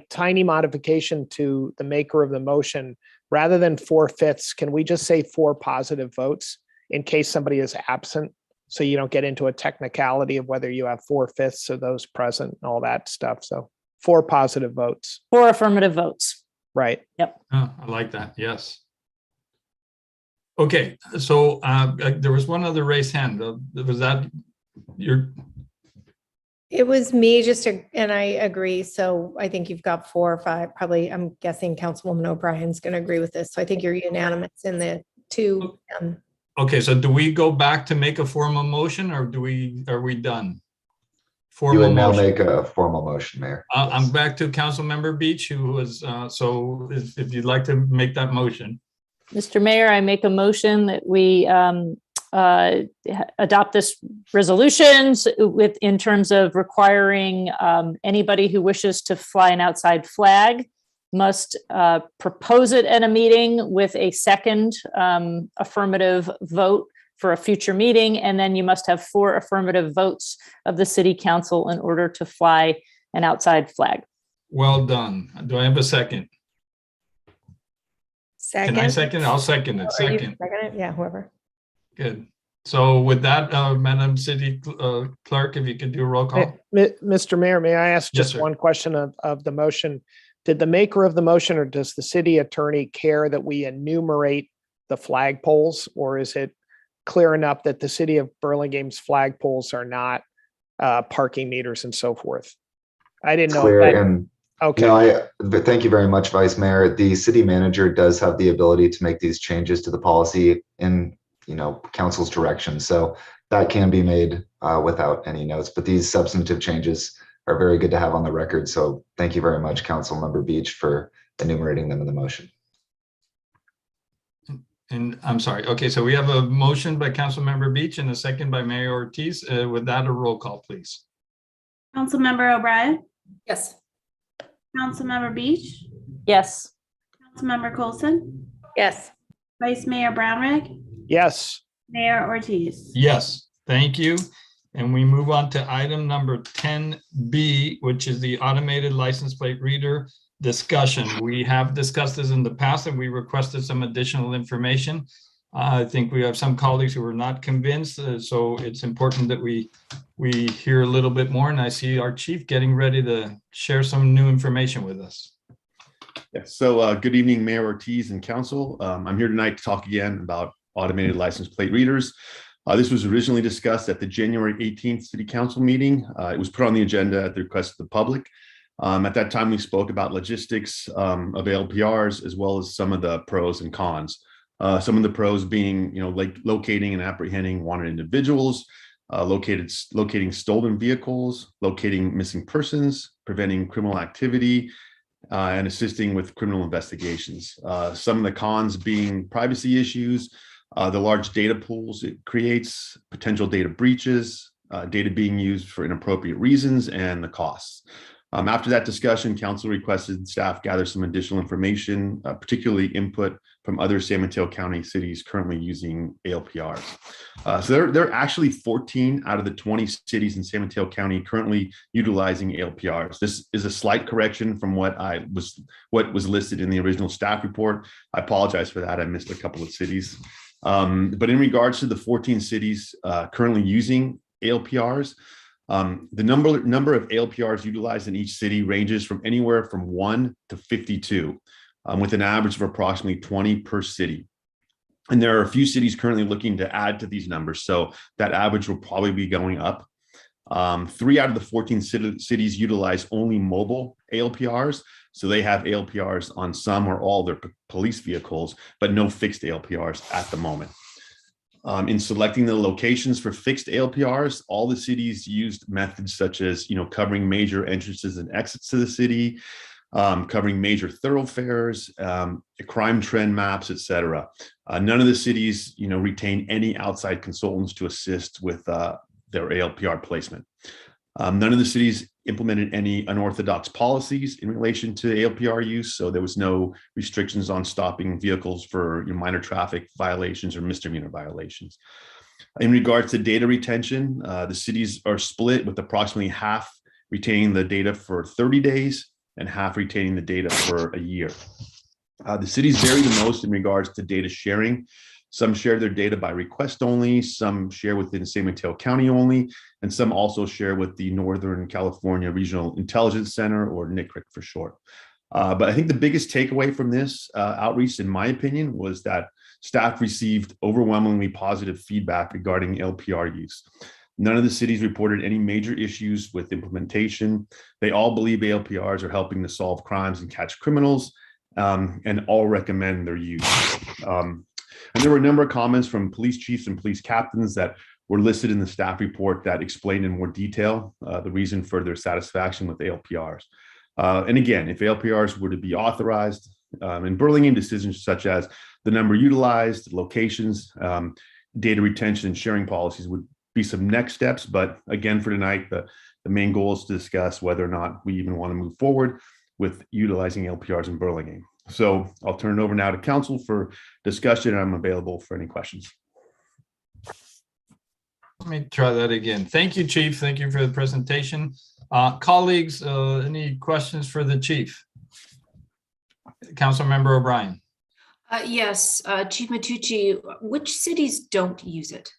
tiny modification to the maker of the motion, rather than 4/5, can we just say 4 positive votes in case somebody is absent? So you don't get into a technicality of whether you have 4/5 of those present and all that stuff. So 4 positive votes. 4 affirmative votes. Right. Yep. Oh, I like that. Yes. Okay, so there was one other raised hand. Was that your? It was me and I agree. So I think you've got 4 or 5, probably, I'm guessing Councilwoman O'Brien's going to agree with this. So I think you're unanimous in the 2. Okay, so do we go back to make a formal motion, or are we done? You would now make a formal motion, Mayor. I'm back to Councilmember Beach, who was, so if you'd like to make that motion. Mr. Mayor, I make a motion that we adopt this resolutions in terms of requiring anybody who wishes to fly an outside flag must propose it at a meeting with a second affirmative vote for a future meeting, and then you must have 4 affirmative votes of the city council in order to fly an outside flag. Well done. Do I have a second? Second. Can I second? I'll second it. Second. Yeah, whoever. Good. So with that, Madam City Clerk, if you could do a roll call. Mr. Mayor, may I ask Yes, just sir. one question of the motion? Did the maker of the motion, or does the city attorney care that we enumerate the flagpoles, or is it clear enough that the city of Burlingame's flagpoles are not parking meters and so forth? I didn't know. Clear and okay. No, thank you very much, Vice Mayor. The city manager does have the ability to make these changes to the policy in, council's direction. So that can be made without any notes, but these substantive changes are very good to have on the record. So thank you very much, Councilmember Beach, for enumerating them in the motion. And I'm sorry. Okay, so we have a motion by Councilmember Beach and a second by Mayor Ortiz. With that, a roll call, please. Councilmember O'Brien, Yes. Councilmember Beach, Yes. Councilmember Colson, Yes. Vice Mayor Brownrigg, Yes. Mayor Ortiz. Yes, thank you. And we move on to item number 10B, which is the automated license plate reader discussion. We have discussed this in the past and we requested some additional information. I think we have some colleagues who were not convinced, so it's important that we hear a little bit more. And I see our chief getting ready to share some new information with us. Yes. So good evening, Mayor Ortiz and Council. I'm here tonight to talk again about automated license plate readers. This was originally discussed at the January 18th City Council meeting. It was put on the agenda at the request of the public. At that time, we spoke about logistics of ALPRs, as well as some of the pros and cons. Some of the pros being, like locating and apprehending wanted individuals, locating stolen vehicles, locating missing persons, preventing criminal activity, and assisting with criminal investigations. Some of the cons being privacy issues, the large data pools it creates, potential data breaches, data being used for inappropriate reasons, and the costs. After that discussion, council requested staff gather some additional information, particularly input from other San Mateo County cities currently using ALPRs. So there are actually 14 out of the 20 cities in San Mateo County currently utilizing ALPRs. This is a slight correction from what was listed in the original staff report. I apologize for that. I missed a couple of cities. But in regards to the 14 cities currently using ALPRs, the number of ALPRs utilized in each city ranges from anywhere from 1 to 52, with an average of approximately 20 per city. And there are a few cities currently looking to add to these numbers, so that average will probably be going up. 3 out of the 14 cities utilize only mobile ALPRs. So they have ALPRs on some or all their police vehicles, but no fixed ALPRs at the moment. In selecting the locations for fixed ALPRs, all the cities used methods such as, covering major entrances and exits to the city, covering major thoroughfares, crime trend maps, etc. None of the cities, retain any outside consultants to assist with their ALPR placement. None of the cities implemented any unorthodox policies in relation to ALPR use, so there was no restrictions on stopping vehicles for minor traffic violations or misdemeanor violations. In regards to data retention, the cities are split with approximately half retaining the data for 30 days and half retaining the data for a year. The cities vary the most in regards to data sharing. Some share their data by request only, some share within San Mateo County only, and some also share with the Northern California Regional Intelligence Center, or NCRIC for short. But I think the biggest takeaway from this outreach, in my opinion, was that staff received overwhelmingly positive feedback regarding LPR use. None of the cities reported any major issues with implementation. They all believe ALPRs are helping to solve crimes and catch criminals, and all recommend their use. And there were a number of comments from police chiefs and police captains that were listed in the staff report that explained in more detail the reason for their satisfaction with ALPRs. And again, if ALPRs were to be authorized in Burlingame, decisions such as the number utilized, locations, data retention and sharing policies would be some next steps. But again, for tonight, the main goal is to discuss whether or not we even want to move forward with utilizing LPRs in Burlingame. So I'll turn it over now to council for discussion, and I'm available for any questions. Let me try that again. Thank you, Chief. Thank you for the presentation. Colleagues, any questions for the Chief? Councilmember O'Brien. Yes, Chief Matucci, which cities don't use it?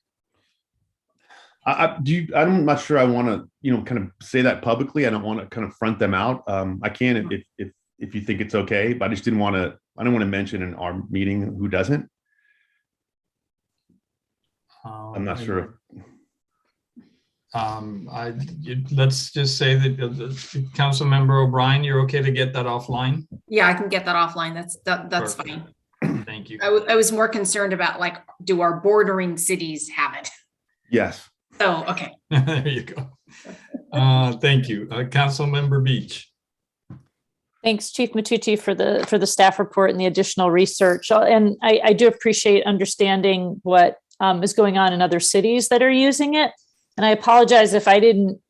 I'm not sure I want to, kind of say that publicly. I don't want to kind of front them out. I can if you think it's okay, but I just didn't want to. I don't want to mention in our meeting who doesn't. I'm not sure. Let's just say that Councilmember O'Brien, you're okay to get that offline? Yeah, I can get that offline. That's fine. Thank you. I was more concerned about, like, do our bordering cities have it? Yes. Oh, okay. There you go. Thank you. Councilmember Beach. Thanks, Chief Matucci, for the staff report and the additional research. And I do appreciate understanding what is going on in other cities that are using it. And I apologize if I didn't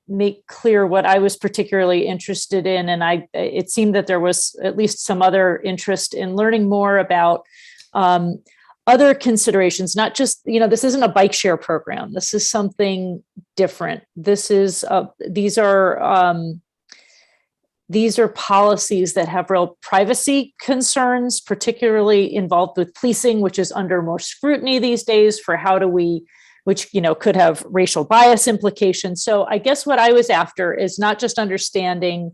make clear what I was particularly interested in. And it seemed that there was at least some other interest in learning more about other considerations, not just, this isn't a bike share program. This is something different. These are policies that have real privacy concerns, particularly involved with policing, which is under more scrutiny these days for which could have racial bias implications. So I guess what I was after is not just understanding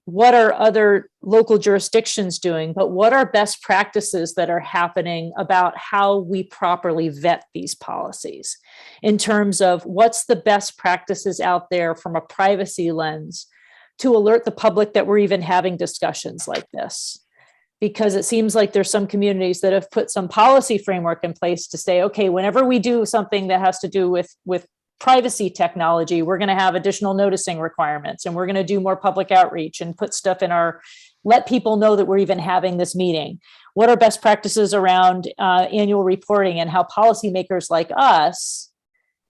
what are other local jurisdictions doing, but what are best practices that are happening about how we properly vet these policies in terms of what's the best practices out there from a privacy lens to alert the public that we're even having discussions like this. Because it seems like there's some communities that have put some policy framework in place to say, okay, whenever we do something that has to do with privacy technology, we're going to have additional noticing requirements, and we're going to do more public outreach and put stuff in let people know that we're even having this meeting. What are best practices around annual reporting, and how policymakers like us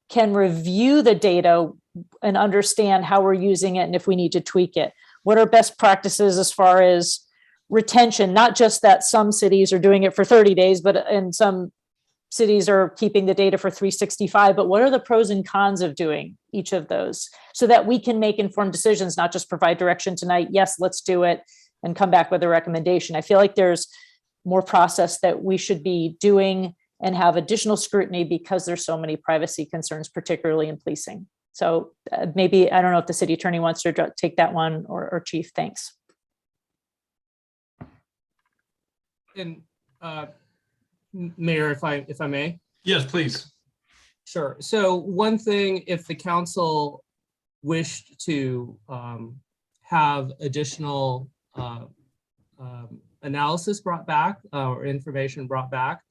can review the data and understand how we're using it and if we need to tweak it? What are best practices as far as retention, not just that some cities are doing it for 30 days, but in some cities are keeping the data for 365, but what are the pros and cons of doing each of those so that we can make informed decisions, not just provide direction tonight, yes, let's do it, and come back with a recommendation. I feel like there's more process that we should be doing and have additional scrutiny because there's so many privacy concerns, particularly in policing. So maybe, I don't know if the city attorney wants to take that one, or Chief, thanks. And Mayor, if I may. Yes, please. Sure. So one thing, if the council wished to have additional analysis brought back or information brought back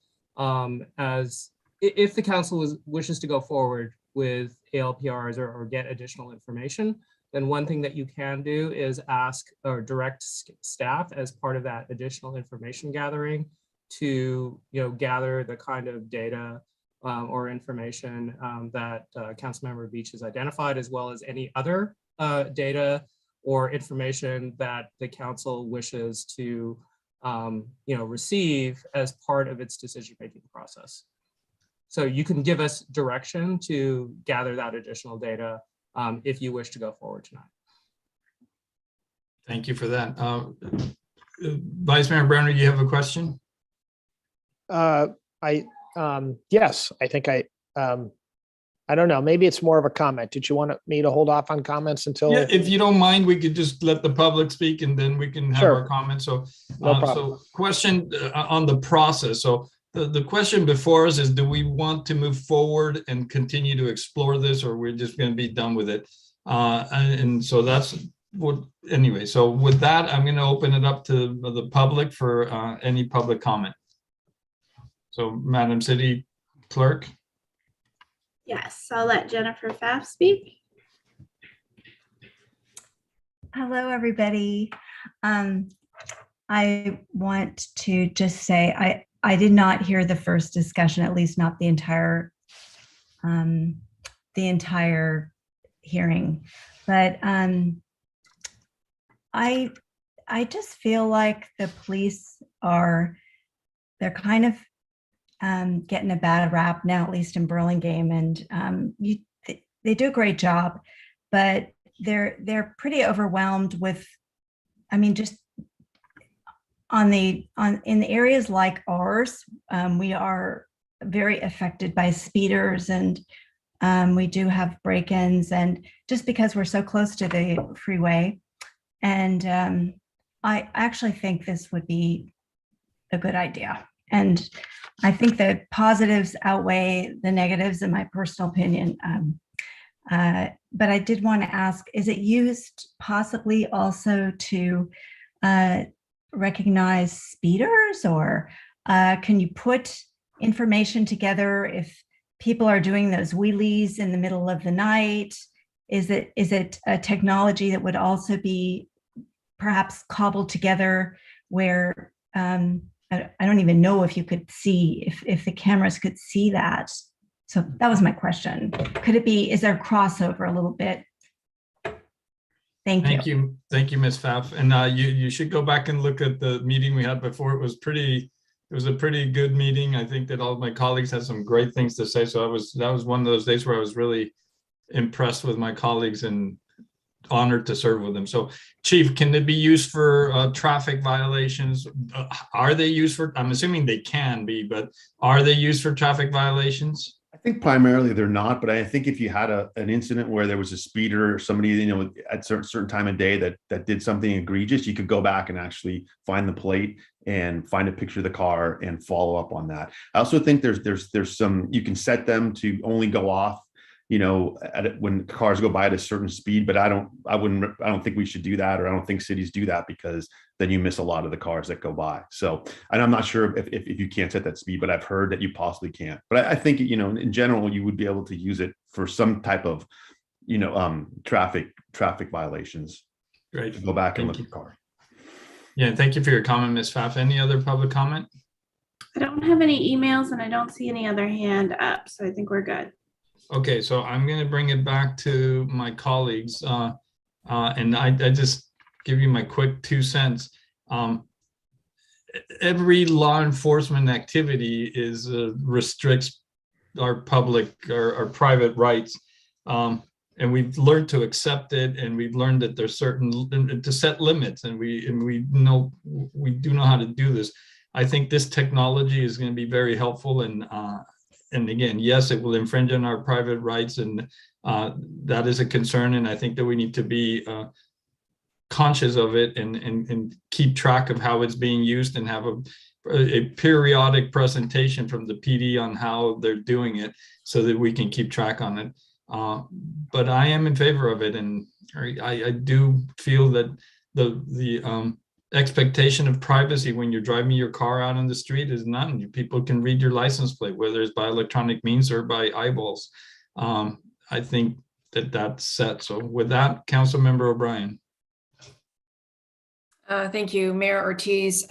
as if the council wishes to go forward with ALPRs or get additional information, then one thing that you can do is ask or direct staff as part of that additional information gathering to gather the kind of data or information that Councilmember Beach has identified, as well as any other data or information that the council wishes to receive as part of its decision-making process. So you can give us direction to gather that additional data if you wish to go forward tonight. Thank you for that. Vice Mayor Browner, you have a question? Yes, I think I don't know, maybe it's more of a comment. Did you want me to hold off on comments until? Yeah, if you don't mind, we could just let the public speak and then we can have Sure. our comments. So, No problem. so question on the process. So the question before us is, do we want to move forward and continue to explore this, or we're just going to be done with it? And so that's what, anyway, so with that, I'm going to open it up to the public for any public comment. So Madam City Clerk. Yes, I'll let Jennifer Pfaff speak. Hello, everybody. I want to just say I did not hear the first discussion, at least not the entire hearing, but I just feel like the police they're kind of getting a bad rap now, at least in Burlingame, and they do a great job, but they're pretty overwhelmed with, I mean, just in the areas like ours, we are very affected by speeders, and we do have break-ins, and just because we're so close to the freeway, and I actually think this would be a good idea. And I think the positives outweigh the negatives, in my personal opinion. But I did want to ask, is it used possibly also to recognize speeders, or can you put information together if people are doing those wheelies in the middle of the night? Is it a technology that would also be perhaps cobbled together where I don't even know if you could see, if the cameras could see that. So that was my question. Could it be, is there a crossover a little bit? Thank you. Thank you, Ms. Pfaff. And you should go back and look at the meeting we had before. It was a pretty good meeting. I think that all of my colleagues had some great things to say. So that was one of those days where I was really impressed with my colleagues and honored to serve with them. So Chief, can it be used for traffic violations? Are they used for, I'm assuming they can be, but are they used for traffic violations? I think primarily they're not, but I think if you had an incident where there was a speeder or somebody, at a certain time of day that did something egregious, you could go back and actually find the plate and find a picture of the car and follow up on that. I also think there's some, you can set them to only go off when cars go by at a certain speed, but I don't think we should do that, or I don't think cities do that, because then you miss a lot of the cars that go by. So, and I'm not sure if you can't set that speed, but I've heard that you possibly can't. But I think, in general, you would be able to use it for some type of, traffic violations. Great. To go back and look at the car. Yeah, thank you for your comment, Ms. Pfaff. Any other public comment? I don't have any emails and I don't see any other hand up, so I think we're good. Okay, so I'm going to bring it back to my colleagues, and I just give you my quick 2 cents. Every law enforcement activity restricts our public or our private rights, and we've learned to accept it, and we've learned that there's certain to set limits, and we do know how to do this. I think this technology is going to be very helpful, and again, yes, it will infringe on our private rights, and that is a concern. And I think that we need to be conscious of it and keep track of how it's being used, and have a periodic presentation from the PD on how they're doing it, so that we can keep track on it. But I am in favor of it, and I do feel that the expectation of privacy when you're driving your car out on the street is none. People can read your license plate, whether it's by electronic means or by eyeballs. I think that's set. So with that, Councilmember O'Brien. Thank you, Mayor Ortiz.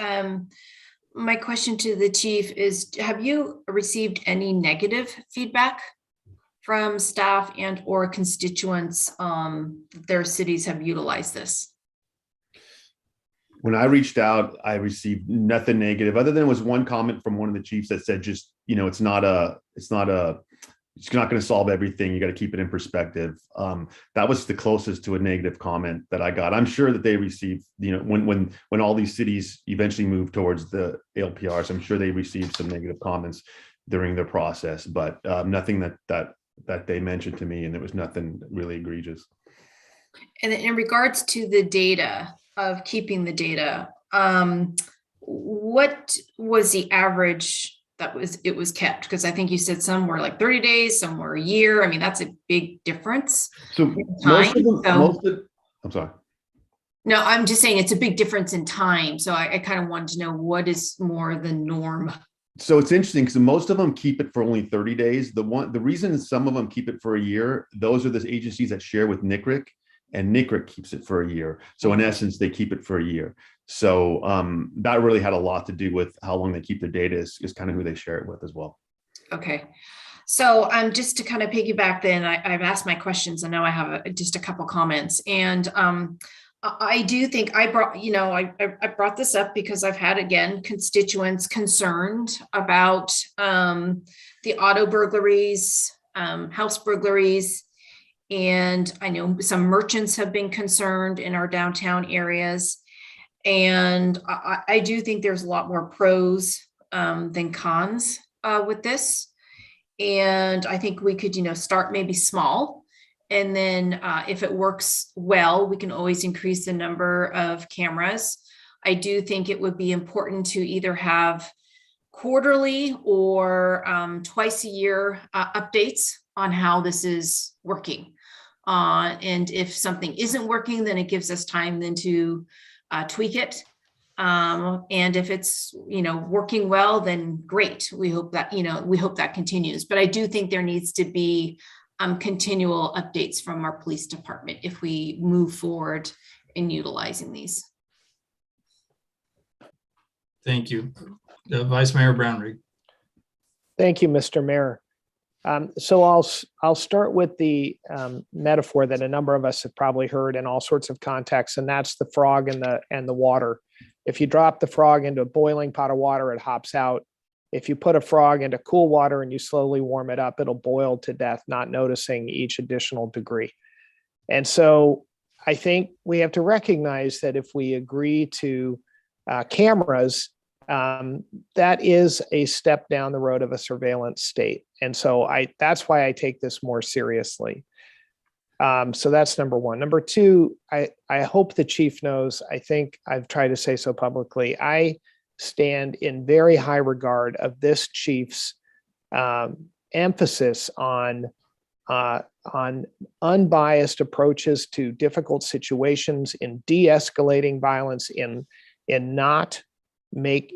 My question to the chief is, have you received any negative feedback from staff and or constituents that their cities have utilized this? When I reached out, I received nothing negative, other than there was one comment from one of the chiefs that said, just, you know, it's not going to solve everything. You got to keep it in perspective. That was the closest to a negative comment that I got. I'm sure that they received, you know, when all these cities eventually move towards the LPRs, I'm sure they received some negative comments during their process, but nothing that they mentioned to me, and it was nothing really egregious. And in regards to the data of keeping the data, what was the average it was kept? Because I think you said some were like 30 days, some were a year. I mean, that's a big difference. So most of them, I'm sorry. No, I'm just saying it's a big difference in time. So I kind of wanted to know what is more the norm. So it's interesting because most of them keep it for only 30 days. The reason some of them keep it for a year, those are the agencies that share with NCRIC, and NCRIC keeps it for a year. So in essence, they keep it for a year. So that really had a lot to do with how long they keep their data is kind of who they share it with as well. Okay. So just to kind of piggyback then, I've asked my questions, and now I have just a couple comments. And I do think I brought this up because I've had, again, constituents concerned about the auto burglaries, house burglaries, and I know some merchants have been concerned in our downtown areas. And I do think there's a lot more pros than cons with this. And I think we could, start maybe small. And then if it works well, we can always increase the number of cameras. I do think it would be important to either have quarterly or twice a year updates on how this is working. And if something isn't working, then it gives us time then to tweak it. And if it's, working well, then great. We hope that continues. But I do think there needs to be continual updates from our police department if we move forward in utilizing these. Thank you. Vice Mayor Brownrigg. Thank you, Mr. Mayor. So I'll start with the metaphor that a number of us have probably heard in all sorts of contexts, and that's the frog and the water. If you drop the frog into a boiling pot of water, it hops out. If you put a frog into cool water and you slowly warm it up, it'll boil to death, not noticing each additional degree. And so I think we have to recognize that if we agree to cameras, that is a step down the road of a surveillance state. And so that's why I take this more seriously. So that's number one. Number two, I hope the chief knows, I think I've tried to say so publicly, I stand in very high regard of this chief's emphasis on unbiased approaches to difficult situations, in de-escalating violence, in not make,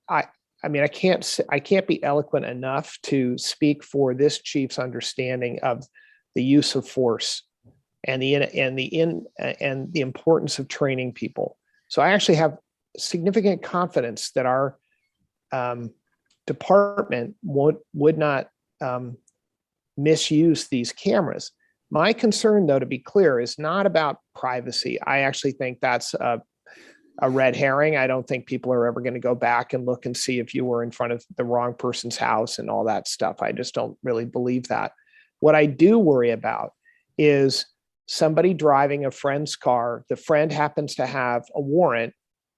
I can't be eloquent enough to speak for this chief's understanding of the use of force and the importance of training people. So I actually have significant confidence that our department would not misuse these cameras. My concern, though, to be clear, is not about privacy. I actually think that's a red herring. I don't think people are ever going to go back and look and see if you were in front of the wrong person's house and all that stuff. I just don't really believe that. What I do worry about is somebody driving a friend's car. The friend happens to have a warrant,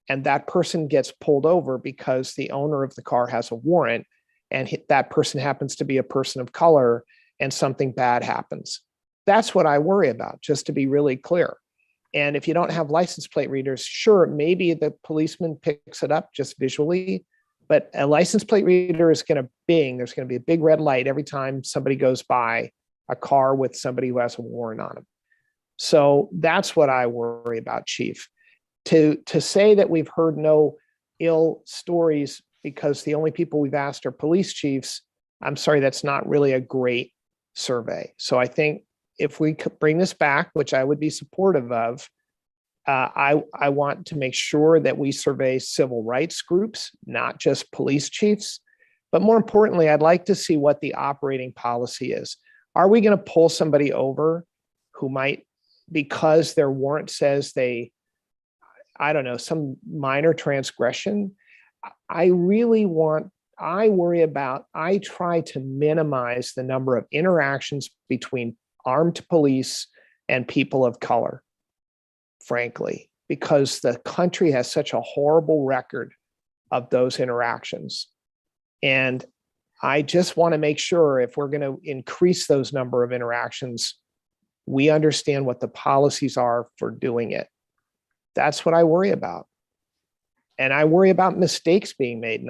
and that person gets pulled over because the owner of the car has a warrant, and that person happens to be a person of color, and something bad happens. That's what I worry about, just to be really clear. And if you don't have license plate readers, sure, maybe the policeman picks it up just visually, but a license plate reader is going to bing. There's going to be a big red light every time somebody goes by a car with somebody who has a warrant on them. So that's what I worry about, Chief. To say that we've heard no ill stories because the only people we've asked are police chiefs, I'm sorry, that's not really a great survey. So I think if we could bring this back, which I would be supportive of, I want to make sure that we survey civil rights groups, not just police chiefs. But more importantly, I'd like to see what the operating policy is. Are we going to pull somebody over who might, because their warrant says they, I don't know, some minor transgression? I try to minimize the number of interactions between armed police and people of color, frankly, because the country has such a horrible record of those interactions. And I just want to make sure if we're going to increase those number of interactions, we understand what the policies are for doing it. That's what I worry about. And I worry about mistakes being made,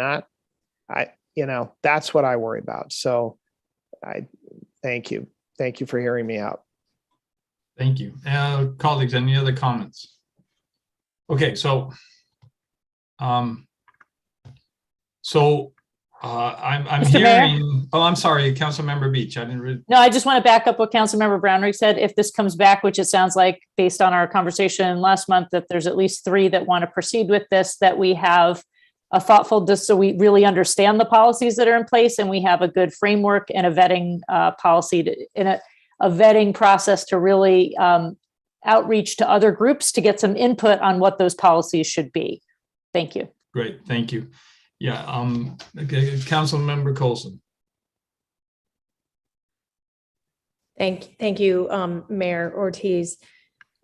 that's what I worry about. So I thank you. Thank you for hearing me out. Thank you. Colleagues, any other comments? Okay, so I'm Mr. Mayor? hearing, oh, I'm sorry, Councilmember Beach. I didn't read. No, I just want to back up what Councilmember Brownrigg said. If this comes back, which it sounds like based on our conversation last month, that there's at least 3 that want to proceed with this, that we have a thoughtful, just so we really understand the policies that are in place and we have a good framework and a vetting policy in a vetting process to really outreach to other groups to get some input on what those policies should be. Thank you. Great, thank you. Yeah, okay, Councilmember Colson. Thank you, Mayor Ortiz.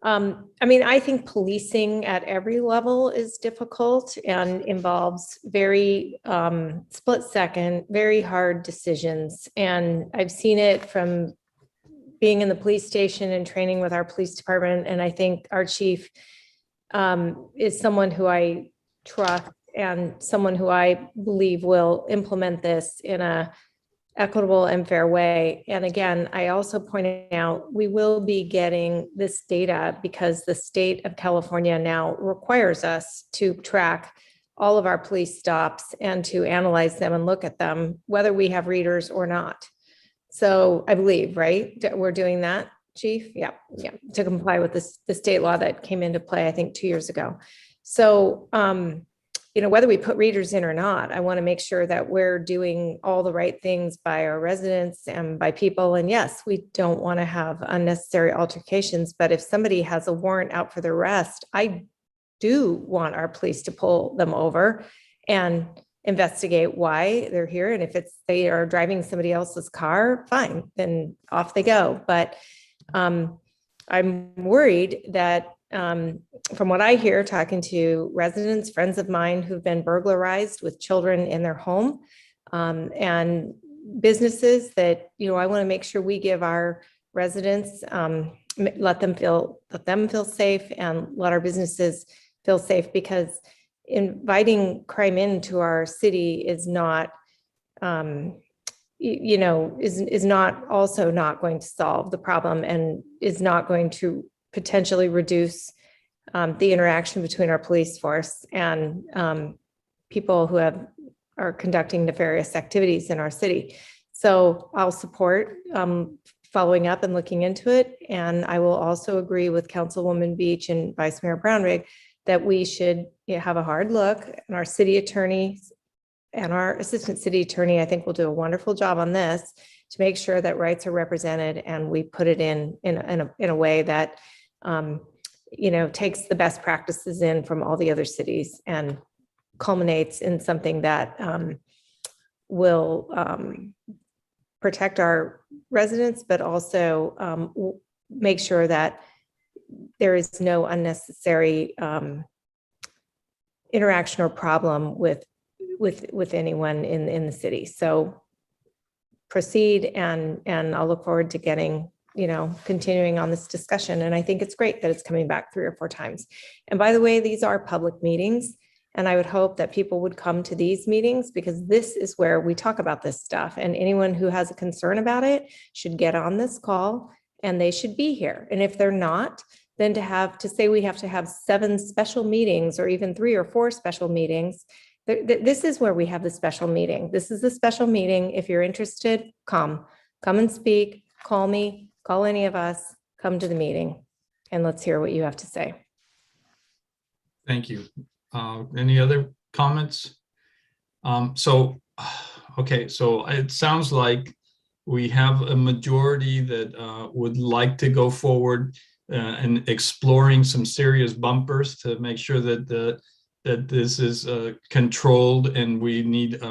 I think policing at every level is difficult and involves very split second, very hard decisions. And I've seen it from being in the police station and training with our police department. And I think our chief is someone who I trust and someone who I believe will implement this in a equitable and fair way. And again, I also pointed out, we will be getting this data because the state of California now requires us to track all of our police stops and to analyze them and look at them, whether we have readers or not. So I believe, right, we're doing that, Chief? Yeah, to comply with the state law that came into play, I think 2 years ago. So, whether we put readers in or not, I want to make sure that we're doing all the right things by our residents and by people. And yes, we don't want to have unnecessary altercations, but if somebody has a warrant out for their arrest, I do want our police to pull them over and investigate why they're here. And if they are driving somebody else's car, fine, then off they go. But I'm worried that from what I hear, talking to residents, friends of mine who've been burglarized with children in their home, and businesses that, I want to make sure we give our residents, let them feel safe and let our businesses feel safe, because inviting crime into our city is not, is not also not going to solve the problem and is not going to potentially reduce the interaction between our police force and people who are conducting nefarious activities in our city. So I'll support following up and looking into it. And I will also agree with Councilwoman Beach and Vice Mayor Brownrigg that we should have a hard look, and our city attorney and our assistant city attorney, I think, will do a wonderful job on this to make sure that rights are represented, and we put it in a way that takes the best practices in from all the other cities and culminates in something that will protect our residents, but also make sure that there is no unnecessary interaction or problem with anyone in the city. So proceed, and I'll look forward to getting, continuing on this discussion. And I think it's great that it's coming back 3 or 4 times. And by the way, these are public meetings, and I would hope that people would come to these meetings, because this is where we talk about this stuff. And anyone who has a concern about it should get on this call and they should be here. And if they're not, then to say we have to have 7 special meetings or even 3 or 4 special meetings, this is where we have the special meeting. This is the special meeting. If you're interested, come and speak, call me, call any of us, come to the meeting, and let's hear what you have to say. Thank you. Any other comments? Okay, so it sounds like we have a majority that would like to go forward and exploring some serious bumpers to make sure that that this is controlled, and we need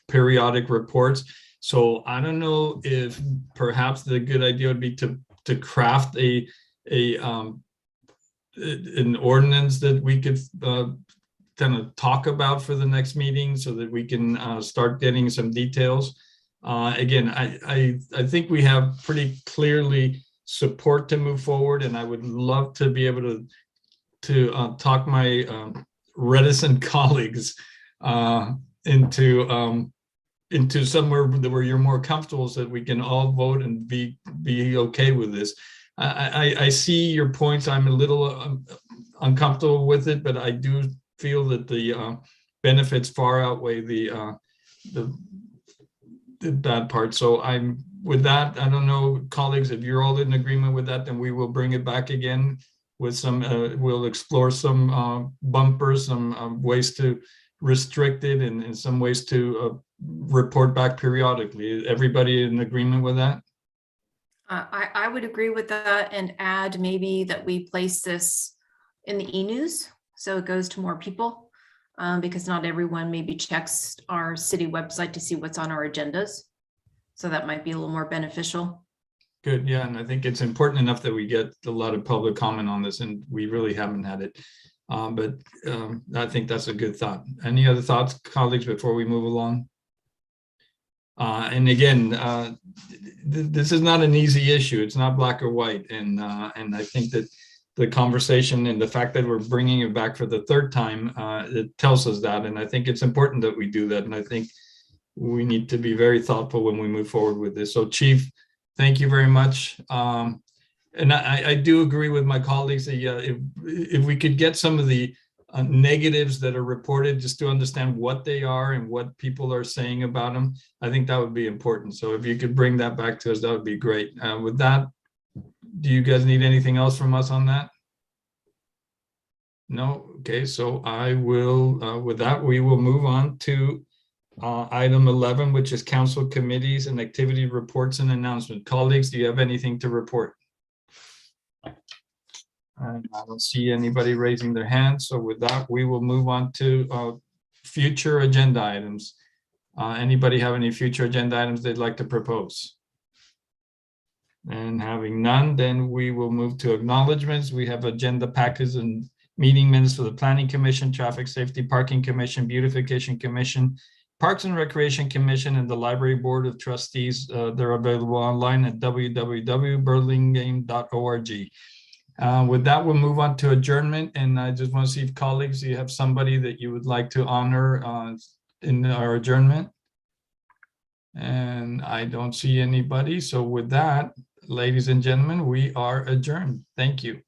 periodic reports. So I don't know if perhaps the good idea would be to craft an ordinance that we could kind of talk about for the next meeting, so that we can start getting some details. Again, I think we have pretty clearly support to move forward, and I would love to be able to talk my reticent colleagues into somewhere where you're more comfortable, so that we can all vote and be okay with this. I see your points. I'm a little uncomfortable with it, but I do feel that the benefits far outweigh the bad part. So I'm with that. I don't know, colleagues, if you're all in agreement with that, then we will bring it back again with some, we'll explore some bumpers, some ways to restrict it, and some ways to report back periodically. Everybody in agreement with that? I would agree with that, and add maybe that we place this in the e-news so it goes to more people, because not everyone maybe checks our city website to see what's on our agendas. So that might be a little more beneficial. Good, yeah, and I think it's important enough that we get a lot of public comment on this, and we really haven't had it. But I think that's a good thought. Any other thoughts, colleagues, before we move along? And again, this is not an easy issue. It's not black or white, and I think that the conversation and the fact that we're bringing it back for the 3rd time, it tells us that, and I think it's important that we do that, and I think we need to be very thoughtful when we move forward with this. So, Chief, thank you very much. And I do agree with my colleagues that if we could get some of the negatives that are reported, just to understand what they are and what people are saying about them, I think that would be important. So if you could bring that back to us, that would be great. With that, do you guys need anything else from us on that? No? Okay, so I will, with that, we will move on to item 11, which is council committees and activity reports and announcement. Colleagues, do you have anything to report? And I don't see anybody raising their hand. So with that, we will move on to future agenda items. Anybody have any future agenda items they'd like to propose? And having none, then we will move to acknowledgements. We have agenda packets and meeting minutes for the Planning Commission, Traffic Safety Parking Commission, Beautification Commission, Parks and Recreation Commission, and the Library Board of Trustees. They're available online at www.burlingame.org. With that, we'll move on to adjournment. And I just want to see if colleagues, you have somebody that you would like to honor in our adjournment. And I don't see anybody. So with that, ladies and gentlemen, we are adjourned. Thank you.